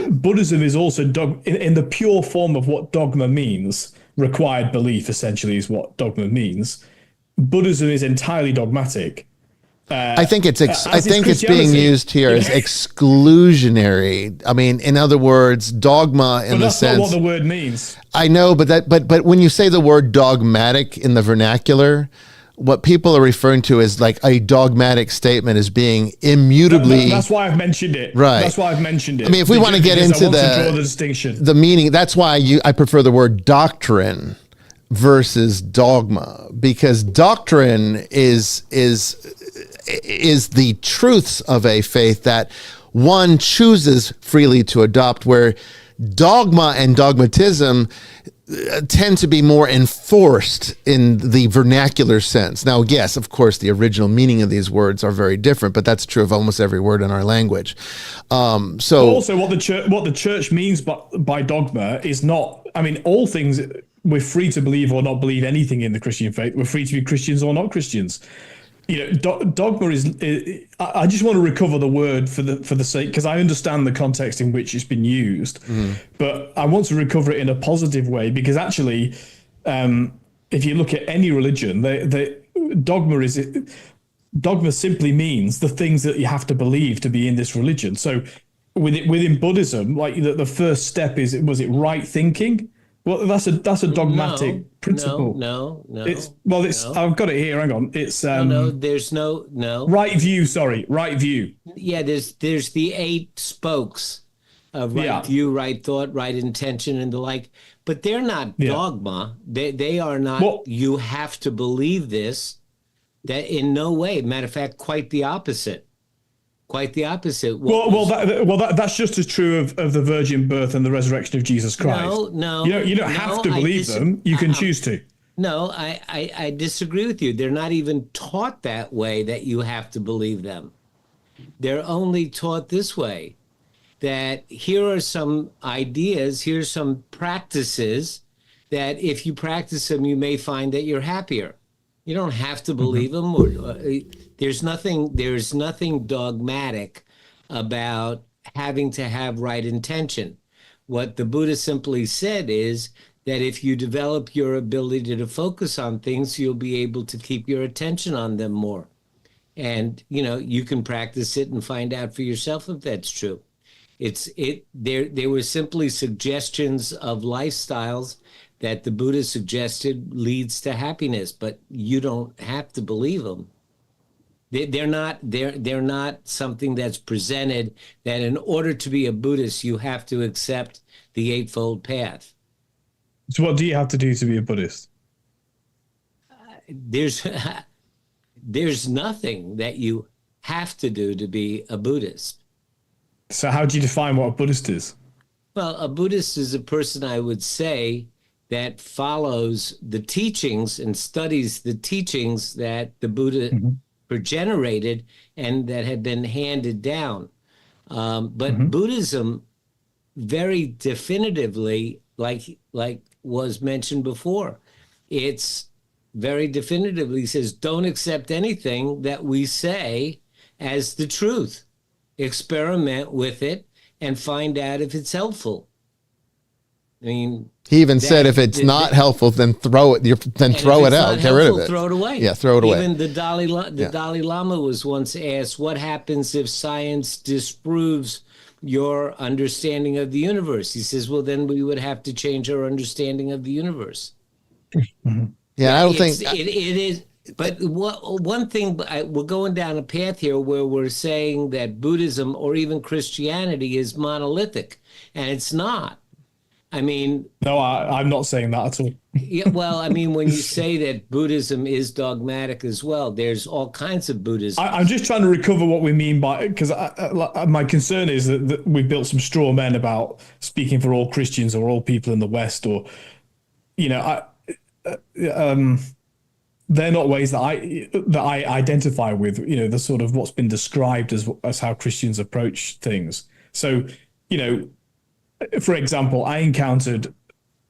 Buddhism is also in the pure form of what dogma means. Required belief essentially is what dogma means. Buddhism is entirely dogmatic. I think it's being used here as exclusionary. I mean, in other words, dogma in the sense. That's not what the word means. I know, but when you say the word dogmatic in the vernacular, what people are referring to is like a dogmatic statement as being immutably. That's why I've mentioned it. Right. That's why I've mentioned it. I mean, if we want to get into draw the distinction, the meaning, that's why I prefer the word doctrine versus dogma, because doctrine is the truths of a faith that one chooses freely to adopt, where dogma and dogmatism tend to be more enforced in the vernacular sense. Now, yes, of course, the original meaning of these words are very different, but that's true of almost every word in our language. So also what the church means by dogma is not, I mean, all things. We're free to believe or not believe anything in the Christian faith. We're free to be Christians or not Christians. Dogma is. I just want to recover the word for the sake, because I understand the context in which it's been used, but I want to recover it in a positive way, because actually, if you look at any religion, dogma simply means the things that you have to believe to be in this religion. So within Buddhism, like the first step was it right thinking? Well, that's a dogmatic principle. No. I've got it here. Hang on. It's there's no right view. Sorry, right view. Yeah, there's the 8 spokes of right view, right thought, right intention, and the like. But they're not dogma. They are not. Well, you have to believe this. That in no way. Matter of fact, quite the opposite. Quite the opposite. That's just as true of the virgin birth and the resurrection of Jesus Christ. No. You don't have to believe them. You can choose to. No, I disagree with you. They're not even taught that way, that you have to believe them. They're only taught this way, that here are some ideas, here's some practices that if you practice them, you may find that you're happier. You don't have to believe them. There's nothing dogmatic about having to have right intention. What the Buddha simply said is that if you develop your ability to focus on things, you'll be able to keep your attention on them more. And, you can practice it and find out for yourself if that's true. They were simply suggestions of lifestyles that the Buddha suggested leads to happiness, but you don't have to believe them. They're not something that's presented that in order to be a Buddhist, you have to accept the Eightfold Path. So what do you have to do to be a Buddhist? there's nothing that you have to do to be a Buddhist. So how do you define what a Buddhist is? Well, a Buddhist is a person, I would say, that follows the teachings and studies the teachings that the Buddha generated and that have been handed down. But Buddhism very definitively, like was mentioned before, it's very definitively says, don't accept anything that we say as the truth. Experiment with it and find out if it's helpful. I mean, he even said if it's not helpful, then throw it. Then throw it out. Get rid of it. Throw it away. Yeah, throw it away. Even the Dalai Lama was once asked, "What happens if science disproves your understanding of the universe?" He says, "Well, then we would have to change our understanding of the universe." Yeah, I don't think it is. But one thing, we're going down a path here where we're saying that Buddhism or even Christianity is monolithic, and it's not. I mean, no, I'm not saying that at all. Yeah, well, I mean, when you say that Buddhism is dogmatic as well, there's all kinds of Buddhism. I'm just trying to recover what we mean by, because my concern is that we've built some straw men about speaking for all Christians or all people in the West, or, you know, they're not ways that I identify with, you know, the sort of what's been described as how Christians approach things. So, you know, for example, I encountered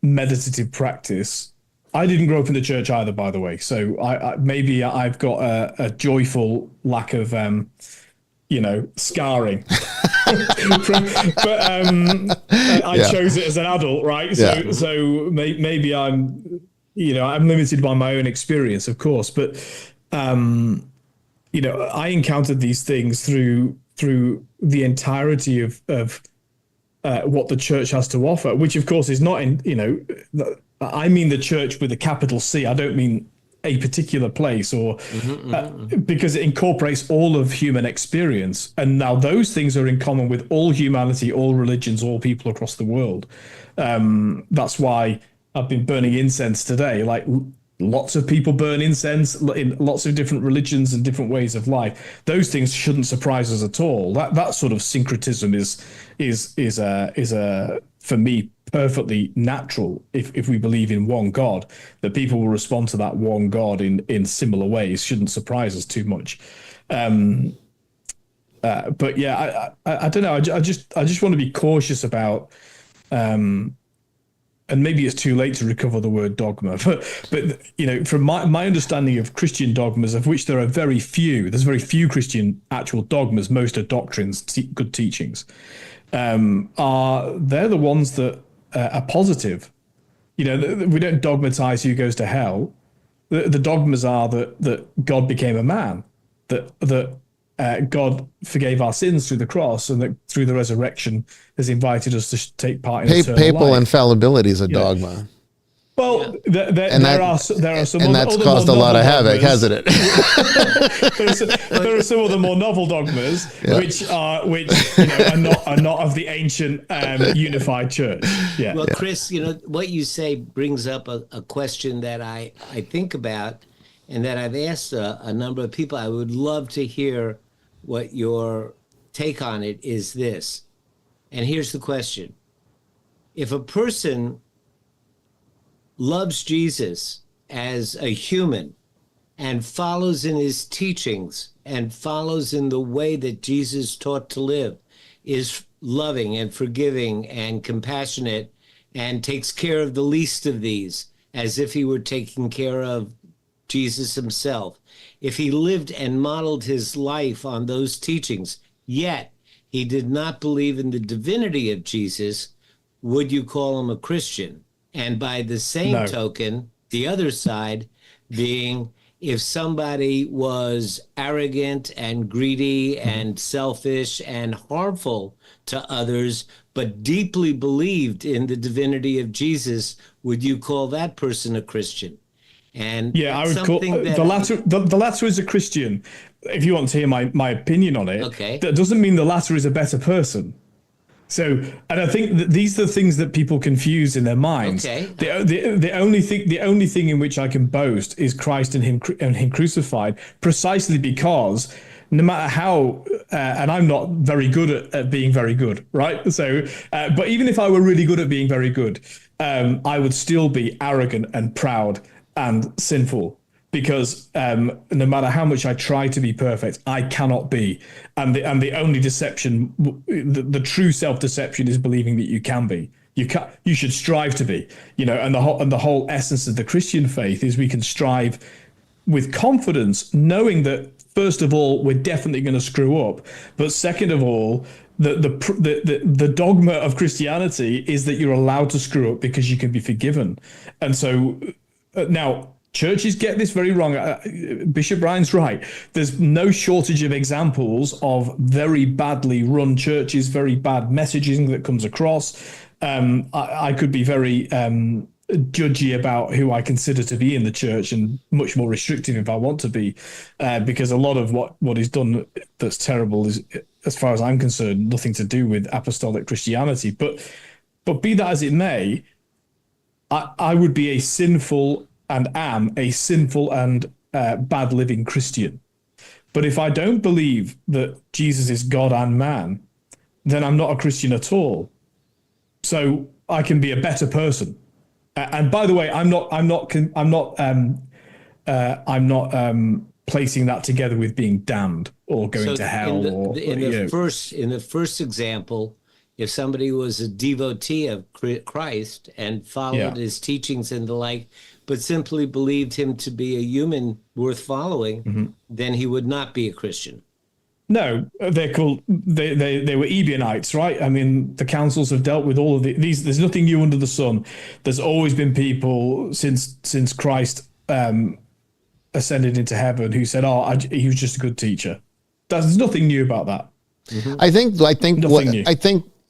meditative practice. I didn't grow up in the church either, by the way. So maybe I've got a joyful lack of, you know, scarring. But I chose it as an adult, right? So maybe I'm, you know, I'm limited by my own experience, of course. But, you know, I encountered these things through the entirety of what the church has to offer, which of course is not in, you know, I mean the church with a capital C. I don't mean a particular place or because it incorporates all of human experience. And now those things are in common with all humanity, all religions, all people across the world. That's why I've been burning incense today. Like lots of people burn incense in lots of different religions and different ways of life. Those things shouldn't surprise us at all. That sort of syncretism is for me perfectly natural. If we believe in one God, that people will respond to that one God in similar ways shouldn't surprise us too much. But yeah, I don't know. I just want to be cautious about. And maybe it's too late to recover the word dogma, but you know, from my understanding of Christian dogmas, of which there are very few, there's very few Christian actual dogmas. Most are doctrines, good teachings. They're the ones that are positive. You know, we don't dogmatize who goes to hell. The dogmas are that God became a man, that God forgave our sins through the cross, and that through the resurrection has invited us to take part in eternal papal life. Infallibility is a dogma. Well, there are some, and that's caused a lot of havoc, hasn't it? There are some of the more novel dogmas, which you know, are not of the ancient unified church. Yeah. Well, Chris, you know what you say brings up a question that I think about, and that I've asked a number of people. I would love to hear what your take on it is. This, and here's the question: if a person loves Jesus as a human and follows in his teachings and follows in the way that Jesus taught to live, is loving and forgiving and compassionate and takes care of the least of these as if he were taking care of Jesus himself, if he lived and modeled his life on those teachings, yet he did not believe in the divinity of Jesus, would you call him a Christian? And by the same token, the other side being, if somebody was arrogant and greedy and selfish and harmful to others, but deeply believed in the divinity of Jesus, would you call that person a Christian? And yeah, I would call the latter is a Christian. If you want to hear my opinion on it, okay. That doesn't mean the latter is a better person. So, and I think that these are the things that people confuse in their minds. Okay. The only thing in which I can boast is Christ and him crucified, precisely because no matter how, and I'm not very good at being very good, right? So, but even if I were really good at being very good, I would still be arrogant and proud and sinful. Because no matter how much I try to be perfect, I cannot be, and the only deception, the true self-deception, is believing that you can be. You should strive to be, and the whole essence of the Christian faith is we can strive with confidence, knowing that first of all we're definitely going to screw up, but second of all, the dogma of Christianity is that you're allowed to screw up because you can be forgiven, and so now. Churches get this very wrong. Bishop Brian's right. There's no shortage of examples of very badly run churches, very bad messaging that comes across. I could be very judgy about who I consider to be in the church, and much more restrictive if I want to be, because a lot of what is done that's terrible is, as far as I'm concerned, nothing to do with apostolic Christianity. But be that as it may, I would be a sinful and am a sinful and bad living Christian. But if I don't believe that Jesus is God and man, then I'm not a Christian at all. So I can be a better person. And by the way, I'm not placing that together with being damned or going to hell. In the first example, if somebody was a devotee of Christ and followed his teachings and the like, but simply believed him to be a human worth following, then he would not be a Christian. No, they're called, they were Ebionites, right? I mean, the councils have dealt with all of these. There's nothing new under the sun. There's always been people since Christ ascended into heaven who said, he was just a good teacher. There's nothing new about that. I think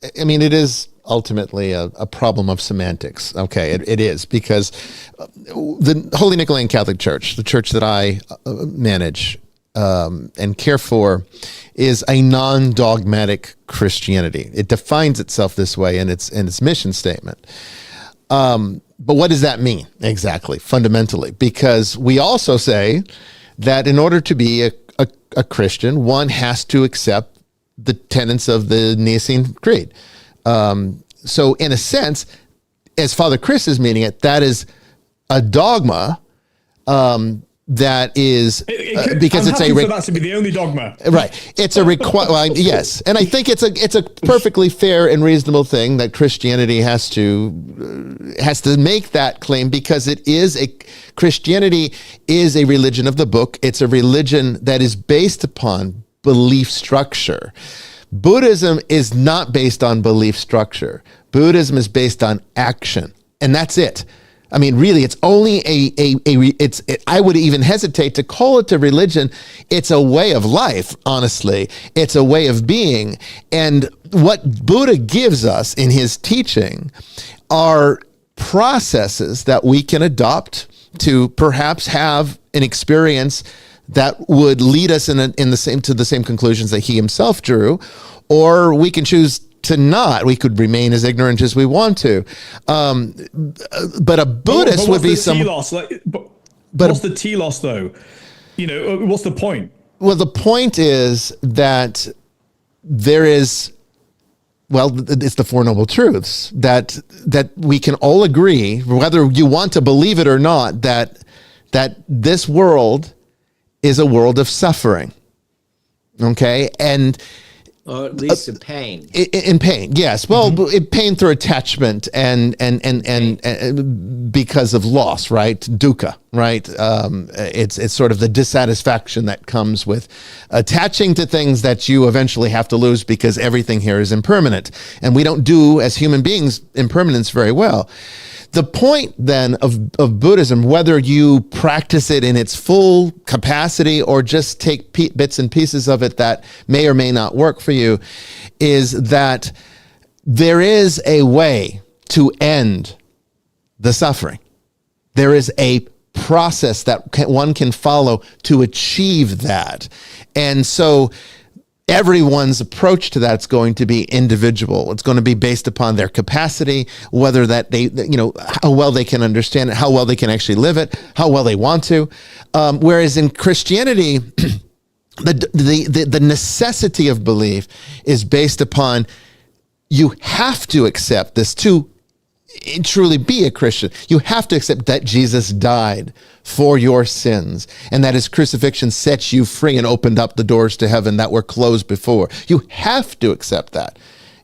it is ultimately a problem of semantics. Okay, it is, because the Holy Nicolaitan Catholic Church, the church that I manage and care for, is a non-dogmatic Christianity. It defines itself this way in its mission statement. But what does that mean exactly, fundamentally? Because we also say that in order to be a Christian, one has to accept the tenets of the Nicene Creed. So in a sense, as Father Chris is meaning it, that is a dogma that is because it's for that to be the only dogma, right? It's a yes, and I think it's a perfectly fair and reasonable thing that Christianity has to make that claim, because Christianity is a religion of the book. It's a religion that is based upon belief structure. Buddhism is not based on belief structure. Buddhism is based on action, and that's it. I mean, really, it's only I would even hesitate to call it a religion. It's a way of life, honestly. It's a way of being. And what Buddha gives us in his teaching are processes that we can adopt to perhaps have an experience that would lead us to the same conclusions that he himself drew, or we can choose to not. We could remain as ignorant as we want to. But a Buddhist would be some. What's the telos though? What's the point? Well, the point is that there is. Well, it's the Four Noble Truths that we can all agree, whether you want to believe it or not, that this world is a world of suffering. Okay, or at least in pain. In pain, yes. Well, pain through attachment and because of loss, right? Dukkha, right? It's sort of the dissatisfaction that comes with attaching to things that you eventually have to lose, because everything here is impermanent, and we don't do as human beings impermanence very well. The point then of Buddhism, whether you practice it in its full capacity or just take bits and pieces of it that may or may not work for you, is that there is a way to end the suffering. There is a process that one can follow to achieve that. And so everyone's approach to that's going to be individual. It's going to be based upon their capacity, whether that they, how well they can understand it, how well they can actually live it, how well they want to. Whereas in Christianity, the necessity of belief is based upon you have to accept this to truly be a Christian. You have to accept that Jesus died for your sins and that his crucifixion sets you free and opened up the doors to heaven that were closed before. You have to accept that.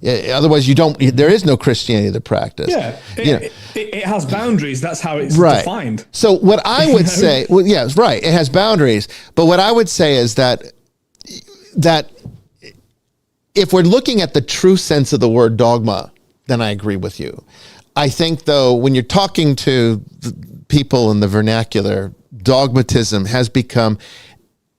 Otherwise, there is no Christianity to practice. Yeah, it has boundaries. That's how it's right. defined. So what I would say, well, yes, right, it has boundaries. But what I would say is that if we're looking at the true sense of the word dogma, then I agree with you. I think, though, when you're talking to people in the vernacular, dogmatism has become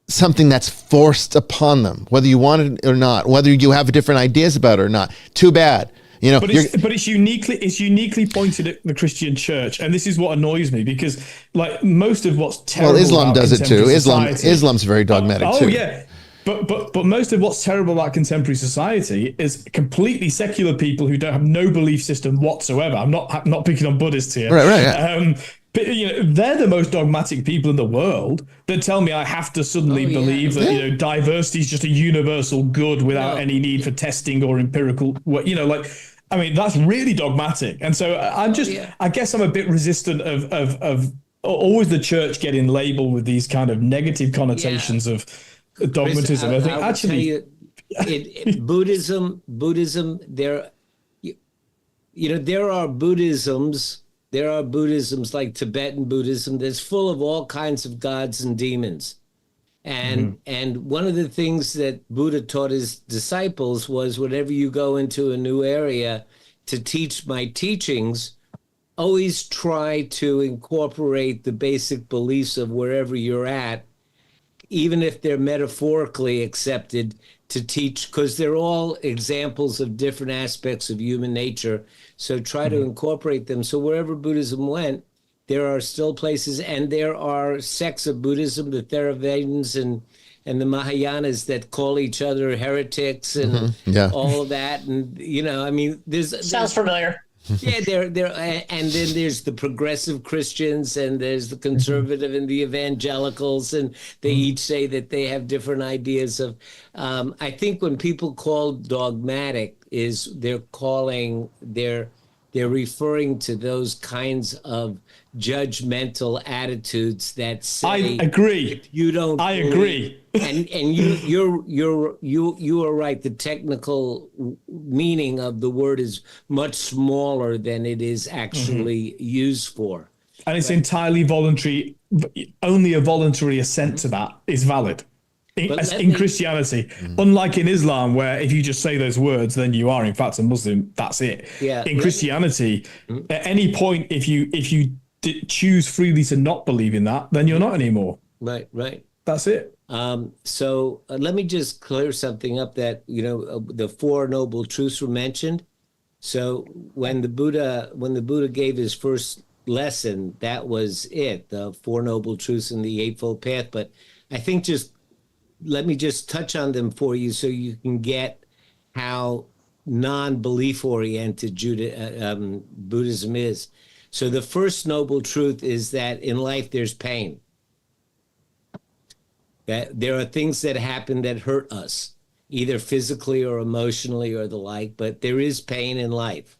something that's forced upon them, whether you want it or not, whether you have different ideas about it or not. Too bad. But it's uniquely pointed at the Christian church, and this is what annoys me, because like most of what's terrible. Well, Islam about does it too. society, Islam's very dogmatic too. Oh yeah. But most of what's terrible about contemporary society is completely secular people who don't have no belief system whatsoever. I'm not picking on Buddhists here. Right. Yeah. But they're the most dogmatic people in the world that tell me I have to suddenly believe that diversity is just a universal good without any need for testing or empirical. That's really dogmatic. And so I guess I'm a bit resistant of always the church getting labeled with these kind of negative connotations of dogmatism. Chris, I think actually, Buddhism. There are Buddhisms. There are Buddhisms like Tibetan Buddhism that's full of all kinds of gods and demons. And one of the things that Buddha taught his disciples was, whenever you go into a new area to teach my teachings, always try to incorporate the basic beliefs of wherever you're at, even if they're metaphorically accepted, to teach, because they're all examples of different aspects of human nature. So try to incorporate them. So wherever Buddhism went, there are still places, and there are sects of Buddhism, the Theravadins and the Mahayanas, that call each other heretics and all of that. And, there's sounds familiar. Yeah, and then there's the progressive Christians, and there's the conservative and the evangelicals, and they each say that they have different ideas of. I think when people call dogmatic, they're referring to those kinds of judgmental attitudes that say, I agree. If you don't, I agree. And you are right. The technical meaning of the word is much smaller than it is actually used for. And it's entirely voluntary. Only a voluntary assent to that is valid. In Christianity, unlike in Islam, where if you just say those words, then you are in fact a Muslim. That's it. Yeah. In Christianity, at any point, if you choose freely to not believe in that, then you're not anymore. Right. That's it. So let me just clear something up, that the Four Noble Truths were mentioned. So when the Buddha gave his first lesson, that was it, the Four Noble Truths and the Eightfold Path. But I think let me just touch on them for you so you can get how non-belief oriented Buddhism is. So the first noble truth is that in life there's pain. That there are things that happen that hurt us, either physically or emotionally or the like, but there is pain in life.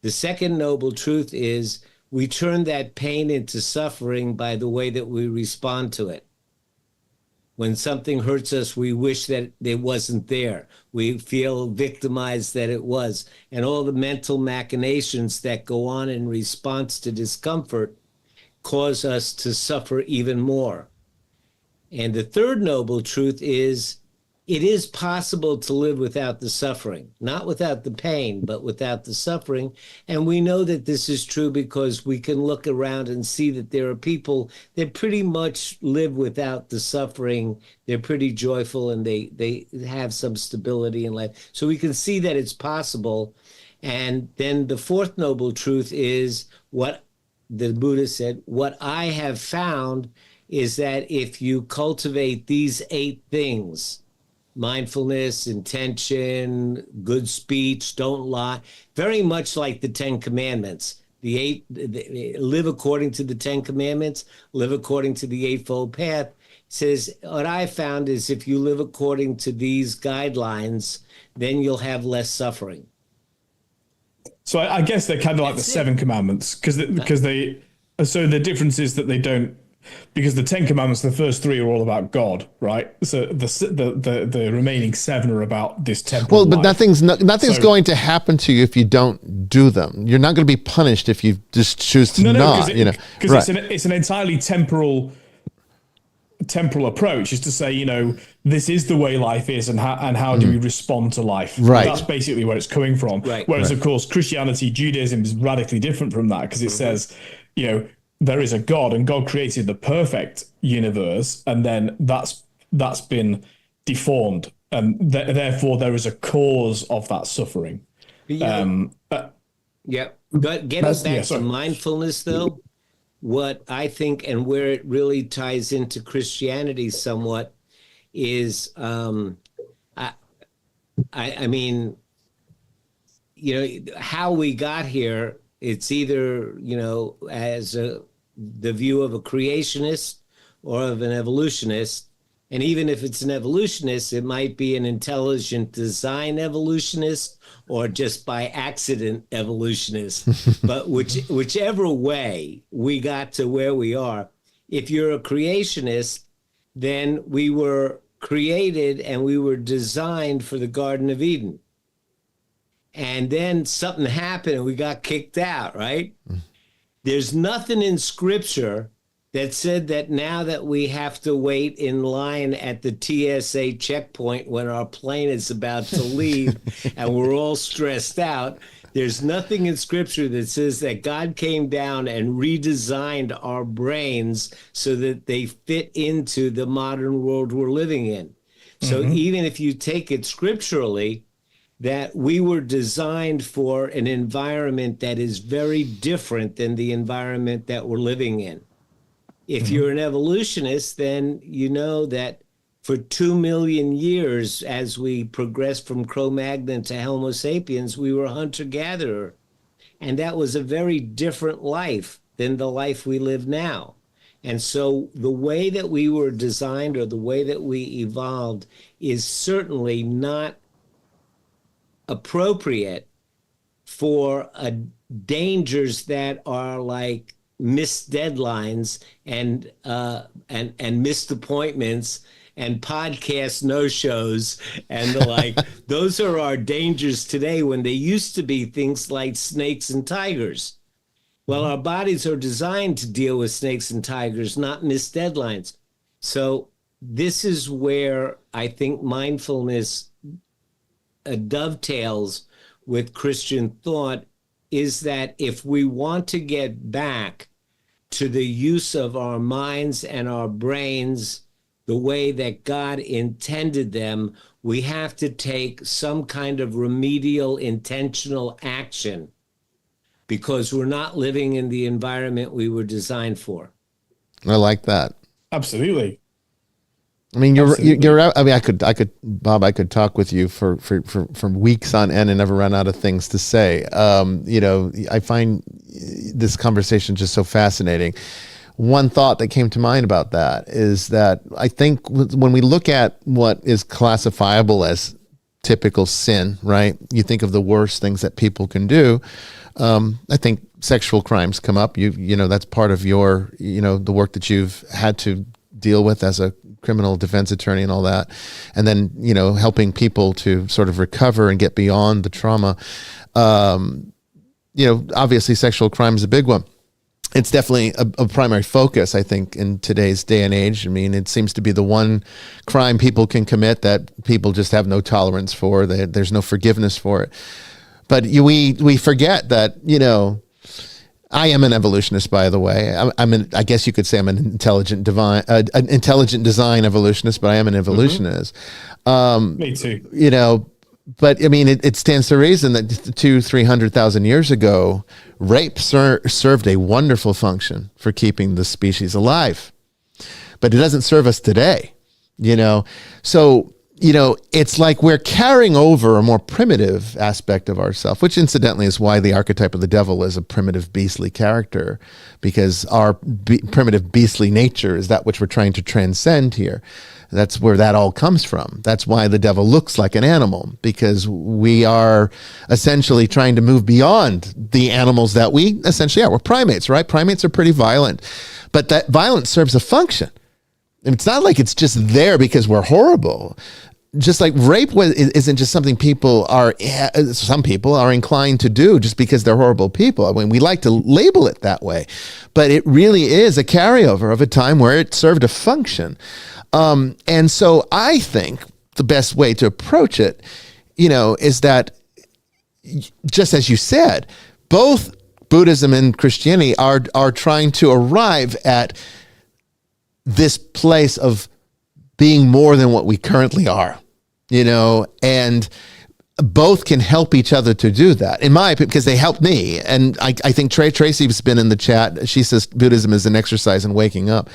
The second noble truth is we turn that pain into suffering by the way that we respond to it. When something hurts us, we wish that it wasn't there. We feel victimized that it was. And all the mental machinations that go on in response to discomfort cause us to suffer even more. And the third noble truth is it is possible to live without the suffering, not without the pain, but without the suffering. And we know that this is true because we can look around and see that there are people that pretty much live without the suffering. They're pretty joyful and they have some stability in life. So we can see that it's possible. And then the fourth noble truth is what the Buddha said, what I have found is that if you cultivate these 8 things, mindfulness, intention, good speech, don't lie, very much like the Ten Commandments. Live according to the Ten Commandments, live according to the Eightfold Path. It says, what I found is if you live according to these guidelines, then you'll have less suffering. So I guess they're kind of like the Seven Commandments, because so the difference is that they don't, because the Ten Commandments, the first three are all about God, right? So the remaining seven are about this temporal Well, but life. nothing's going to happen to you if you don't do them. You're not going to be punished if you just choose to not. Because it's an entirely temporal approach, is to say, this is the way life is, and how do we respond to life? Right. That's basically where it's coming from. Right. Whereas, of course, Christianity, Judaism is radically different from that, because it says, there is a God, and God created the perfect universe, and then that's been deformed, and therefore there is a cause of that suffering. But getting back to mindfulness, though, what I think and where it really ties into Christianity somewhat is, I mean, how we got here. It's either, as the view of a creationist or of an evolutionist. And even if it's an evolutionist, it might be an intelligent design evolutionist or just by accident evolutionist. But whichever way we got to where we are, if you're a creationist, then we were created and we were designed for the Garden of Eden. And then something happened and we got kicked out, right? There's nothing in Scripture that said that now that we have to wait in line at the TSA checkpoint when our plane is about to leave and we're all stressed out, there's nothing in Scripture that says that God came down and redesigned our brains so that they fit into the modern world we're living in. So even if you take it scripturally, that we were designed for an environment that is very different than the environment that we're living in. If you're an evolutionist, then you know that for 2 million years, as we progressed from Cro-Magnon to Homo sapiens, we were hunter-gatherer. And that was a very different life than the life we live now. And so the way that we were designed, or the way that we evolved, is certainly not appropriate for dangers that are like missed deadlines and missed appointments and podcast no-shows and the like. Those are our dangers today, when they used to be things like snakes and tigers. Well, our bodies are designed to deal with snakes and tigers, not missed deadlines. So this is where I think mindfulness dovetails with Christian thought, is that if we want to get back to the use of our minds and our brains the way that God intended them, we have to take some kind of remedial, intentional action, because we're not living in the environment we were designed for. I like that. Absolutely. I mean, you're. I mean, I could, Bob. I could talk with you for weeks on end and never run out of things to say. I find this conversation just so fascinating. One thought that came to mind about that is that I think when we look at what is classifiable as typical sin, right? You think of the worst things that people can do. I think sexual crimes come up. You know that's part of your the work that you've had to deal with as a criminal defense attorney and all that, and then helping people to sort of recover and get beyond the trauma. Obviously sexual crime is a big one. It's definitely a primary focus, I think, in today's day and age. I mean, it seems to be the one crime people can commit that people just have no tolerance for. There's no forgiveness for it. But we forget that I am an evolutionist, by the way. I guess you could say I'm an intelligent design evolutionist, but I am an evolutionist. Me too. But I mean, it stands to reason that 200,000-300,000 years ago, rape served a wonderful function for keeping the species alive. But it doesn't serve us today, So it's like we're carrying over a more primitive aspect of ourselves, which incidentally is why the archetype of the devil is a primitive beastly character, because our primitive beastly nature is that which we're trying to transcend here. That's where that all comes from. That's why the devil looks like an animal, because we are essentially trying to move beyond the animals that we essentially are. We're primates, right? Primates are pretty violent, but that violence serves a function. It's not like it's just there because we're horrible. Just like rape isn't just something some people are inclined to do just because they're horrible people. I mean, we like to label it that way, but it really is a carryover of a time where it served a function. And so I think the best way to approach it, is that, just as you said, both Buddhism and Christianity are trying to arrive at this place of being more than what we currently are, and both can help each other to do that, in my opinion, because they helped me. And I think Tracy's been in the chat. She says Buddhism is an exercise in waking up.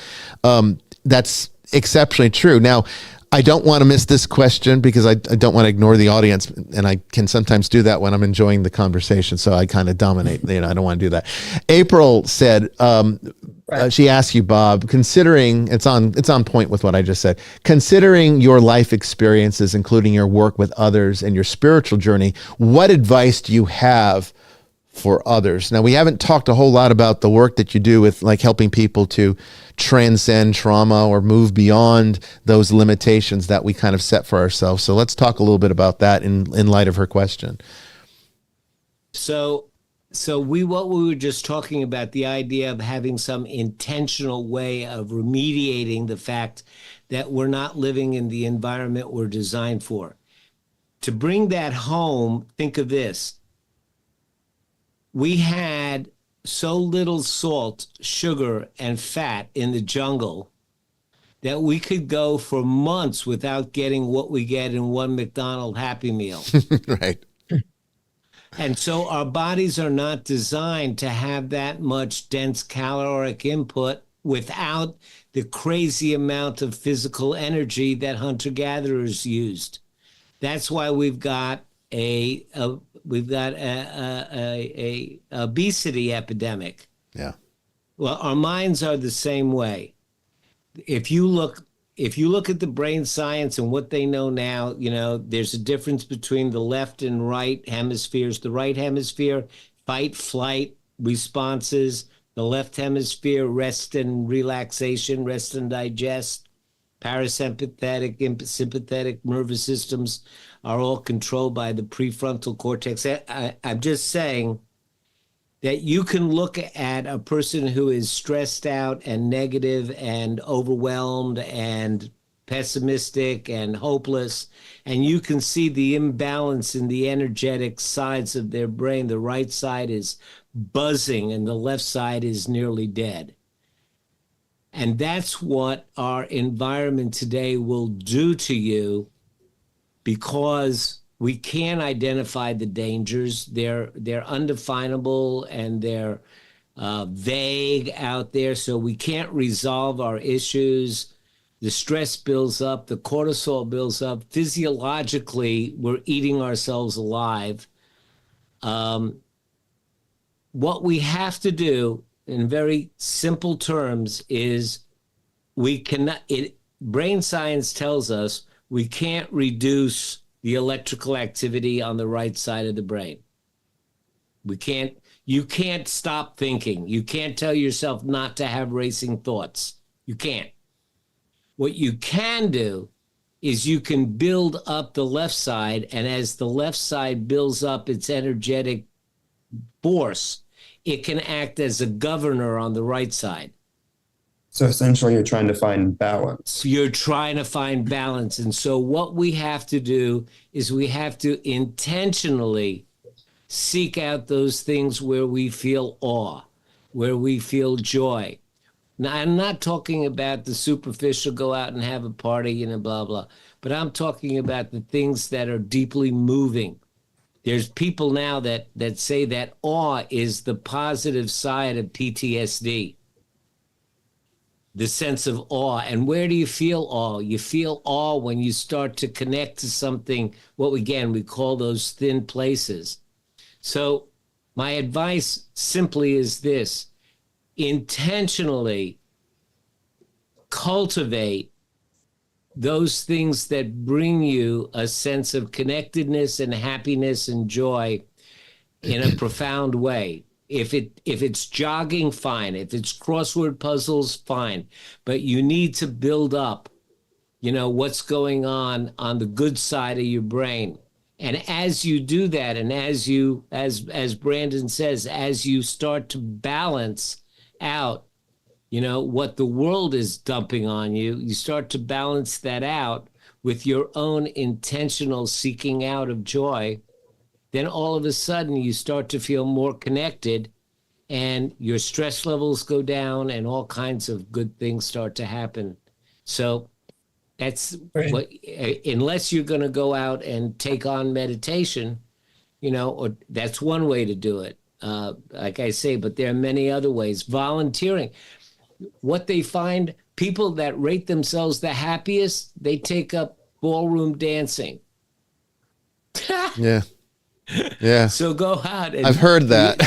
That's exceptionally true. Now, I don't want to miss this question because I don't want to ignore the audience, and I can sometimes do that when I'm enjoying the conversation. So I kind of dominate. I don't want to do that. April said, she asked you, Bob, considering it's on point with what I just said. Considering your life experiences, including your work with others and your spiritual journey, what advice do you have for others? Now, we haven't talked a whole lot about the work that you do with like helping people to transcend trauma or move beyond those limitations that we kind of set for ourselves. So let's talk a little bit about that in light of her question. So what we were just talking about, the idea of having some intentional way of remediating the fact that we're not living in the environment we're designed for. To bring that home, think of this. We had so little salt, sugar, and fat in the jungle that we could go for months without getting what we get in one McDonald's Happy Meal. Right. And so our bodies are not designed to have that much dense caloric input without the crazy amount of physical energy that hunter-gatherers used. That's why we've got a obesity epidemic. Yeah. Well, our minds are the same way. If you look at the brain science and what they know now, there's a difference between the left and right hemispheres. The right hemisphere, fight, flight responses. The left hemisphere, rest and relaxation, rest and digest. Parasympathetic, sympathetic nervous systems are all controlled by the prefrontal cortex. I'm just saying that you can look at a person who is stressed out and negative and overwhelmed and pessimistic and hopeless, and you can see the imbalance in the energetic sides of their brain. The right side is buzzing and the left side is nearly dead. And that's what our environment today will do to you, because we can't identify the dangers. They're undefinable and they're vague out there, so we can't resolve our issues. The stress builds up, the cortisol builds up. Physiologically, we're eating ourselves alive. What we have to do, in very simple terms, is brain science tells us we can't reduce the electrical activity on the right side of the brain. You can't stop thinking. You can't tell yourself not to have racing thoughts. You can't. What you can do is you can build up the left side, and as the left side builds up its energetic force, it can act as a governor on the right side. So essentially, you're trying to find balance. You're trying to find balance. And so what we have to do is we have to intentionally seek out those things where we feel awe, where we feel joy. Now, I'm not talking about the superficial, go out and have a party, blah, blah. But I'm talking about the things that are deeply moving. There's people now that say that awe is the positive side of PTSD. the sense of awe. And where do you feel awe? You feel awe when you start to connect to something, what again, we call those thin places. So my advice simply is this: intentionally cultivate those things that bring you a sense of connectedness and happiness and joy in a profound way. If it's jogging, fine. If it's crossword puzzles, fine. But you need to build up, what's going on the good side of your brain. And as you do that, and as you, as Brandon says, as you start to balance out, what the world is dumping on you, you start to balance that out with your own intentional seeking out of joy. Then all of a sudden you start to feel more connected, and your stress levels go down, and all kinds of good things start to happen. So that's what, unless you're going to go out and take on meditation, or that's one way to do it. Like I say, but there are many other ways. Volunteering. What they find, people that rate themselves the happiest, they take up ballroom dancing. Yeah. Yeah. So go out. And I've heard that.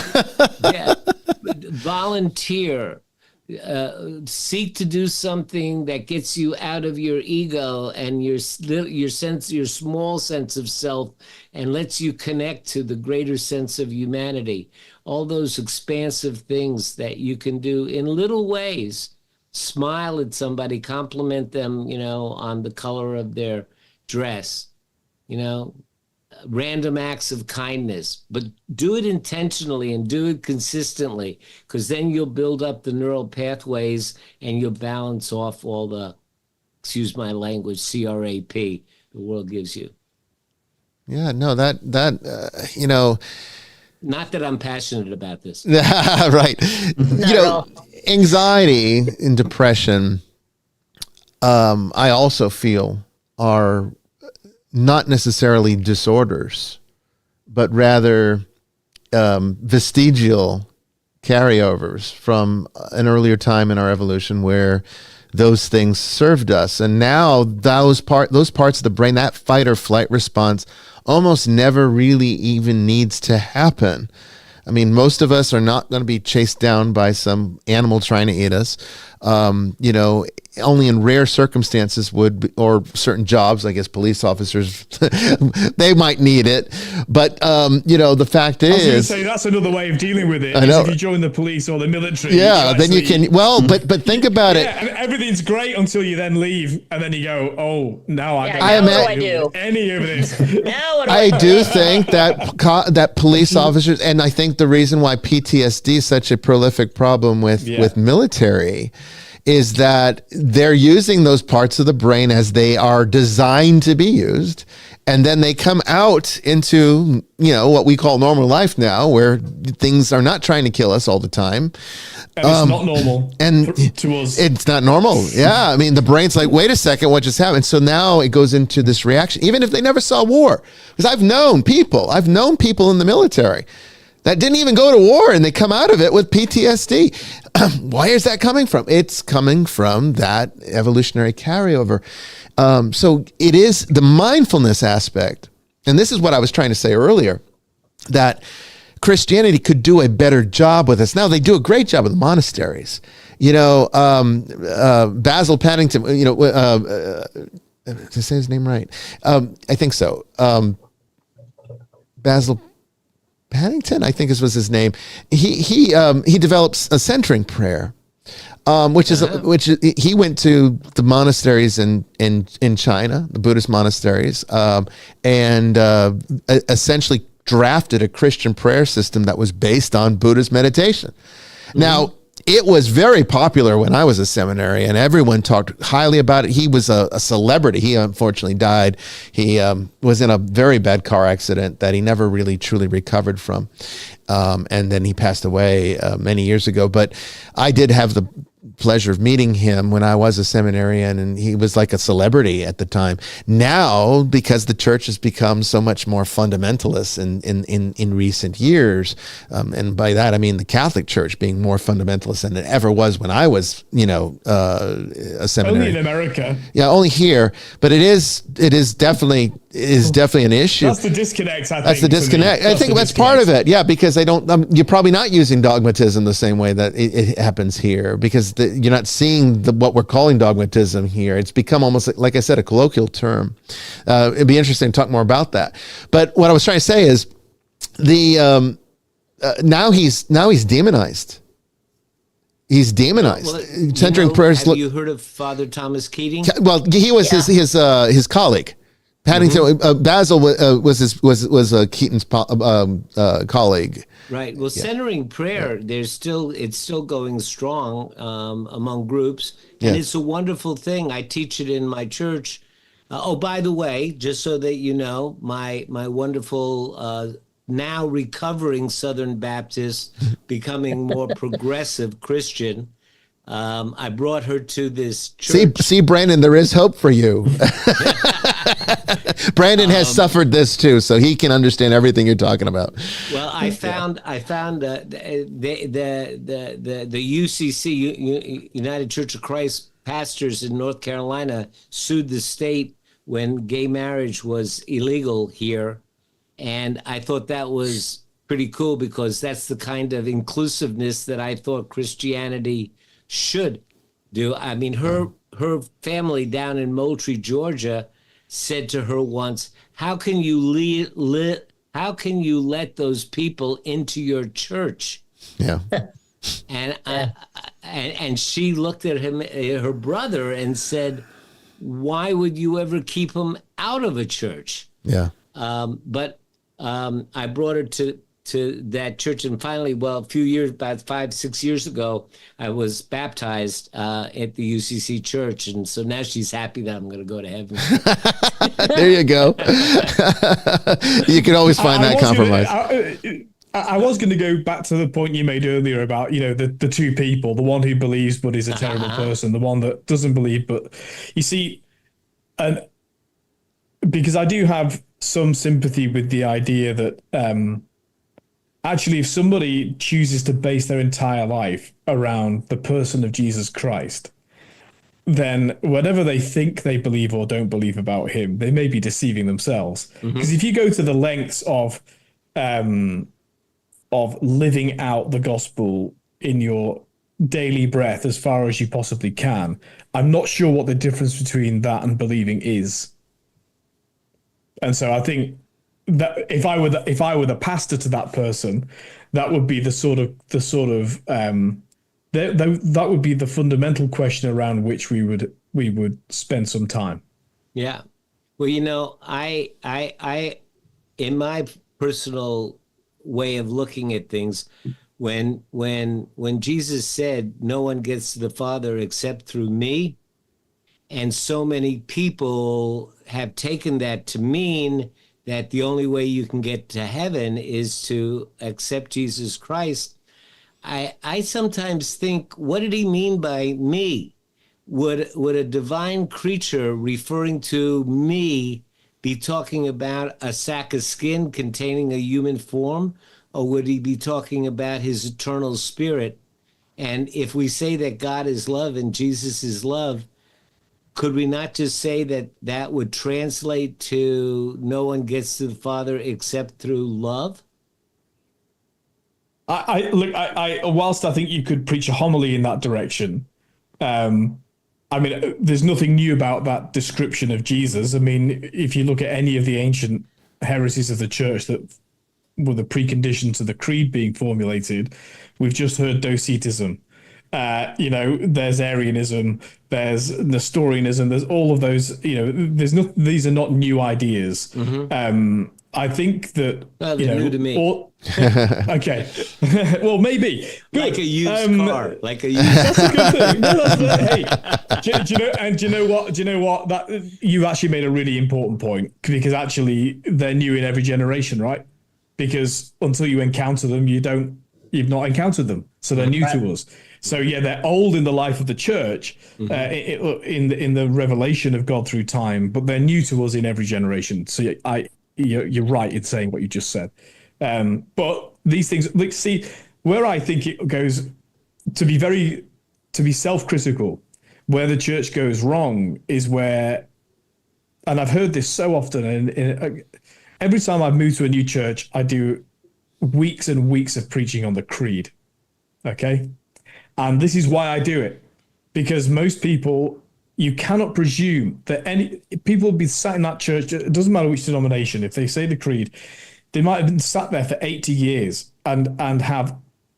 Yeah. Volunteer. Seek to do something that gets you out of your ego and your small sense of self, and lets you connect to the greater sense of humanity. All those expansive things that you can do in little ways. Smile at somebody, compliment them, on the color of their dress, random acts of kindness, but do it intentionally and do it consistently, because then you'll build up the neural pathways and you'll balance off all the, excuse my language, CRAP the world gives you. Yeah, no, that not that I'm passionate about this. Right. Anxiety and depression, I also feel, are not necessarily disorders, but rather vestigial carryovers from an earlier time in our evolution where those things served us. And now those parts of the brain, that fight or flight response, almost never really even needs to happen. I mean, most of us are not going to be chased down by some animal trying to eat us. Only in rare circumstances or certain jobs, I guess police officers, they might need it. But, the fact is... I was going to say, that's another way of dealing with it. I know. If you join the police or the military... Yeah, then you can... Well, but think about it. And everything's great until you then leave, and then you go, oh, now I don't do any of this. Now what do I do think that police officers, and I think the reason why PTSD is such a prolific problem with military is that they're using those parts of the brain as they are designed to be used. And then they come out into, what we call normal life now, where things are not trying to kill us all the time. And it's not normal to us. It's not normal. Yeah. I mean, the brain's like, wait a second, what just happened? So now it goes into this reaction, even if they never saw war. Because I've known people in the military that didn't even go to war, and they come out of it with PTSD. Why is that coming from? It's coming from that evolutionary carryover. So it is the mindfulness aspect. And this is what I was trying to say earlier, that Christianity could do a better job with us. Now, they do a great job with the monasteries. Basil Paddington, did I say his name right? I think so. Basil Paddington, I think was his name. He develops a centering prayer, which he went to the monasteries in China, the Buddhist monasteries, and essentially drafted a Christian prayer system that was based on Buddhist meditation. Mm-hmm. Now, it was very popular when I was a seminary, and everyone talked highly about it. He was a celebrity. He unfortunately died. He was in a very bad car accident that he never really truly recovered from. And then he passed away many years ago. But I did have the pleasure of meeting him when I was a seminarian, and he was like a celebrity at the time. Now, because the church has become so much more fundamentalist in recent years, and by that I mean the Catholic Church being more fundamentalist than it ever was when I was, a seminary. Only in America. Yeah, only here, but it is definitely an issue. That's the disconnect. I think that's the disconnect. I think that's part of it. Yeah, because they don't. You're probably not using dogmatism the same way that it happens here, because you're not seeing what we're calling dogmatism here. It's become almost like I said, a colloquial term. It'd be interesting to talk more about that. But what I was trying to say is the now he's demonized. He's demonized. Well, centering prayers. Have you heard of Father Thomas Keating? Well, he was his colleague. Paddington Basil was Keaton's colleague. Right. Well, centering prayer, it's still going strong among groups, and it's a wonderful thing. I teach it in my church. By the way, just so that you know, my wonderful now recovering Southern Baptist, becoming more progressive Christian. I brought her to this church. See, Brandon, there is hope for you. Brandon has suffered this too, so he can understand everything you're talking about. Well, I found the UCC, United Church of Christ pastors in North Carolina, sued the state when gay marriage was illegal here, and I thought that was pretty cool, because that's the kind of inclusiveness that I thought Christianity should do. I mean, her family down in Moultrie, Georgia, said to her once, "How can you let those people into your church?" Yeah. And she looked at him, her brother, and said, "Why would you ever keep him out of a church?" Yeah. But I brought her to that church, and finally, a few years, about 5-6 years ago, I was baptized at the UCC church, and so now she's happy that I'm going to go to heaven. There you go. You can always find that compromise. I was going to go back to the point you made earlier about, the two people, the one who believes but is a terrible person, the one that doesn't believe. But you see, and because I do have some sympathy with the idea that actually, if somebody chooses to base their entire life around the person of Jesus Christ, then whatever they think they believe or don't believe about him, they may be deceiving themselves. Because if you go to the lengths of living out the gospel in your daily breath as far as you possibly can, I'm not sure what the difference between that and believing is. And so I think that if I were the pastor to that person, that would be that would be the fundamental question around which we would spend some time. Yeah. Well, I in my personal way of looking at things, when Jesus said, "No one gets to the Father except through me," and so many people have taken that to mean that the only way you can get to heaven is to accept Jesus Christ, I sometimes think, what did he mean by me? Would a divine creature referring to me be talking about a sack of skin containing a human form, or would he be talking about his eternal spirit? And if we say that God is love and Jesus is love, could we not just say that would translate to no one gets to the Father except through love? Whilst I think you could preach a homily in that direction, there's nothing new about that description of Jesus. I mean, if you look at any of the ancient heresies of the church that were the precondition to the creed being formulated, we've just heard Docetism. There's Arianism, there's Nestorianism, there's all of those. These are not new ideas. I think that they're new to me. Okay, well, maybe good. Like a used car, like a used. That's a good thing. No, hey, do you know what? That you actually made a really important point, because actually they're new in every generation, right? Because until you encounter them, you've not encountered them, so they're new to us. So yeah, they're old in the life of the church, in the revelation of God through time, but they're new to us in every generation. So you're right in saying what you just said. But these things, like, see, where I think it goes to be self-critical, where the church goes wrong is where, and I've heard this so often, and every time I've moved to a new church, I do weeks and weeks of preaching on the creed. Okay. And this is why I do it, because most people, you cannot presume that any people will be sat in that church. It doesn't matter which denomination. If they say the creed, they might have been sat there for 80 years and have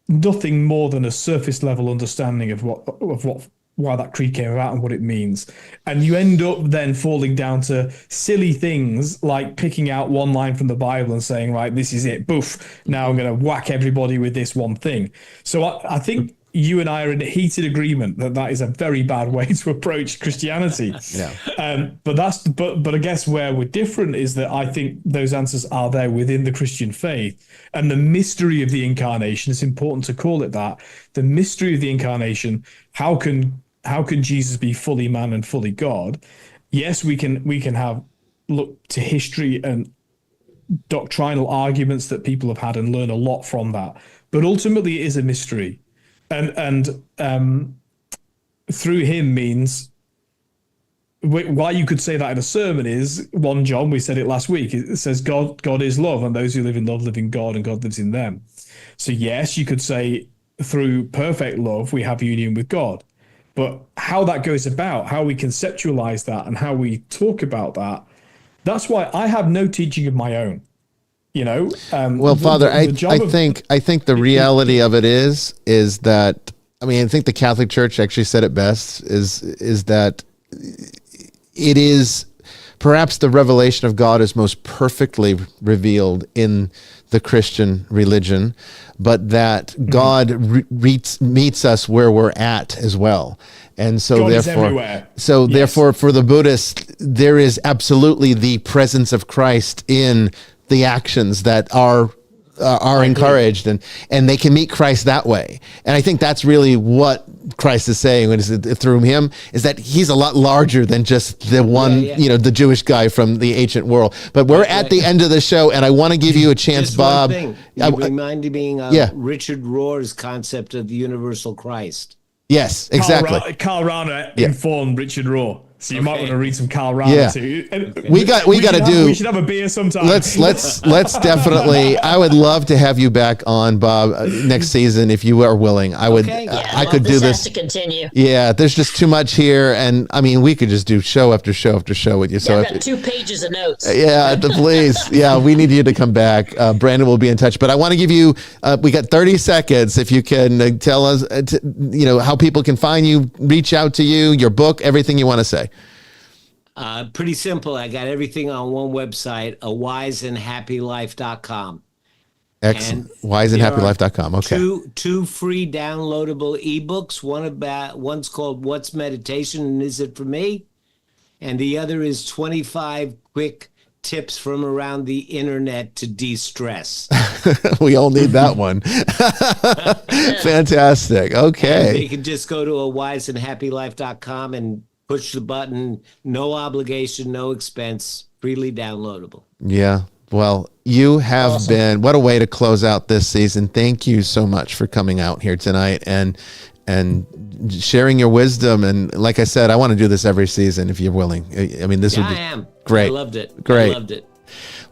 nothing more than a surface level understanding of why that creed came about and what it means. And you end up then falling down to silly things like picking out one line from the Bible and saying, right, this is it. Boof. Now I'm going to whack everybody with this one thing. So I think you and I are in a heated agreement that is a very bad way to approach Christianity. Yeah. But I guess where we're different is that I think those answers are there within the Christian faith, and the mystery of the incarnation. It's important to call it that. The mystery of the incarnation. How can Jesus be fully man and fully God? Yes, we can have look to history and doctrinal arguments that people have had and learn a lot from that. But ultimately, it is a mystery. And through him means, why you could say that in a sermon is 1 John, we said it last week, it says God is love, and those who live in love live in God, and God lives in them. So yes, you could say through perfect love we have union with God, but how that goes about, how we conceptualize that and how we talk about that, that's why I have no teaching of my own. Well, Father, I think the reality of it is that, I mean, I think the Catholic Church actually said it best, is that it is perhaps the revelation of God is most perfectly revealed in the Christian religion, but that God meets us where we're at as well. And so therefore for the Buddhist, there is absolutely the presence of Christ in the actions that are encouraged, and they can meet Christ that way. And I think that's really what Christ is saying when through him, is that he's a lot larger than just the one, the Jewish guy from the ancient world. But we're at the end of the show, and I want to give you a chance, just Bob. One thing. You reminded me of Richard Rohr's concept of the universal Christ. Yes, exactly. Carl Rauner informed Richard Rohr. So you might want to read some Carl Rauner too. We got to do. We should have a beer sometime. Let's definitely. I would love to have you back on, Bob, next season if you are willing. I would. I could do this. Has to continue. Yeah, there's just too much here, and I mean, we could just do show after show after show with you. So I've got 2 pages of notes. Yeah, please. Yeah, we need you to come back. Brandon will be in touch, but I want to give you. We got 30 seconds. If you can tell us, how people can find you, reach out to you, your book, everything you want to say. Pretty simple. I got everything on one website, wiseandhappylife.com. Excellent. Wiseandhappylife.com. Okay. Two free downloadable ebooks. One's called What's Meditation and Is It For Me? And the other is 25 quick tips from around the internet to de-stress. We all need that one. Fantastic. Okay. And they can just go to wiseandhappylife.com and push the button, no obligation, no expense, freely downloadable. Yeah. Well, you have been, what a way to close out this season. Thank you so much for coming out here tonight and sharing your wisdom. And like I said, I want to do this every season if you're willing. I mean, this would be great. I loved it. Great. I loved it.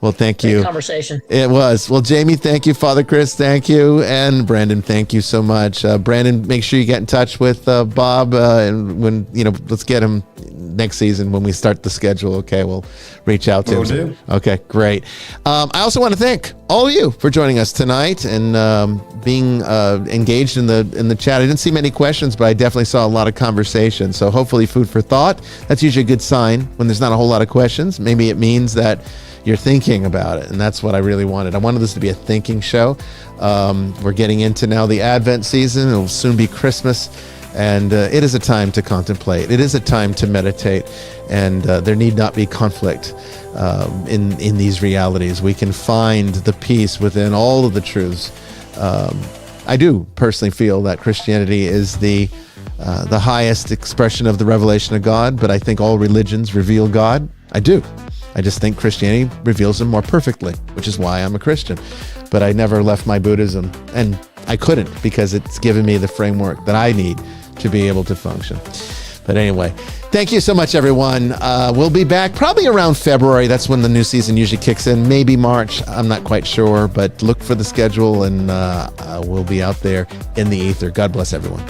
Well, thank you. Great conversation. It was. Well, Jamie, thank you. Father Chris, thank you. And Brandon, thank you so much. Brandon, make sure you get in touch with Bob. And when, let's get him next season when we start the schedule. Okay, we'll reach out to him. Okay, great. I also want to thank all of you for joining us tonight and being engaged in the chat. I didn't see many questions, but I definitely saw a lot of conversation. So hopefully food for thought. That's usually a good sign when there's not a whole lot of questions. Maybe it means that you're thinking about it, and that's what I really wanted. I wanted this to be a thinking show. We're getting into now the Advent season. It'll soon be Christmas, and it is a time to contemplate. It is a time to meditate, and there need not be conflict in these realities. We can find the peace within all of the truths. I do personally feel that Christianity is the highest expression of the revelation of God, but I think all religions reveal God. I do. I just think Christianity reveals him more perfectly, which is why I'm a Christian. But I never left my Buddhism, and I couldn't, because it's given me the framework that I need to be able to function. But anyway, thank you so much, everyone. We'll be back probably around February. That's when the new season usually kicks in. Maybe March. I'm not quite sure, but look for the schedule, and we'll be out there in the ether. God bless everyone.